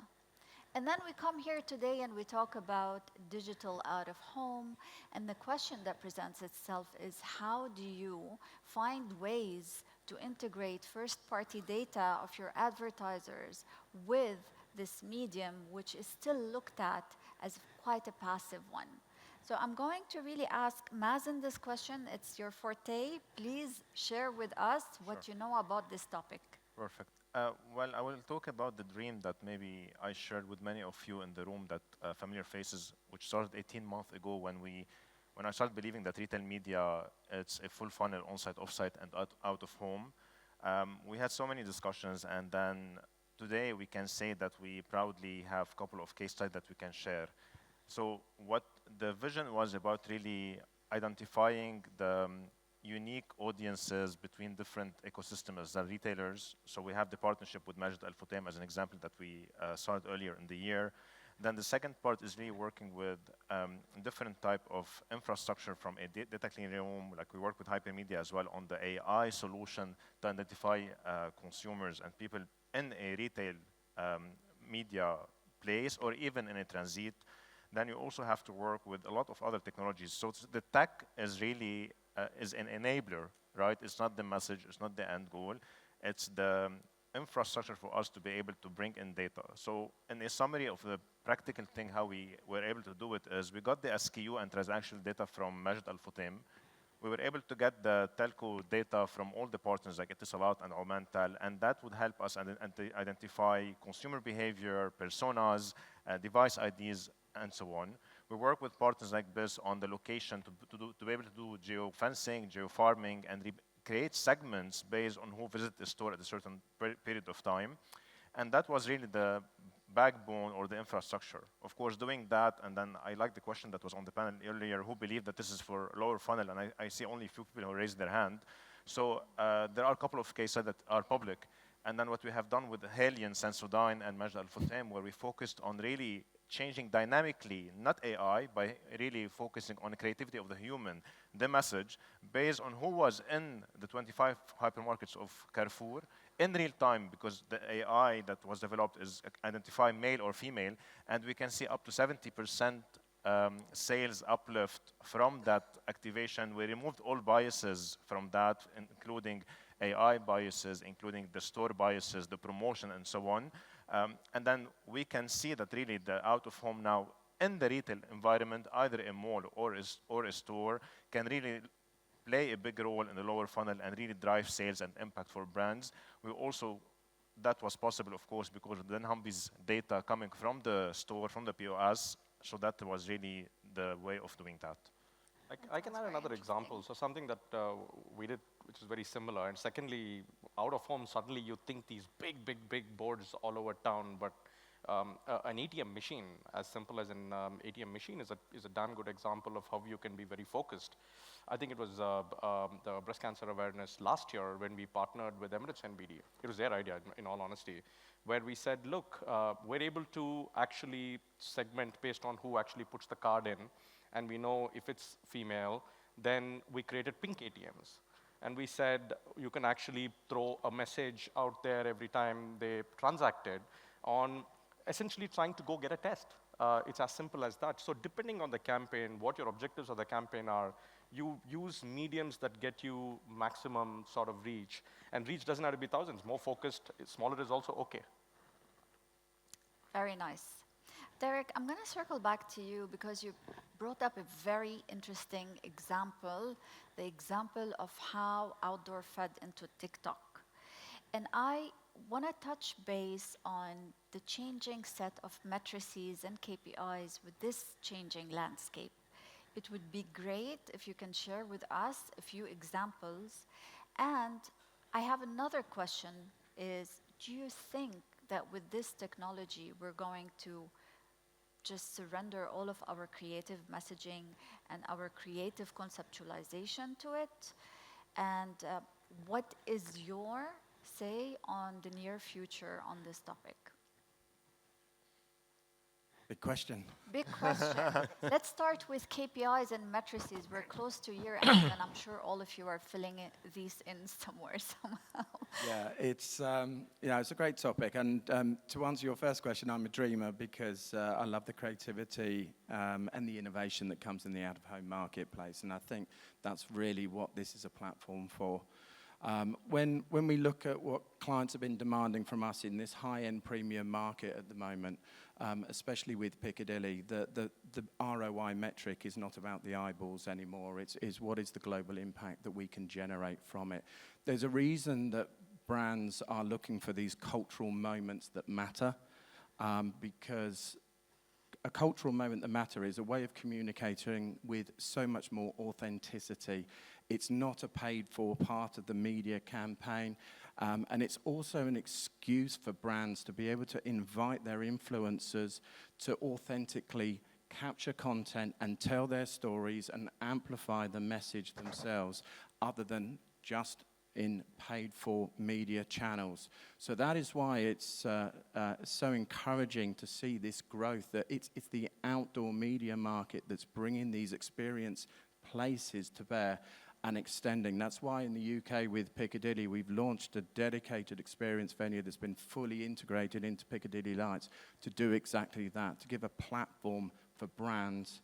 And then we come here today and we talk about digital out of home. And the question that presents itself is, how do you find ways to integrate first-party data of your advertisers with this medium, which is still looked at as quite a passive one? So I'm going to really ask Mazen this question. It's your forte. Please share with us what you know about this topic. Perfect. Well, I will talk about the dream that maybe I shared with many of you in the room, that Familiar Faces, which started 18 months ago when I started believing that retail media, it's a full funnel, on-site, off-site, and out of home. We had so many discussions, and then today we can say that we proudly have a couple of case studies that we can share. So what the vision was about really identifying the unique audiences between different ecosystems, the retailers. So we have the partnership with Majid Al Futtaim as an example that we started earlier in the year. Then the second part is really working with different type of infrastructure from a data clean room, like we work with Hypermedia as well on the AI solution to identify consumers and people in a retail media place or even in a transit. Then you also have to work with a lot of other technologies. So the tech is really is an enabler, right? It's not the message, it's not the end goal. It's the infrastructure for us to be able to bring in data. So in a summary of the practical thing, how we were able to do it is we got the SKU and transactional data from Majid Al Futtaim. We were able to get the telco data from all the partners like Etisalat and Omantel, and that would help us identify consumer behavior, personas, device IDs, and so on. We work with partners like this on the location to be able to do geo-fencing, geo-farming, and create segments based on who visited the store at a certain period of time. And that was really the backbone or the infrastructure. Of course, doing that, and then I like the question that was on the panel earlier, who believed that this is for lower funnel, and I see only a few people who raised their hand. So there are a couple of cases that are public. And then what we have done with Halion, Sensodyne, and Majid Al Futtaim, where we focused on really changing dynamically, not AI, by really focusing on the creativity of the human, the message, based on who was in the 25 hypermarkets of Carrefour in real time, because the AI that was developed is identify male or female, and we can see up to 70% sales uplift from that activation. We removed all biases from that, including AI biases, including the store biases, the promotion, and so on. And then we can see that really the out-of-home now in the retail environment, either a mall or a store, can really play a big role in the lower funnel and really drive sales and impact for brands. We also, that was possible, of course, because of dunnhumby's data coming from the store, from the POS, so that was really the way of doing that. I can add another example. So something that we did, which is very similar. And secondly, out of home, suddenly you think these big boards all over town, but an ATM machine, as simple as an ATM machine, is a damn good example of how you can be very focused. I think it was the breast cancer awareness last year when we partnered with Emirates NBD. It was their idea, in all honesty, where we said, look, we're able to actually segment based on who actually puts the card in, and we know if it's female, then we created pink ATMs. And we said, you can actually throw a message out there every time they transacted on essentially trying to go get a test. It's as simple as that. So depending on the campaign, what your objectives of the campaign are, you use mediums that get you maximum sort of reach. And reach doesn't have to be thousands. More focused, smaller is also okay. Very nice. Derek, I'm going to circle back to you because you brought up a very interesting example, the example of how outdoor fed into TikTok. And I want to touch base on the changing set of matrices and KPIs with this changing landscape. It would be great if you can share with us a few examples. And I have another question is, do you think that with this technology, we're going to just surrender all of our creative messaging and our creative conceptualization to it? And what is your say on the near future on this topic? Big question. Big question. Let's start with KPIs and matrices. We're close to year end, and I'm sure all of you are filling these in somewhere, somehow. Yeah, it's it's a great topic. And to answer your first question, I'm a dreamer because I love the creativity and the innovation that comes in the out-of-home marketplace. And I think that's really what this is a platform for. When we look at what clients have been demanding from us in this high-end premium market at the moment, especially with Piccadilly, the ROI metric is not about the eyeballs anymore. It's what is the global impact that we can generate from it. There's a reason that brands are looking for these cultural moments that matter, because a cultural moment that matter is a way of communicating with so much more authenticity. It's not a paid-for part of the media campaign. And it's also an excuse for brands to be able to invite their influencers to authentically capture content and tell their stories and amplify the message themselves, other than just in paid-for media channels. So that is why it's so encouraging to see this growth, that it's the outdoor media market that's bringing these experience places to bear and extending. That's why in the UK with Piccadilly, we've launched a dedicated experience venue that's been fully integrated into Piccadilly Lights to do exactly that, to give a platform for brands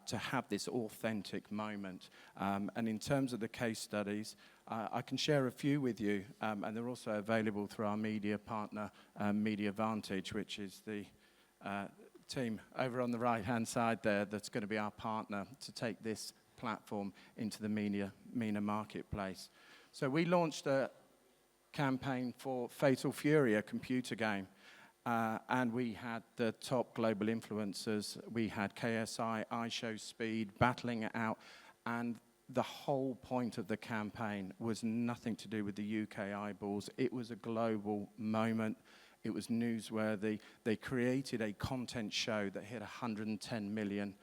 to have this authentic moment. And in terms of the case studies, I can share a few with you, and they're also available through our media partner, Media Vantage, which is the team over on the right-hand side there that's going to be our partner to take this platform into the MENA marketplace. So we launched a campaign for Fatal Fury, a computer game, and we had the top global influencers. We had KSI, iShowSpeed battling it out, and the whole point of the campaign was nothing to do with the UK eyeballs. It was a global moment. It was newsworthy. They created a content show that hit 110 million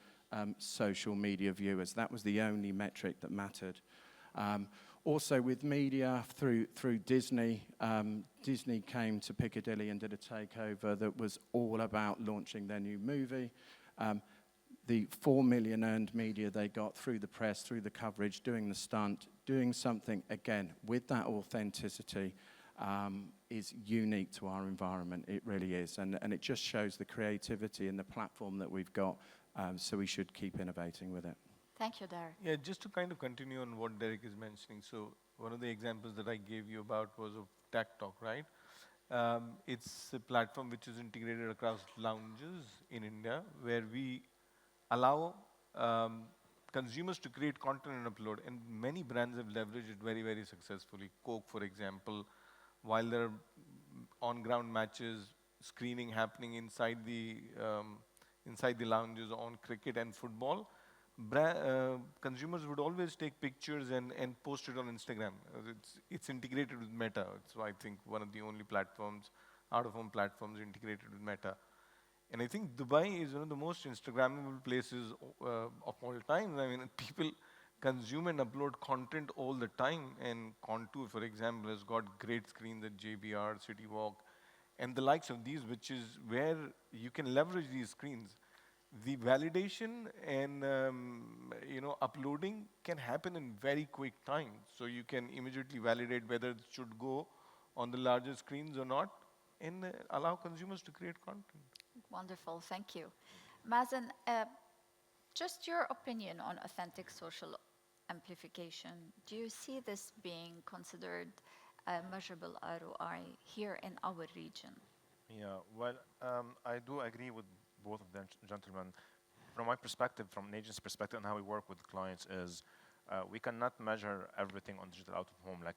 social media viewers. That was the only metric that mattered. Also with media, through Disney, Disney came to Piccadilly and did a takeover that was all about launching their new movie. The 4 million earned media they got through the press, through the coverage, doing the stunt, doing something, again, with that authenticity, is unique to our environment. It really is. And it just shows the creativity and the platform that we've got, so we should keep innovating with it. Thank you, Derek. Yeah, just to kind of continue on what Derek is mentioning. So one of the examples that I gave you about was of Tech Talk, right? It's a platform which is integrated across lounges in India, where we allow consumers to create content and upload, and many brands have leveraged it very, very successfully. Coke, for example, while there are on-ground matches, screening happening inside the lounges on cricket and football, consumers would always take pictures and post it on Instagram. It's integrated with Meta. It's, I think, one of the only platforms, out-of-home platforms integrated with Meta. And I think Dubai is one of the most Instagrammable places of all time. I mean, people consume and upload content all the time. And Contour, for example, has got great screens at JBR, City Walk, and the likes of these, which is where you can leverage these screens. The validation and uploading can happen in very quick time. So you can immediately validate whether it should go on the larger screens or not, and allow consumers to create content. Wonderful, thank you. Mazen, just your opinion on authentic social amplification. Do you see this being considered a measurable ROI here in our region? Yeah, well, I do agree with both of them, gentlemen. From my perspective, from an agency perspective, and how we work with clients is, we cannot measure everything on digital out of home. Like,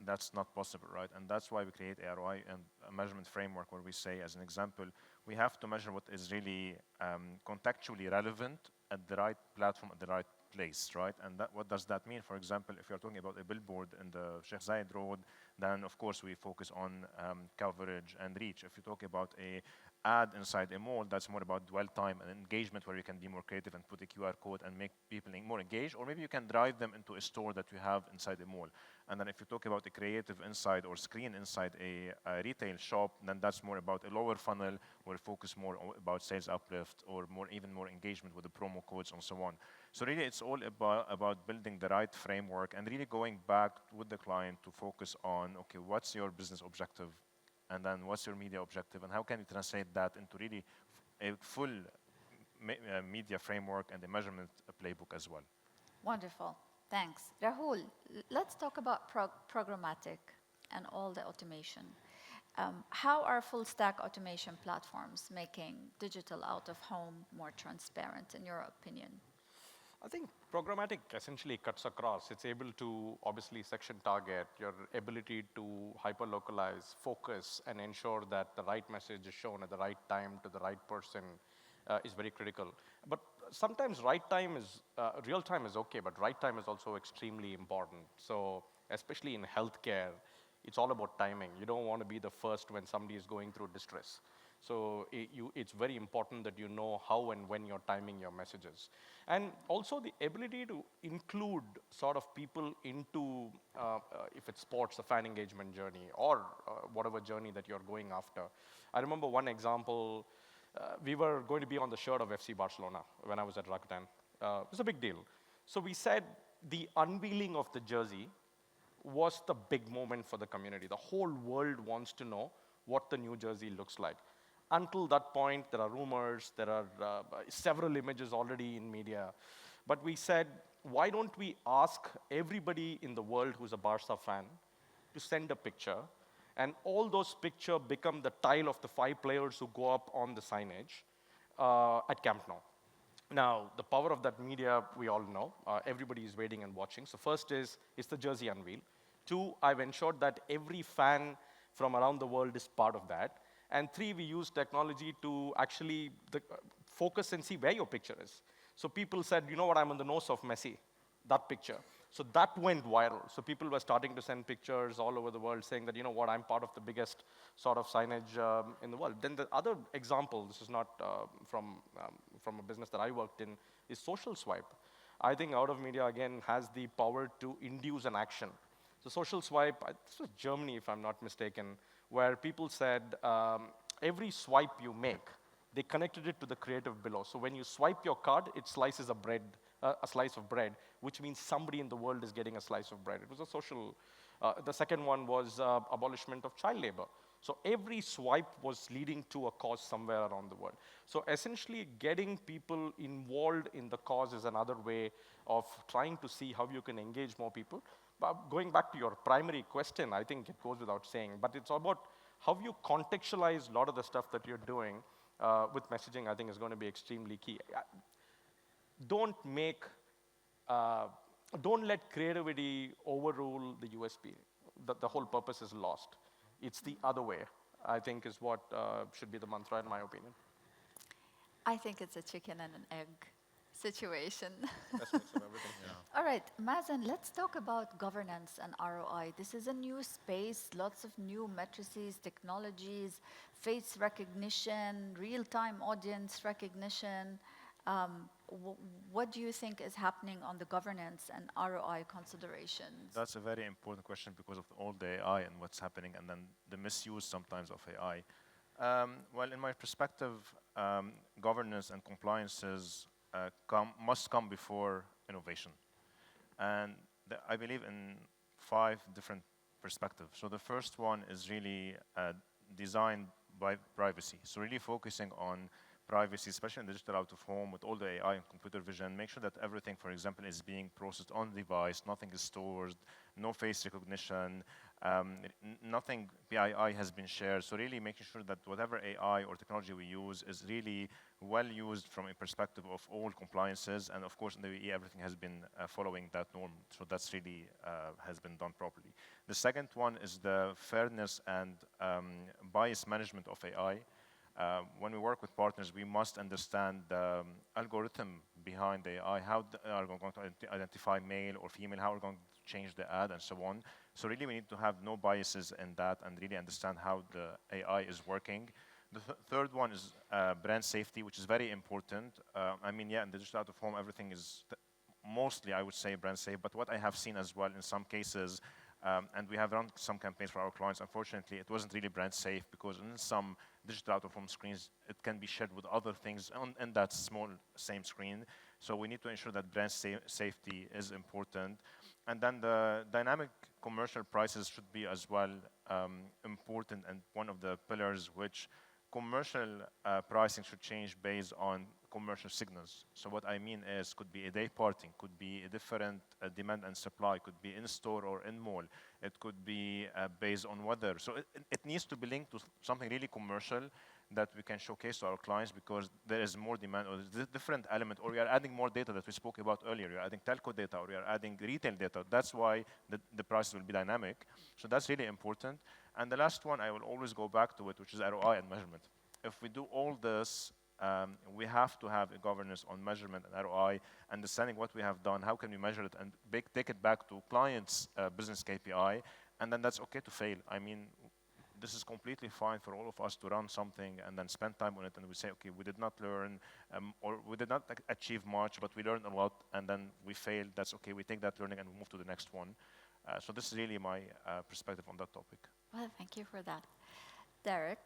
that's not possible, right? And that's why we create ROI and a measurement framework where we say, as an example, we have to measure what is really contextually relevant at the right platform, at the right place, right? And what does that mean? For example, if you're talking about a billboard in the Sheikh Zayed Road, then of course we focus on coverage and reach. If you talk about a ad inside a mall, that's more about dwell time and engagement, where you can be more creative and put a QR code and make people more engaged, or maybe you can drive them into a store that you have inside a mall. And then if you talk about a creative inside or screen inside a retail shop, then that's more about a lower funnel, where we focus more about sales uplift or even more engagement with the promo codes and so on. So really it's all about building the right framework and really going back with the client to focus on, okay, what's your business objective? And then what's your media objective, and how can you translate that into really a full media framework and a measurement playbook as well? Wonderful, thanks. Rahul, let's talk about programmatic and all the automation. How are full stack automation platforms making digital out of home more transparent, in your opinion? I think programmatic essentially cuts across. It's able to obviously section target, your ability to hyper-localize, focus, and ensure that the right message is shown at the right time to the right person is very critical. But sometimes real time is okay, but right time is also extremely important. So especially in healthcare, it's all about timing. You don't want to be the first when somebody is going through distress. So it's very important that you know how and when you're timing your messages. And also the ability to include sort of people into, if it's sports, a fan engagement journey, or whatever journey that you're going after. I remember one example, we were going to be on the shirt of FC Barcelona when I was at Rakuten. It was a big deal. So we said the unveiling of the jersey was the big moment for the community. The whole world wants to know what the new jersey looks like. Until that point, there are rumors, there are several images already in media. But we said, why don't we ask everybody in the world who's a Barca fan to send a picture, and all those pictures become the tile of the 5 players who go up on the signage at Camp Nou. Now, the power of that media, we all know. Everybody is waiting and watching. So first is the jersey unveil. 2, I've ensured that every fan from around the world is part of that. And 3, we use technology to actually focus and see where your picture is. So people said, you know what, I'm on the nose of Messi, that picture. So that went viral. So people were starting to send pictures all over the world saying that, you know what, I'm part of the biggest sort of signage in the world. Then the other example, this is not from a business that I worked in, is social swipe. I think out of media, again, has the power to induce an action. So social swipe, this was Germany, if I'm not mistaken, where people said every swipe you make, they connected it to the creative below. So when you swipe your card, it slices a slice of bread, which means somebody in the world is getting a slice of bread. It was a social. The second one was abolishment of child labor. So every swipe was leading to a cause somewhere around the world. So essentially, getting people involved in the cause is another way of trying to see how you can engage more people. But going back to your primary question, I think it goes without saying, but it's about how you contextualize a lot of the stuff that you're doing with messaging, I think is going to be extremely key. Don't let creativity overrule the USP. The whole purpose is lost. It's the other way, I think, is what should be the mantra, in my opinion. I think it's a chicken and an egg situation. Best mix of everything. All right, Mazen, let's talk about governance and ROI. This is a new space, lots of new matrices, technologies, face recognition, real-time audience recognition. What do you think is happening on the governance and ROI considerations? That's a very important question because of all the AI and what's happening, and then the misuse sometimes of AI. Well, in my perspective, governance and compliances must come before innovation. And I believe in 5 different perspectives. So the first one is really designed by privacy. So really focusing on privacy, especially in digital out of home with all the AI and computer vision, make sure that everything, for example, is being processed on the device, nothing is stored, no face recognition, nothing PII has been shared. So really making sure that whatever AI or technology we use is really well used from a perspective of all compliances. And of course, in the UAE, everything has been following that norm. So that's really has been done properly. The second one is the fairness and bias management of AI. When we work with partners, we must understand the algorithm behind the AI, how they are going to identify male or female, how we're going to change the ad, and so on. So really, we need to have no biases in that and really understand how the AI is working. The third one is brand safety, which is very important. I mean, yeah, in the digital out of home, everything is mostly, I would say, brand safe. But what I have seen as well in some cases, and we have run some campaigns for our clients, unfortunately, it wasn't really brand safe because in some digital out of home screens, it can be shared with other things on that small same screen. So we need to ensure that brand safety is important. And then the dynamic commercial prices should be as well important, and one of the pillars which commercial pricing should change based on commercial signals. So what I mean is, could be a day parting, could be a different demand and supply, could be in store or in mall. It could be based on weather. So it needs to be linked to something really commercial that we can showcase to our clients because there is more demand or there's a different element, or we are adding more data that we spoke about earlier. We are adding telco data, or we are adding retail data. That's why the prices will be dynamic. So that's really important. And the last one, I will always go back to it, which is ROI and measurement. If we do all this, we have to have a governance on measurement and ROI, understanding what we have done, how can we measure it, and take it back to clients' business KPI, and then that's okay to fail. I mean, this is completely fine for all of us to run something and then spend time on it, and we say, okay, we did not learn, or we did not achieve much, but we learned a lot, and then we failed. That's okay. We take that learning and we move to the next one. So this is really my perspective on that topic. Well, thank you for that. Derek,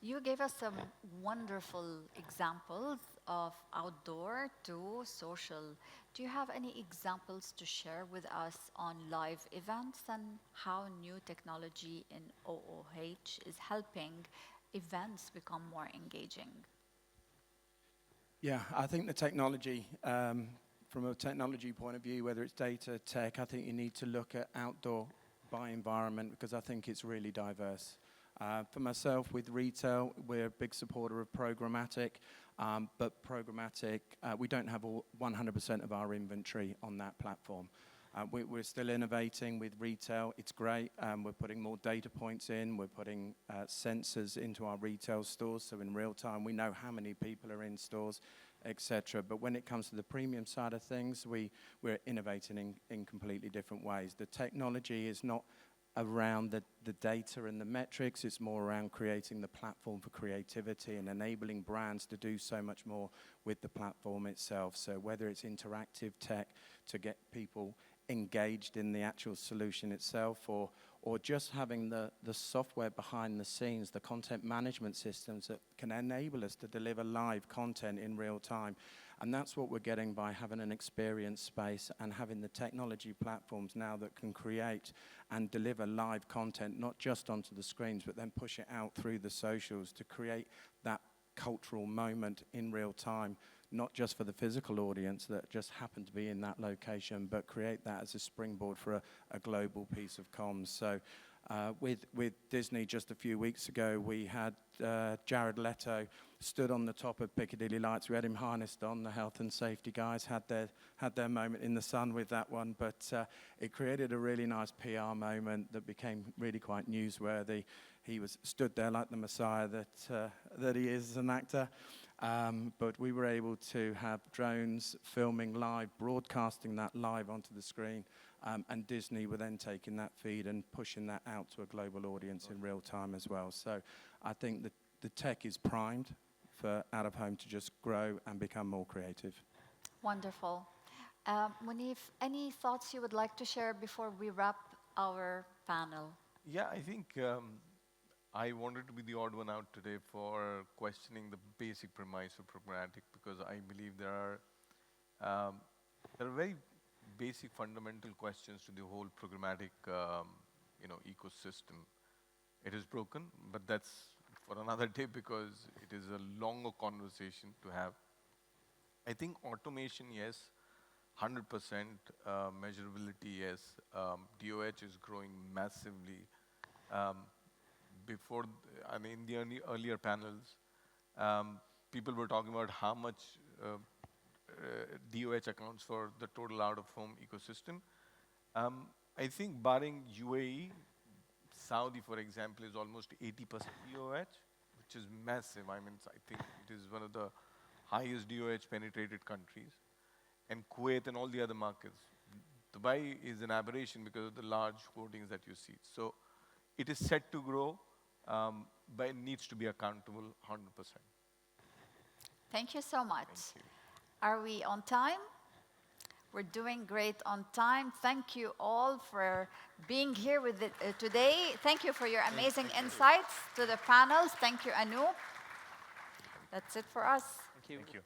you gave us some wonderful examples of outdoor to social. Do you have any examples to share with us on live events and how new technology in OOH is helping events become more engaging? Yeah, I think the technology, from a technology point of view, whether it's data, tech, I think you need to look at outdoor by environment because I think it's really diverse. For myself, with retail, we're a big supporter of programmatic, but programmatic, we don't have 100% of our inventory on that platform. We're still innovating with retail. It's great. We're putting more data points in. We're putting sensors into our retail stores, so in real time, we know how many people are in stores, etc. But when it comes to the premium side of things, we're innovating in completely different ways. The technology is not around the data and the metrics. It's more around creating the platform for creativity and enabling brands to do so much more with the platform itself. So whether it's interactive tech to get people engaged in the actual solution itself, or just having the software behind the scenes, the content management systems that can enable us to deliver live content in real time. And that's what we're getting by having an experience space and having the technology platforms now that can create and deliver live content, not just onto the screens, but then push it out through the socials to create that cultural moment in real time, not just for the physical audience that just happen to be in that location, but create that as a springboard for a global piece of comms. So with Disney just a few weeks ago, we had Jared Leto stood on the top of Piccadilly Lights. We had him harnessed on. The health and safety guys had their moment in the sun with that one, but it created a really nice PR moment that became really quite newsworthy. He was stood there like the Messiah that he is as an actor. But we were able to have drones filming live, broadcasting that live onto the screen, and Disney were then taking that feed and pushing that out to a global audience in real time as well. So I think that the tech is primed for out-of-home to just grow and become more creative. Wonderful. Munif, any thoughts you would like to share before we wrap our panel? Yeah, I think I wanted to be the odd one out today for questioning the basic premise of programmatic, because I believe there are very basic fundamental questions to the whole programmatic ecosystem. It is broken, but that's for another day because it is a longer conversation to have. I think automation, yes. 100% measurability, yes. DOOH is growing massively. Before, in the earlier panels, people were talking about how much DOOH accounts for the total out-of-home ecosystem. I think barring UAE, Saudi, for example, is almost 80% DOOH, which is massive. I think it is one of the highest DOOH penetrated countries. And Kuwait and all the other markets. Dubai is an aberration because of the large hoardings that you see. So it is set to grow, but it needs to be accountable 100%. Thank you so much. Are we on time? We're doing great on time. Thank you all for being here with it, today. Thank you for your amazing insights to the panels. Thank you, Anoop. That's it for us. Thank you. Thank you.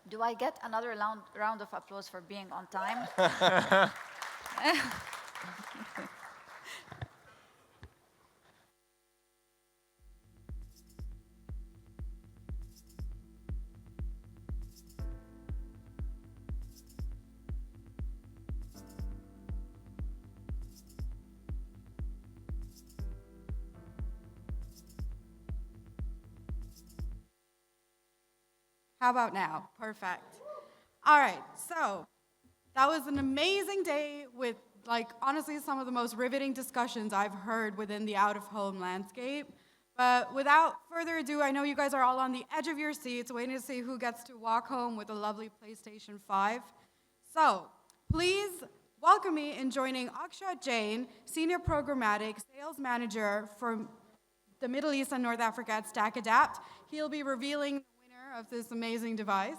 Do I get another round of applause for being on time? How about now? Perfect. All right, so that was an amazing day with, honestly, some of the most riveting discussions I've heard within the out-of-home landscape. But without further ado, I know you guys are all on the edge of your seats waiting to see who gets to walk home with a lovely PlayStation 5. So please welcome me in joining Akshat Jain, Senior Programmatic Sales Manager for the Middle East and North Africa at StackAdapt. He'll be revealing the winner of this amazing device.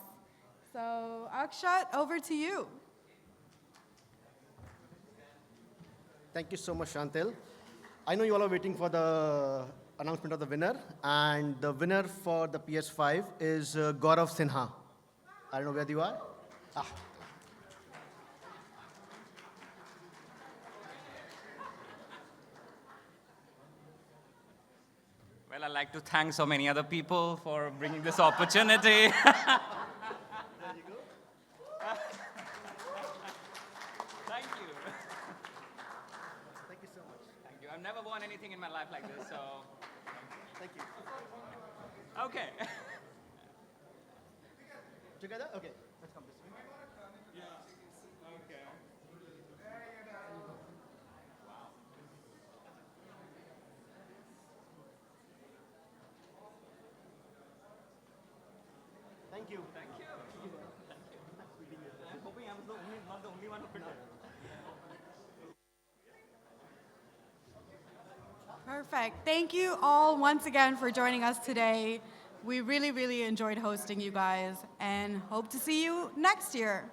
So Akshat, over to you. Thank you so much, Chantel. I know you all are waiting for the announcement of the winner, and the winner for the PS5 is Gaurav Sinha. I don't know where you are. Ah. Well, I'd like to thank so many other people for bringing this opportunity. There you go. Thank you. Thank you so much. Thank you. I've never won anything in my life like this, so. Thank you. Okay. Together? Okay. Let's come this way. Yeah. Okay. Thank you. Thank you. I'm hoping I'm not the only one who did it. Perfect. Thank you all once again for joining us today. We really, really enjoyed hosting you guys and hope to see you next year.